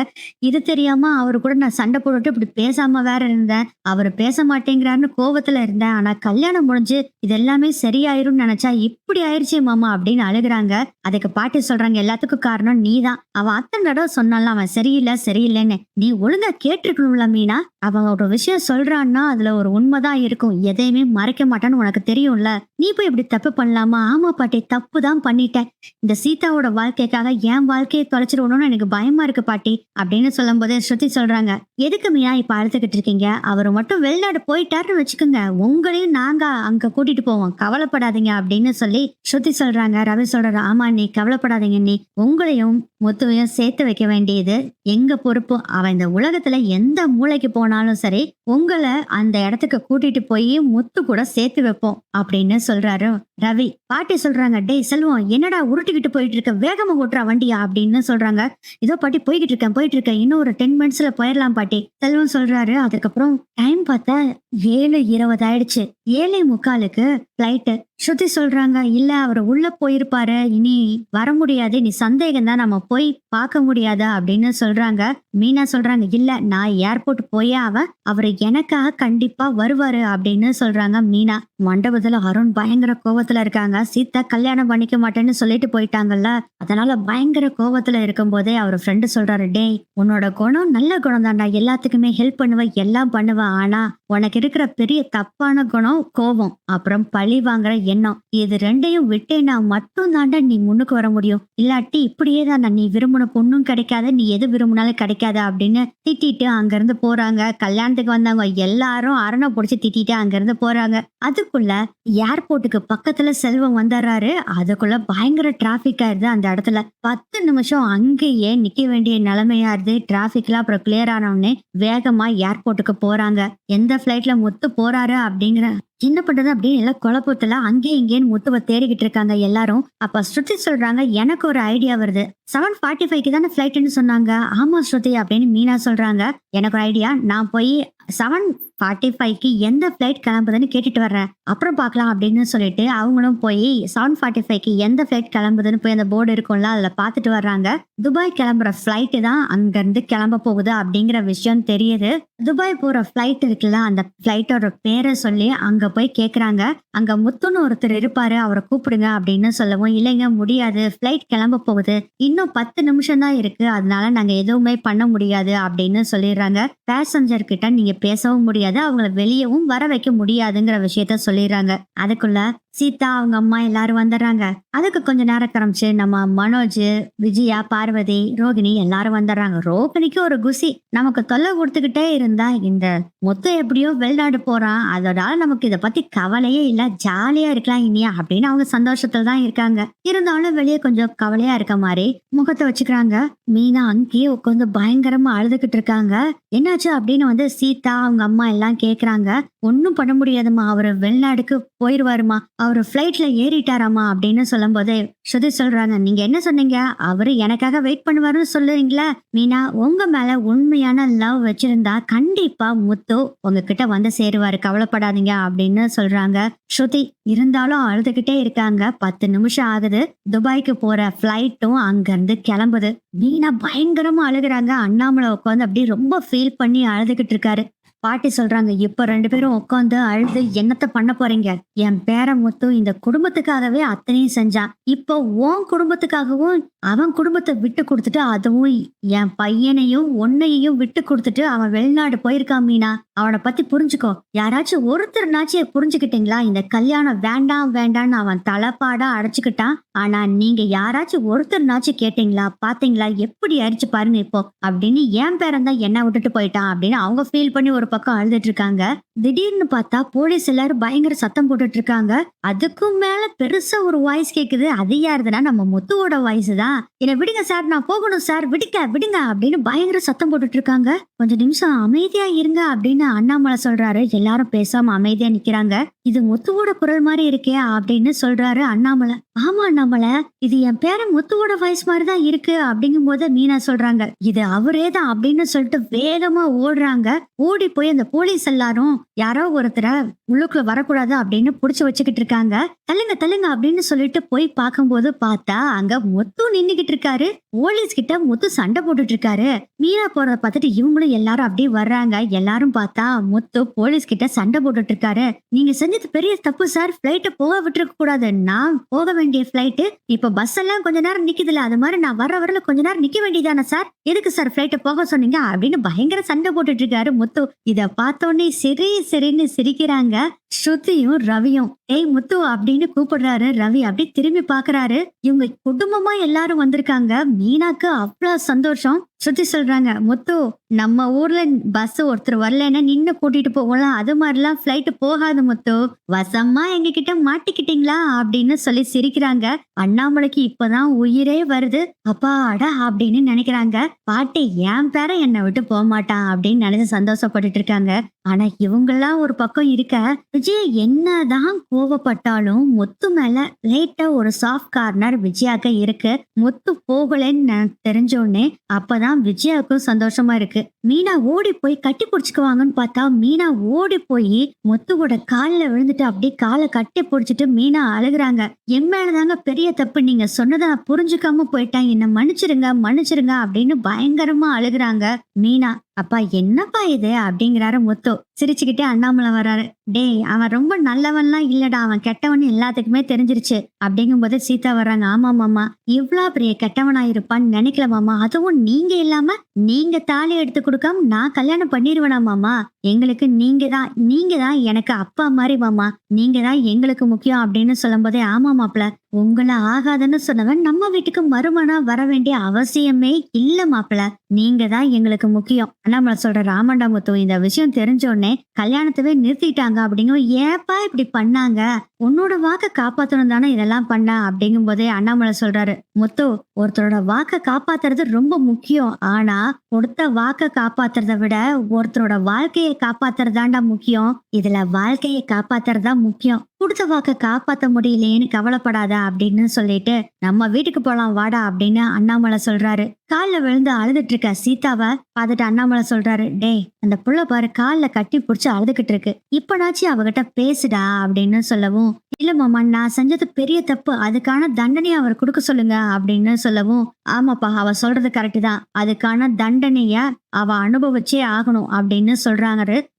இது தெரியாம அவரு கூட நான் சண்டை போட்டுட்டு இப்படி பேசாம வேற இருந்தேன், அவரு பேச மாட்டேங்கிறாருன்னு கோவத்துல இருந்தேன், ஆனா கல்யாணம் முடிஞ்சு இது எல்லாமே சரியாயிரும்னு நினைச்சா இப்படி ஆயிடுச்சே மாமா அப்படின்னு அழுகுறாங்க. அதுக்கு பாட்டி சொல்றாங்க, எல்லாத்துக்கும் காரணம் நீதான், அவன் அத்தனை தடவை சொன்னாலும் அவன் சரியில்லை சரியில்லைன்னு, நீ ஒழுங்கா கேட்டிருக்கணும்ல மீனா, அவன் ஒரு விஷயம் சொல்றான்னா அதுல ஒரு உண்மைதான் இருக்கும், எதையுமே மறைக்க மாட்டான்னு உனக்கு தெரியும்ல, நீ போய் இப்படி தப்பு பண்ணலாமா? ஆமா பாட்டி தப்பு தான் பண்ணிட்டேன், இந்த சீதாவோட வாழ்க்கைக்காக என் வாழ்க்கையை தொலைச்சிருவணும்னு எனக்கு பயமா இருக்கு பாட்டி அப்படின்னு சொல்லும் போதே ஸ்ருதி சொல்றாங்க, எதுக்கு மீனா இப்ப அழுதுகிட்டு இருக்கீங்க, அவரு மட்டும் வெளிநாடு போயிட்டாருன்னு வச்சுக்கோங்க, உங்களையும் நாங்க அங்க கூட்டிட்டு போவோம், கவலைப்படாதீங்க அப்படின்னு சொல்லி ஸ்ருதி சொல்றாங்க. ரவி சொல்றாரு, ஆமா நீ கவலைப்படாதீங்க, நீ உங்களையும் முத்துவையும் சேர்த்து வைக்க வேண்டியது எங்க பொறுப்பு, அவன் இந்த உலகத்துல எந்த மூளைக்கு போனாலும் சரி உங்களை அந்த இடத்துக்கு கூட்டிட்டு போய் முத்து கூட சேர்த்து வைப்போம் அப்படின்னு சொல்றாரு ரவி. பாட்டி சொல்றாங்க, டேய் செல்வம் என்னடா உருட்டிக்கிட்டு போயிட்டு இருக்க, வேகமா ஓட்டுறா வண்டியா அப்படின்னு சொல்றாங்க. இதோ பாட்டி போய்கிட்டு இருக்கேன் இன்னும் ஒரு 10 மினிட்ஸ்ல போயிடலாம் பாட்டி செல்வம் சொல்றாரு. அதுக்கப்புறம் டைம் பார்த்தா 7:20 ஆயிடுச்சு. 7:45க்கு பிளைட்டு. ஸ்ருதி சொல்றாங்க, இல்ல அவர் உள்ள போயிருப்பாரு, இனி வர முடியாது, நீ சந்தேகம் தான், நம்ம போய் பார்க்க முடியாது அப்படின்னு சொல்றாங்க. மீனா சொல்றாங்க, இல்ல நான் ஏர்போர்ட் போயே அவரு எனக்காக கண்டிப்பா வருவாரு அப்படின்னு சொல்றாங்க மீனா. மண்டபத்துல அருண் பயங்கர கோவத்துல இருக்காங்க. சீதா கல்யாணம் பண்ணிக்க மாட்டேன்னு சொல்லிட்டு போயிட்டாங்கல்ல, அதனால பயங்கர கோவத்துல இருக்கும் போதே அவர் ஃப்ரெண்டு சொல்றாரு, டேய் உன்னோட குணம் நல்ல குணம் தான்டா, எல்லாத்துக்குமே ஹெல்ப் பண்ணுவ எல்லாம் பண்ணுவ, ஆனா உனக்கு இருக்கிற பெரிய தப்பான குணம் கோபம், அப்புறம் பழி வாங்குற எண்ணம், இது ரெண்டையும் விட்டேன்னா மட்டும் தாண்டா நீ முன்னுக்கு வர முடியும், இல்லாட்டி இப்படியே தான் நீ விரும்பின பொண்ணும் கிடைக்காத, நீ எது விரும்பினாலும் கிடைக்காத அப்படின்னு திட்டிட்டு அங்க இருந்து போறாங்க. கல்யாணத்துக்கு வந்தவங்க எல்லாரும் அரணை பிடிச்சி திட்டிட்டு அங்க இருந்து போறாங்க. அதுக்குள்ள ஏர்போர்ட்டுக்கு பக்கத்துல செல்வம் வந்துடுறாரு. அதுக்குள்ள பயங்கர டிராபிக் ஆயிருது. அந்த இடத்துல 10 நிமிஷம் அங்கேயே நிக்க வேண்டிய நிலைமையா இருது. டிராபிக்ல அப்புறம் கிளியர் ஆனவுடனே வேகமா ஏர்போர்ட்டுக்கு போறாங்க. எந்த பிளைட்ல முத்து போறாரு அப்படிங்கிற என்ன பண்றது அப்படின்னு எல்லாம் குழப்பத்துல அங்கே இங்கேன்னு முத்துவை தேடிக்கிட்டு இருக்காங்க எல்லாரும். அப்ப ஸ்ருதி சொல்றாங்க, எனக்கு ஒரு ஐடியா வருது, 7:45க்கு தானே ஃபிளைட்னு சொன்னாங்க. ஆமா ஸ்ருதி அப்படின்னு மீனா சொல்றாங்க, எனக்கு ஒரு ஐடியா, நான் போய் 7:45க்கு எந்த ஃபிளைட் கிளம்புதுன்னு கேட்டுட்டு வர்றேன், அப்புறம் பார்க்கலாம் அப்படின்னு சொல்லிட்டு அவங்களும் போய் 7:45க்கு எந்த ஃபிளைட் கிளம்புதுன்னு போய் அந்த போர்டு இருக்கும்ல அதுல பாத்துட்டு வர்றாங்க. துபாய் கிளம்புற ஃபிளைட்டு தான் அங்க இருந்து கிளம்ப போகுது அப்படிங்கிற விஷயம் தெரியுது. துபாய் போற ஃபிளைட் இருக்குல்ல, அந்த ஃபிளைட்டோட பேரை சொல்லி அங்க போய் கேக்குறாங்க. அங்க முத்துன்னு ஒருத்தர் இருப்பாரு, அவரை கூப்பிடுங்க அப்படின்னு சொல்லவும், இல்லைங்க முடியாது, ஃபிளைட் கிளம்ப போகுது, இன்னும் 10 நிமிஷம் தான் இருக்கு, அதனால நாங்க எதுவுமே பண்ண முடியாது அப்படின்னு சொல்லிடுறாங்க. பேசஞ்சர் கிட்ட நீங்க பேசவும் முடியாது, அவங்கள வெளியவும் வர வைக்க முடியாதுங்கிற விஷயத்த சொல்லிடுறாங்க. அதுக்குள்ள சீதா அவங்க அம்மா எல்லாரும் வந்துடுறாங்க. அதுக்கு கொஞ்ச நேரம் கரமிச்சு நம்ம மனோஜ், விஜயா, பார்வதி, ரோகிணி எல்லாரும் வந்துடுறாங்க. ரோகிணிக்கு ஒரு குசி, நமக்கு தொல்லை கொடுத்துக்கிட்டே இருந்தா இந்த மொத்தம் எப்படியோ வெளிநாடு போறான், அதோட நமக்கு இதை பத்தி கவலையே இல்ல, ஜாலியா இருக்கலாம் இனியா அப்படின்னு அவங்க சந்தோஷத்துல தான் இருக்காங்க. இருந்தாலும் வெளியே கொஞ்சம் கவலையா இருக்க மாதிரி முகத்தை வச்சுக்கிறாங்க. மீனா அங்கேயே உட்காந்து பயங்கரமா அழுதுகிட்டு இருக்காங்க. என்னாச்சு அப்படின்னு சீதா அவங்க அம்மா எல்லாம் கேக்குறாங்க. ஒன்னும் பண்ண முடியாதுமா, அவரு வெளிநாடுக்கு போயிருவாருமா, அவரு பிளைட்ல ஏறிட்டாராமா அப்படின்னு சொல்லும் போது ஸ்ருதி சொல்றாங்க, நீங்க என்ன சொன்னீங்க, அவரு எனக்காக வெயிட் பண்ணுவாருன்னு சொல்லுவீங்களா? மீனா, உங்க மேல உண்மையான லவ் வச்சிருந்தா கண்டிப்பா முத்து உங்ககிட்ட வந்து சேருவாரு, கவலைப்படாதீங்க அப்படின்னு சொல்றாங்க ஸ்ருதி. இருந்தாலும் அழுதுகிட்டே இருக்காங்க. 10 நிமிஷம் ஆகுது. துபாய்க்கு போற பிளைட்டும் அங்க இருந்து கிளம்புது. மீனா பயங்கரமா அழுகுறாங்க. அண்ணாமலை உட்காந்து அப்படியே ரொம்ப ஃபீல் பண்ணி அழுதுகிட்டு இருக்காரு. பாட்டி சொல்றாங்க, இப்ப 2 பேரும் உட்காந்து அழுது என்னத்த பண்ண போறீங்க, என் பேர முத்து இந்த குடும்பத்துக்காகவே அத்தனையும் செஞ்சான், இப்போ உன் குடும்பத்துக்காகவும் அவன் குடும்பத்தை விட்டு கொடுத்துட்டு, அதுவும் என் பையனையும் உன்னையையும் விட்டு கொடுத்துட்டு அவன் வெளிநாடு போயிருக்கான் மீனா. அவனை பத்தி புரிஞ்சுக்கோ. யாராச்சும் ஒருத்தர்னாச்சும் புரிஞ்சுக்கிட்டீங்களா? இந்த கல்யாணம் வேண்டாம் வேண்டாம்னு அவன் தலைப்பாடா அடைச்சுக்கிட்டான். ஆனா நீங்க யாராச்சும் ஒருத்தர்னாச்சும் கேட்டீங்களா? பாத்தீங்களா எப்படி ஆயிடுச்சு பாருங்க இப்போ அப்படின்னு. என் பேரன் தான் என்ன விட்டுட்டு போயிட்டான் அப்படின்னு அவங்க ஃபீல் பண்ணி ஒரு பக்கம் அழுதுட்டு இருக்காங்க. திடீர்னு பார்த்தா போலீஸ் எல்லாரும் பயங்கர சத்தம் போட்டுட்டு இருக்காங்க. அதுக்கும் மேல பெருசா ஒரு வாய்ஸ் கேக்குது. அது யாருதுன்னா நம்ம முத்துவோட வாய்ஸ் தான். என்ன விடுங்க சார், நான் போகணும் சார், விடுங்க விடுங்க அப்படின்னு பயங்கர சத்தம் போட்டுட்டு இருக்காங்க. கொஞ்ச நிமிஷம் அமைதியா இருங்க அப்படின்னு அண்ணாமலை சொல்றாரு. எல்லாரும் பேசாம அமைதியா நிக்கிறாங்க. இது முத்துவோட குரல் மாதிரி இருக்கே அப்படின்னு சொல்றாரு அண்ணாமலை. ஆமா அண்ணாமலை, இது என் பேரன் முத்துவோட வாய்ஸ் மாதிரி தான் இருக்கு அப்படிங்கும் போது மீனா சொல்றாங்க, இது அவரே தான் அப்படின்னு சொல்லிட்டு வேகமா ஓடுறாங்க. ஓடி போய் அந்த போலீஸ் எல்லாரும் யாரோ ஒருத்தரை உள்ளுக்குள்ள வரக்கூடாது அப்படின்னு புடிச்சு வச்சுக்கிட்டு இருக்காங்க. தள்ளுங்க தள்ளுங்க அப்படின்னு சொல்லிட்டு போய் பார்க்கும்போது பார்த்தா அங்க முத்து நின்னுகிட்டு இருக்காரு. போலீஸ் கிட்ட முத்து சண்டை போட்டுட்டு இருக்காரு. மீனா போறத பார்த்துட்டு இவங்களும் எல்லாரும் அப்படியே வர்றாங்க. எல்லாரும் பார்த்தா முத்து போலீஸ் கிட்ட சண்டை போட்டுட்டு இருக்காரு. நீங்க செஞ்சது பெரிய தப்பு சார், பிளைட்ட போக விட்டுருக்க கூடாது. நான் போக வேண்டிய பிளைட், இப்ப பஸ் எல்லாம் கொஞ்ச நேரம் நிக்குதுல, அது மாதிரி நான் வர வரல கொஞ்ச நேரம் நிக்க வேண்டியதானே சார், எதுக்கு சார் பிளைட்ட போக சொன்னீங்க அப்படின்னு பயங்கர சண்டை போட்டுட்டு இருக்காரு முத்து. இத பார்த்தோன்னே சரி சரின்னு சிரிக்கிறாங்க ஸ்ருதியும் ரவியும். ஏய் முத்து அப்படின்னு கூப்பிடுறாரு ரவி. அப்படி திரும்பி பாக்குறாரு. இவங்க குடும்பமா எல்லாரும் வந்திருக்காங்க. மீனாக்கு அவ்வளவு சந்தோஷம். ஸ்ருதி சொல்றாங்க, முத்து நம்ம ஊர்ல பஸ் ஒருத்தர் வரலன்னா நின்னு கூட்டிட்டு போகலாம், அது மாதிரிலாம் பிளைட் போகாது முத்து, வசமா எங்க கிட்ட மாட்டிக்கிட்டீங்களா அப்படின்னு சொல்லி சிரிக்கிறாங்க. அண்ணாமலைக்கு இப்பதான் உயிரே வருது. அப்பாடா அப்படின்னு நினைக்கிறாங்க. பாட்டி என் பேர என்னை விட்டு போக மாட்டான் அப்படின்னு நினைச்சு சந்தோஷப்பட்டுட்டு இருக்காங்க. ஆனா இவங்கெல்லாம் ஒரு பக்கம் இருக்க, விஜய் என்னதான் கோவப்பட்டாலும் முத்து மேல லைட்டா ஒரு சாஃப்ட் கார்னர் விஜயாக்கு இருக்கு. முத்து போகலன்னு தெரிஞ்சோடனே அப்பதான் விஜயாவுக்கும் சந்தோஷமா இருக்கு. மீனா ஓடி போய் கட்டி பிடிச்சுக்குவாங்கன்னு பார்த்தா மீனா ஓடி போய் முத்துவோட காலில் விழுந்துட்டு அப்படியே காலை கட்டி பிடிச்சிட்டு மீனா அழுகுறாங்க. என் மேலதாங்க பெரிய தப்பு, நீங்க சொன்னதை நான் புரிஞ்சுக்காம போயிட்டேன், என்ன மன்னிச்சிருங்க மன்னிச்சிருங்க அப்படின்னு பயங்கரமா அழுகுறாங்க மீனா. அப்பா என்னப்பா இது அப்படிங்கிறாரு முத்து. சிரிச்சுக்கிட்டே அண்ணாமலை வர்றாரு. டேய் அவன் ரொம்ப நல்லவன்லாம் இல்லடா, அவன் கெட்டவன் எல்லாத்துக்குமே தெரிஞ்சிருச்சு அப்படிங்கும் போது சீதா வர்றாங்க. ஆமா மாமா, இவ்வளவு பெரிய கெட்டவனா இருப்பான்னு நினைக்கல மாமா, அதுவும் நீங்க இல்லாம நீங்க தாலி எடுத்து கொடுக்காம நான் கல்யாணம் பண்ணிடுவேனா மாமா, எங்களுக்கு நீங்க தான் எனக்கு அப்பா மாதிரி மாமா, நீங்க தான் எங்களுக்கு முக்கியம் அப்படின்னு சொல்லும் போதே ஆமா மாப்பிள, உங்களை ஆகாதுன்னு சொன்னவன் நம்ம வீட்டுக்கு மருமனா வர வேண்டிய அவசியமே இல்ல மாப்பிள, நீங்க தான் எங்களுக்கு முக்கியம். அண்ணாமலை சொல்ற, ராமண்டா முத்து இந்த விஷயம் தெரிஞ்ச உடனே கல்யாணத்தவே நிறுத்திட்டாங்க அப்படிங்க. ஏப்பா இப்படி பண்ணாங்க, உன்னோட வாக்க காப்பாத்தணும் தானே இதெல்லாம் பண்ண அப்படிங்கும் போதே அண்ணாமலை சொல்றாரு, முத்து ஒருத்தரோட வாக்க காப்பாத்துறது ரொம்ப முக்கியம், ஆனா கொடுத்த வாக்க காப்பாத்துறத விட ஒருத்தரோட வாழ்க்கையை காப்பாத்துறதாண்டா முக்கியம், இதுல வாழ்க்கையை காப்பாத்துறதா முக்கியம், கொடுத்த வாக்க காப்பாத்த முடியலையேன்னு கவலைப்படாத அப்படின்னு சொல்லிட்டு நம்ம வீட்டுக்கு போலாம் வாடா அப்படின்னு அண்ணாமலை சொல்றாரு. காலில் விழுந்து அழுதுட்டு இருக்க சீதாவை பார்த்துட்டு அண்ணாமலை சொல்றாரு, டேய் அந்த புள்ள பாரு காலில் கட்டி பிடிச்சி அழுதுகிட்டு இருக்கு, இப்பனாச்சு அவகிட்ட பேசுடா அப்படின்னு சொல்லவும், இல்ல மாமா நான் செஞ்சது பெரிய தப்பு, அதுக்கான தண்டனையை அவர் கொடுக்க சொல்லுங்க அப்படின்னு சொல்லவும், ஆமாப்பா அவ சொல்றது கரெக்டு தான், அதுக்கான தண்டனைய அவ அனுபவிச்சே ஆகணும் அப்படின்னு சொல்றாங்க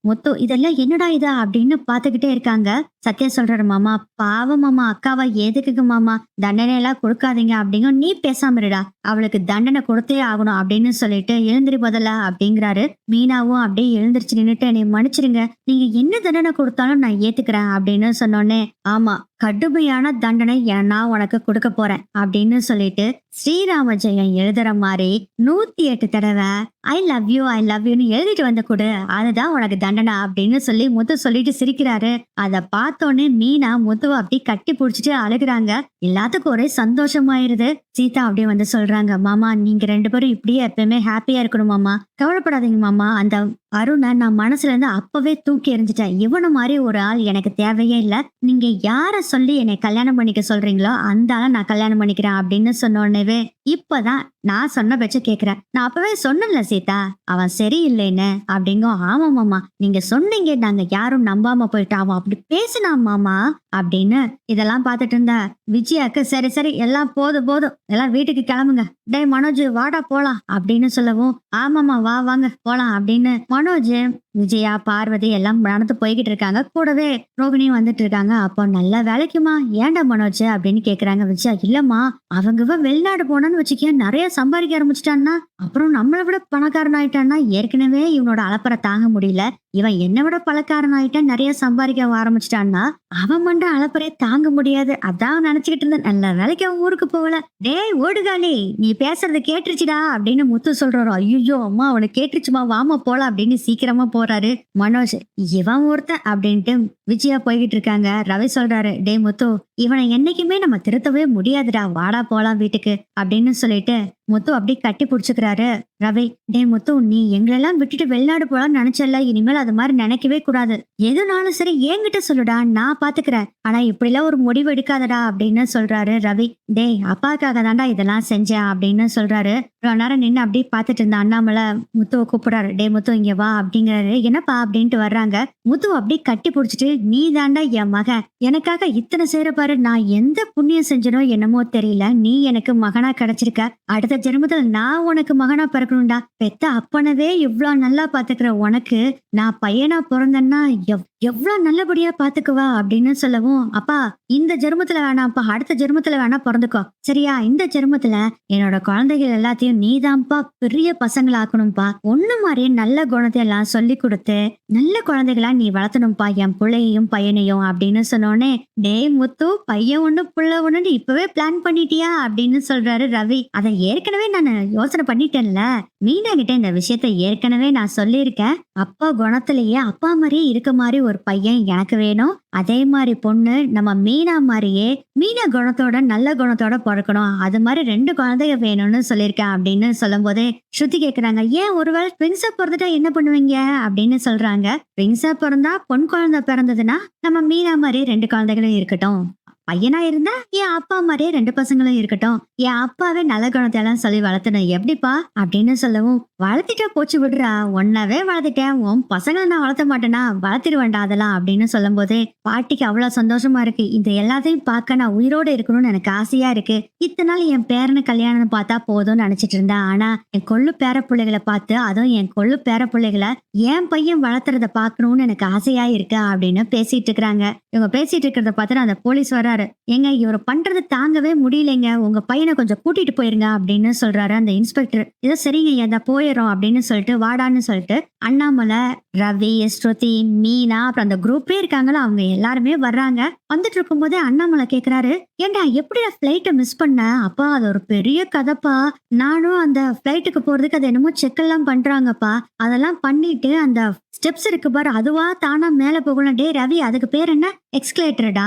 முத்து. இதெல்லாம் என்னடா இதா அப்படின்னு பாத்துக்கிட்டே இருக்காங்க. சத்யா சொல்றாரு, மாமா பாவம் மாமா, அக்காவா எதுக்கு மாமா தண்டனை எல்லாம் கொடுக்காதீங்க அப்படிங்க, நீ பேசாம இருடா, அவளுக்கு தண்டனை கொடுத்தே ஆகணும் அப்படின்னு சொல்லிட்டு எழுந்திரி பதில அப்படிங்கிறாரு. மீனாவும் அப்படியே எழுந்திரிச்சு நின்னுட்டு, என்னை மன்னிச்சிருங்க, நீங்க என்ன தண்டனை கொடுத்தாலும் நான் ஏத்துக்கிறேன் அப்படின்னு சொன்னோன்னே, ஆமா கடுமையான தண்டனை நான் உனக்கு கொடுக்க போறேன் அப்படின்னு சொல்லிட்டு ஸ்ரீராம ஜெயம் எழுதுற மாதிரி 108 தடவை ஐ லவ் யூன்னு எழுதிட்டு வந்து கொடு, அதுதான் உனக்கு தண்டனை அப்படின்னு சொல்லி முத்து சொல்லிட்டு சிரிக்கிறாரு. அத பார்த்தோன்னே மீனா முத்துவை அப்படி கட்டி பிடிச்சிட்டு அழுகுறாங்க. எல்லாத்துக்கும் ஒரே சந்தோஷமாயிருது. சீதா அப்படியே வந்து சொல்றாங்க, மாமா நீங்க 2 பேரும் இப்படியே எப்பயுமே ஹாப்பியா இருக்கணும் மாமா, கவலைப்படாதீங்க மாமா, அந்த அருணை நான் மனசுல இருந்து அப்பவே தூக்கி எறிஞ்சிட்டேன், இவன மாதிரி ஒரு ஆள் எனக்கு தேவையே இல்லை, நீங்க யார சொல்லி என்னை கல்யாணம் பண்ணிக்க சொல்றீங்களோ அந்த ஆளை நான் கல்யாணம் பண்ணிக்கிறேன் அப்படின்னு சொன்னோடனே இப்பதான் நான் சொன்ன பேச்ச கேக்குறேன், நான் அப்பவே சொன்னேன்ல சீதா அவன் சரியில்லைன்னு அப்படிங்கோ. ஆமா மாமா நீங்க சொன்னீங்க, நாங்க யாரும் நம்பாம போயிட்டோம், அவன் அப்படி பேசினான் மாமா அப்படின்னு. இதெல்லாம் பார்த்துட்டு இருந்த விஜயாக்கு சரி சரி எல்லாம் போதும் எல்லாம் வீட்டுக்கு கிளம்புங்க, டேய் மனோஜ் வாடா போலாம் அப்படின்னு சொல்லவும், ஆமாமா வா வாங்க போலாம் அப்படின்னு மனோஜ் விஜயா பார்வதி எல்லாம் நடந்து போய்கிட்டு இருக்காங்க. கூடவே ரோகிணியும் வந்துட்டு இருக்காங்க. அப்போ நல்ல வேலைக்குமா ஏன்டா மனோஜ் அப்படின்னு கேக்குறாங்க. விஜயா இல்லம்மா, அவங்க வெளிநாடு போனான்னு வச்சுக்க நிறைய சம்பாதிக்க ஆரம்பிச்சிட்டான்னா அப்புறம் நம்மளை விட பணக்காரன் ஆயிட்டான்னா ஏற்கனவே இவனோட அலப்பறை தாங்க முடியல. இவன் என்னை விட பணக்காரன் ஆயிட்டான், நிறைய சம்பாதிக்க ஆரம்பிச்சிட்டான்னா அவன் பண்ற அலப்பறையை தாங்க முடியாது. அதான் நினைச்சுக்கிட்டு இருந்தேன். நல்ல வேலைக்கு அவன் ஊருக்கு போகல. டேய் ஓடுகாலி, நீ பேசுறத கேட்டுருச்சுடா அப்படின்னு முத்து சொல்றாரு. ஐயோ அம்மா அவனுக்கு கேட்டுருச்சுமா, வாமா போலாம் அப்படின்னு சீக்கிரமா போறாரு மனோஜ். இவன் ஒருத்தன் அப்படின்ட்டு விஜயா போய்கிட்டு இருக்காங்க. ரவி சொல்றாரு, டே முத்து, இவனை என்னைக்குமே நம்ம திருத்தவே முடியாதுடா, வாடா போலாம் வீட்டுக்கு அப்படின்னு சொல்லிட்டு முத்து அப்படி கட்டி புடிச்சுக்கிறாரு ரவி. டே முத்து, நீ எங்களெல்லாம் விட்டுட்டு வெளிநாடு போலான்னு நினைச்சல, இனிமேல் அது மாதிரி நினைக்கவே கூடாது. எதுனாலும் சரி என்கிட்ட சொல்லுடா, நான் பாத்துக்கிறேன். ஆனா இப்படி எல்லாம் ஒரு முடிவு எடுக்காதடா அப்படின்னு சொல்றாரு ரவி. டேய் அப்பாக்காக தாண்டா இதெல்லாம் செஞ்சேன் அப்படின்னு சொல்றாரு. ரொம்ப நேரம் நின்று அப்படியே பாத்துட்டு இருந்த அண்ணாமலை முத்துவை கூப்பிடுறாரு. டே முத்து இங்க வா அப்படிங்கிறாரு. என்னப்பா அப்படின்ட்டு வர்றாங்க. முத்துவை அப்படியே கட்டி புடிச்சிட்டு, நீ தாண்டா என் மகன், எனக்காக இத்தனை செய்யற பாரு, நான் எந்த புண்ணியம் செஞ்சனோ என்னமோ தெரியல, நீ எனக்கு மகனா கிடைச்சிருக்க. அடுத்த ஜென்மத்துல நான் உனக்கு மகனா பிறக்கணும்டா. பெத்த அப்பனவே இவ்வளவு நல்லா பாத்துக்கிற உனக்கு நான் பையனா பிறந்தேன்னா எவ்வளவு நல்லபடியா பாத்துக்குவா அப்படின்னு சொல்லவும், அப்பா இந்த ஜென்மத்துல வேணாம்ப்பா, அடுத்த ஜென்மத்துல வேணா பிறந்துக்கோ சரியா, இந்த ஜென்மத்துல என்னோட குழந்தைகள் எல்லாத்தையும் நீதான்ப்பா பெரிய பசங்களாக்கணும்ப்பா, ஒண்ணு மாதிரியே நல்ல குணத்தை எல்லாம் சொல்லி கொடுத்து நல்ல குழந்தைகளா நீ வளர்த்தணும்ப்பா என் பிள்ளையையும் பையனையும் அப்படின்னு சொன்னோடனே, டேய் முத்து, பையன் ஒண்ணு புள்ள ஒண்ணுன்னு இப்பவே பிளான் பண்ணிட்டியா அப்படின்னு சொல்றாரு ரவி. அதை ஏற்கனவே நான் யோசனை பண்ணிட்டேன்ல, மீனா கிட்ட இந்த விஷயத்த ஏற்கனவே நான் சொல்லியிருக்கேன். அப்பா குணத்திலேயே அப்பா மாதிரியே இருக்க மாதிரி ஒரு பையன் எனக்கு வேணும். அதே மாதிரி பொண்ணு நம்ம மீனா மாதிரியே மீனா குணத்தோட நல்ல குணத்தோட பிறக்கணும். அது மாதிரி 2 குழந்தைங்க வேணும்னு சொல்லியிருக்கேன் அப்படின்னு சொல்லும் போதே ஸ்ருதி கேக்குறாங்க, ஏன் ஒருவேளை ட்வின்ஸா பிறந்துட்டா என்ன பண்ணுவீங்க அப்படின்னு சொல்றாங்க. ட்வின்ஸா பிறந்தா பொன் குழந்தை பிறந்ததுன்னா நம்ம மீனா மாதிரி 2 குழந்தைகளும் இருக்கட்டும், பையனா இருந்தா என் அப்பா மாதிரியே 2 பசங்களும் இருக்கட்டும், என் அப்பாவே நல்ல குணத்தை எல்லாம் சொல்லி வளர்த்தணும் எப்படிப்பா அப்படின்னு சொல்லவும், வளர்த்திட்டா போச்சு விடுறா, ஒன்னாவே வளர்த்துட்டேன், உன் பசங்களை நான் வளர்த்த மாட்டேனா, வளர்த்திடுவேண்டா அதெல்லாம் அப்படின்னு சொல்லும் போதே பாட்டிக்கு அவ்வளவு சந்தோஷமா இருக்கு. இந்த எல்லாத்தையும் பார்க்க நான் உயிரோடு இருக்கணும்னு எனக்கு ஆசையா இருக்கு. இத்தனை நாள் என் பேரனை கல்யாணம் பார்த்தா போதும்னு நினைச்சிட்டு இருந்தேன். ஆனா என் கொள்ளு பேர பிள்ளைகளை பார்த்து, அதுவும் என் கொள்ளு பேர பிள்ளைகளை என் பையன் வளர்த்துறத பாக்கணும்னு எனக்கு ஆசையா இருக்கு அப்படின்னு பேசிட்டு இருக்கிறாங்க. இவங்க பேசிட்டு இருக்கிறத பார்த்துட்டு அந்த போலீஸ் வர்றாரு. ஏங்க இவரை பண்றது தாங்கவே முடியலைங்க, உங்க பையனை கொஞ்சம் கூட்டிட்டு போயிருங்க அப்படின்னு சொல்றாரு அந்த இன்ஸ்பெக்டர். இதோ சரிங்க ஏதா போயிடும் அப்படின்னு சொல்லிட்டு வாடான்னு சொல்லிட்டு அண்ணாமலை, ரவி, ஸ்ருதி, மீனா அப்புறம் அந்த குரூப்பே இருக்காங்களா அவங்க எல்லாருமே வர்றாங்க. வந்துட்டு இருக்கும் போதே அண்ணாமலை கேக்குறாரு, ஏண்டா எப்படி ஃபிளைட்டை மிஸ் பண்ண? அப்பா அது ஒரு பெரிய கதைப்பா, நானும் அந்த ஃபிளைட்டுக்கு போறதுக்கு அது என்னமோ செக் எல்லாம் பண்றாங்கப்பா, அதெல்லாம் பண்ணிட்டு அந்த ஸ்டெப்ஸ் இருக்கு பாரு, அதுவா தானா மேல போகணும். டே ரவி, அதுக்கு பேர் என்ன? எக்ஸ்கலேட்டர்டா.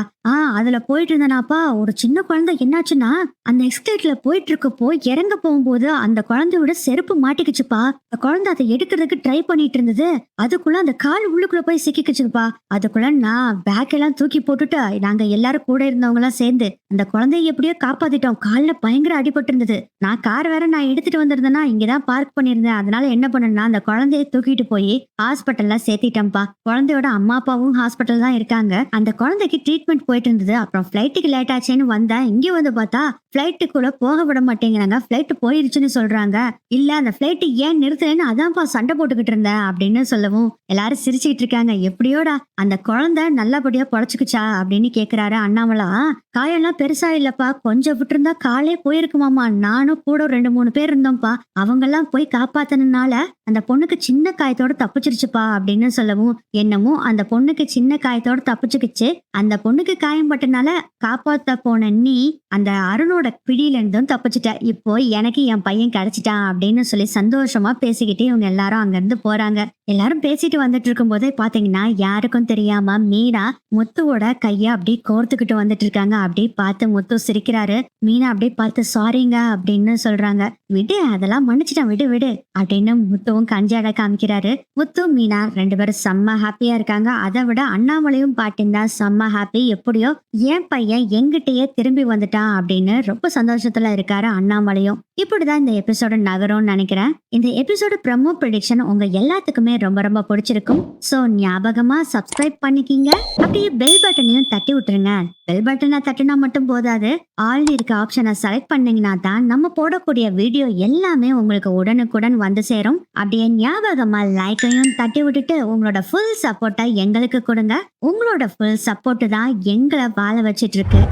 அதுல போயிட்டு இருந்தனாப்பா, ஒரு சின்ன குழந்தை என்னாச்சுன்னா அந்த எக்ஸ்கலேட்டர்ல போயிட்டு இருக்கப்போ இறங்க போகும்போது அந்த குழந்தையோட செருப்பு மாட்டிக்கிச்சுப்பா. அந்த குழந்தை அதை எடுக்கிறதுக்கு ட்ரை பண்ணிட்டு இருந்தது, அதுக்குள்ள அந்த கால் உள்ளுக்குள்ள போய் சிக்கிக்குச்சுப்பா. அதுக்குள்ள நான் பேக் எல்லாம் தூக்கி போட்டுட்டு நாங்க எல்லாரும் கூட இருந்தவங்க எல்லாம் சேர்ந்து அந்த குழந்தைய எப்படியோ காப்பாத்திட்டோம். கால்ல பயங்கர அடிபட்டு இருந்தது. நான் கார் வேற நான் எடுத்துட்டு வந்திருந்தேன்னா இங்கதான் பார்க் பண்ணிருந்தேன். அதனால என்ன பண்ணேன்னா அந்த குழந்தைய தூக்கிட்டு போய் ஹாஸ்பிட்டல்ல சேர்த்திட்டேன்ப்பா. குழந்தையோட அம்மா அப்பாவும் ஹாஸ்பிட்டல் தான் இருக்காங்க. அந்த குழந்தைக்கு ட்ரீட்மெண்ட் போயிட்டு இருந்தது. அப்புறம் ஃபிளைட்டுக்கு லேட் ஆச்சுன்னு வந்தேன். இங்க வந்து பார்த்தா ஃபிளைட்டுக்குள்ள போக விட மாட்டேங்கிறாங்க. ஃபிளைட் போயிருச்சுன்னு சொல்றாங்க. இல்ல அந்த ஃபிளைட் ஏன் நிறுத்தலைன்னு அதான்ப்பா சண்டை போட்டுக்கிட்டு இருந்தேன் அப்படின்னு சொல்லவும் எல்லாரும் சிரிச்சுக்கிட்டு இருக்காங்க. எப்படியோடா அந்த குழந்தை நல்லபடியா பொழைச்சுக்குச்சா அப்படின்னு கேக்குறாரு அண்ணாமலா. காயெல்லாம் பெருசா இல்லப்பா, கொஞ்சம் விட்டுருந்தா காலே போயிருக்குமாமா. நானும் கூட 2-3 பேர் இருந்தோம்ப்பா. அவங்க எல்லாம் போய் காப்பாத்தினால அந்த பொண்ணுக்கு சின்ன காயத்தோட தப்பிச்சிருச்சுப்பா அப்படின்னு சொல்லவும், என்னமோ அந்த பொண்ணுக்கு சின்ன காயத்தோட தப்பிச்சுக்கிச்சு, அந்த பொண்ணுக்கு காயம் பட்டனால காப்பாத்த போன நீ அந்த அருணோட பிடியில இருந்தும் தப்பிச்சுட்ட, இப்போ எனக்கு என் பையன் கிடைச்சிட்டான் அப்படின்னு சொல்லி சந்தோஷமா பேசிக்கிட்டு இவங்க எல்லாரும் அங்க இருந்து போறாங்க. எல்லாரும் பேசிட்டு வந்துட்டு இருக்கும் போதே பாத்தீங்கன்னா யாருக்கும் தெரியாம மீனா முத்துவோட கைய அப்படியே கோர்த்துக்கிட்டு வந்துட்டு இருக்காங்க. அப்படியே பார்த்து முத்து சிரிக்கிறாரு. மீனா அப்படியே பார்த்து சாரிங்க அப்படின்னு சொல்றாங்க. விடு, அதெல்லாம் மன்னிச்சிட்டான், விடு விடு அப்படின்னு முத்துவும் கஞ்சாட காமிக்கிறாரு. முத்து மீனா 2 பேரும் செம்ம ஹாப்பியா இருக்காங்க. அதை விட அண்ணாமலையும் பாட்டிந்தா செம்ம ஹாப்பி. எப்படியோ என் பையன் எங்கிட்டயே திரும்பி வந்துட்டான் அப்படின்னு ரொம்ப சந்தோஷத்துல இருக்காரு அண்ணாமலையும். இப்படிதான் இந்த எபிசோட நகரும்னு நினைக்கிறேன். இந்த எபிசோட ப்ரமோ ப்ரெடிக்ஷன் உங்க எல்லாத்துக்குமே ரொம்ப ரொம்ப பிடிச்சிருக்கும். சோ ஞாபகமா சப்ஸ்கிரைப் பண்ணிக்கிங்க. அப்படியே பெல் பட்டனையும் தட்டி விட்டுருங்க. பெல் பட்டனை தட்டினா மட்டும் போதாது, ஆல் இருக்க ஆப்ஷனை செலக்ட் பண்ணீங்கன்னா தான் நம்ம போடக்கூடிய வீடியோ எல்லாமே உங்களுக்கு உடனுக்குடன் வந்து சேரும். அப்படியே ஞாபகமா லைக்கையும் தட்டி விட்டுட்டு உங்களோட ஃபுல் சப்போர்ட்டை எங்களுக்கு கொடுங்க. உங்களோட ஃபுல் சப்போர்ட் தான் எங்களை வாழ வச்சிட்டு இருக்கு.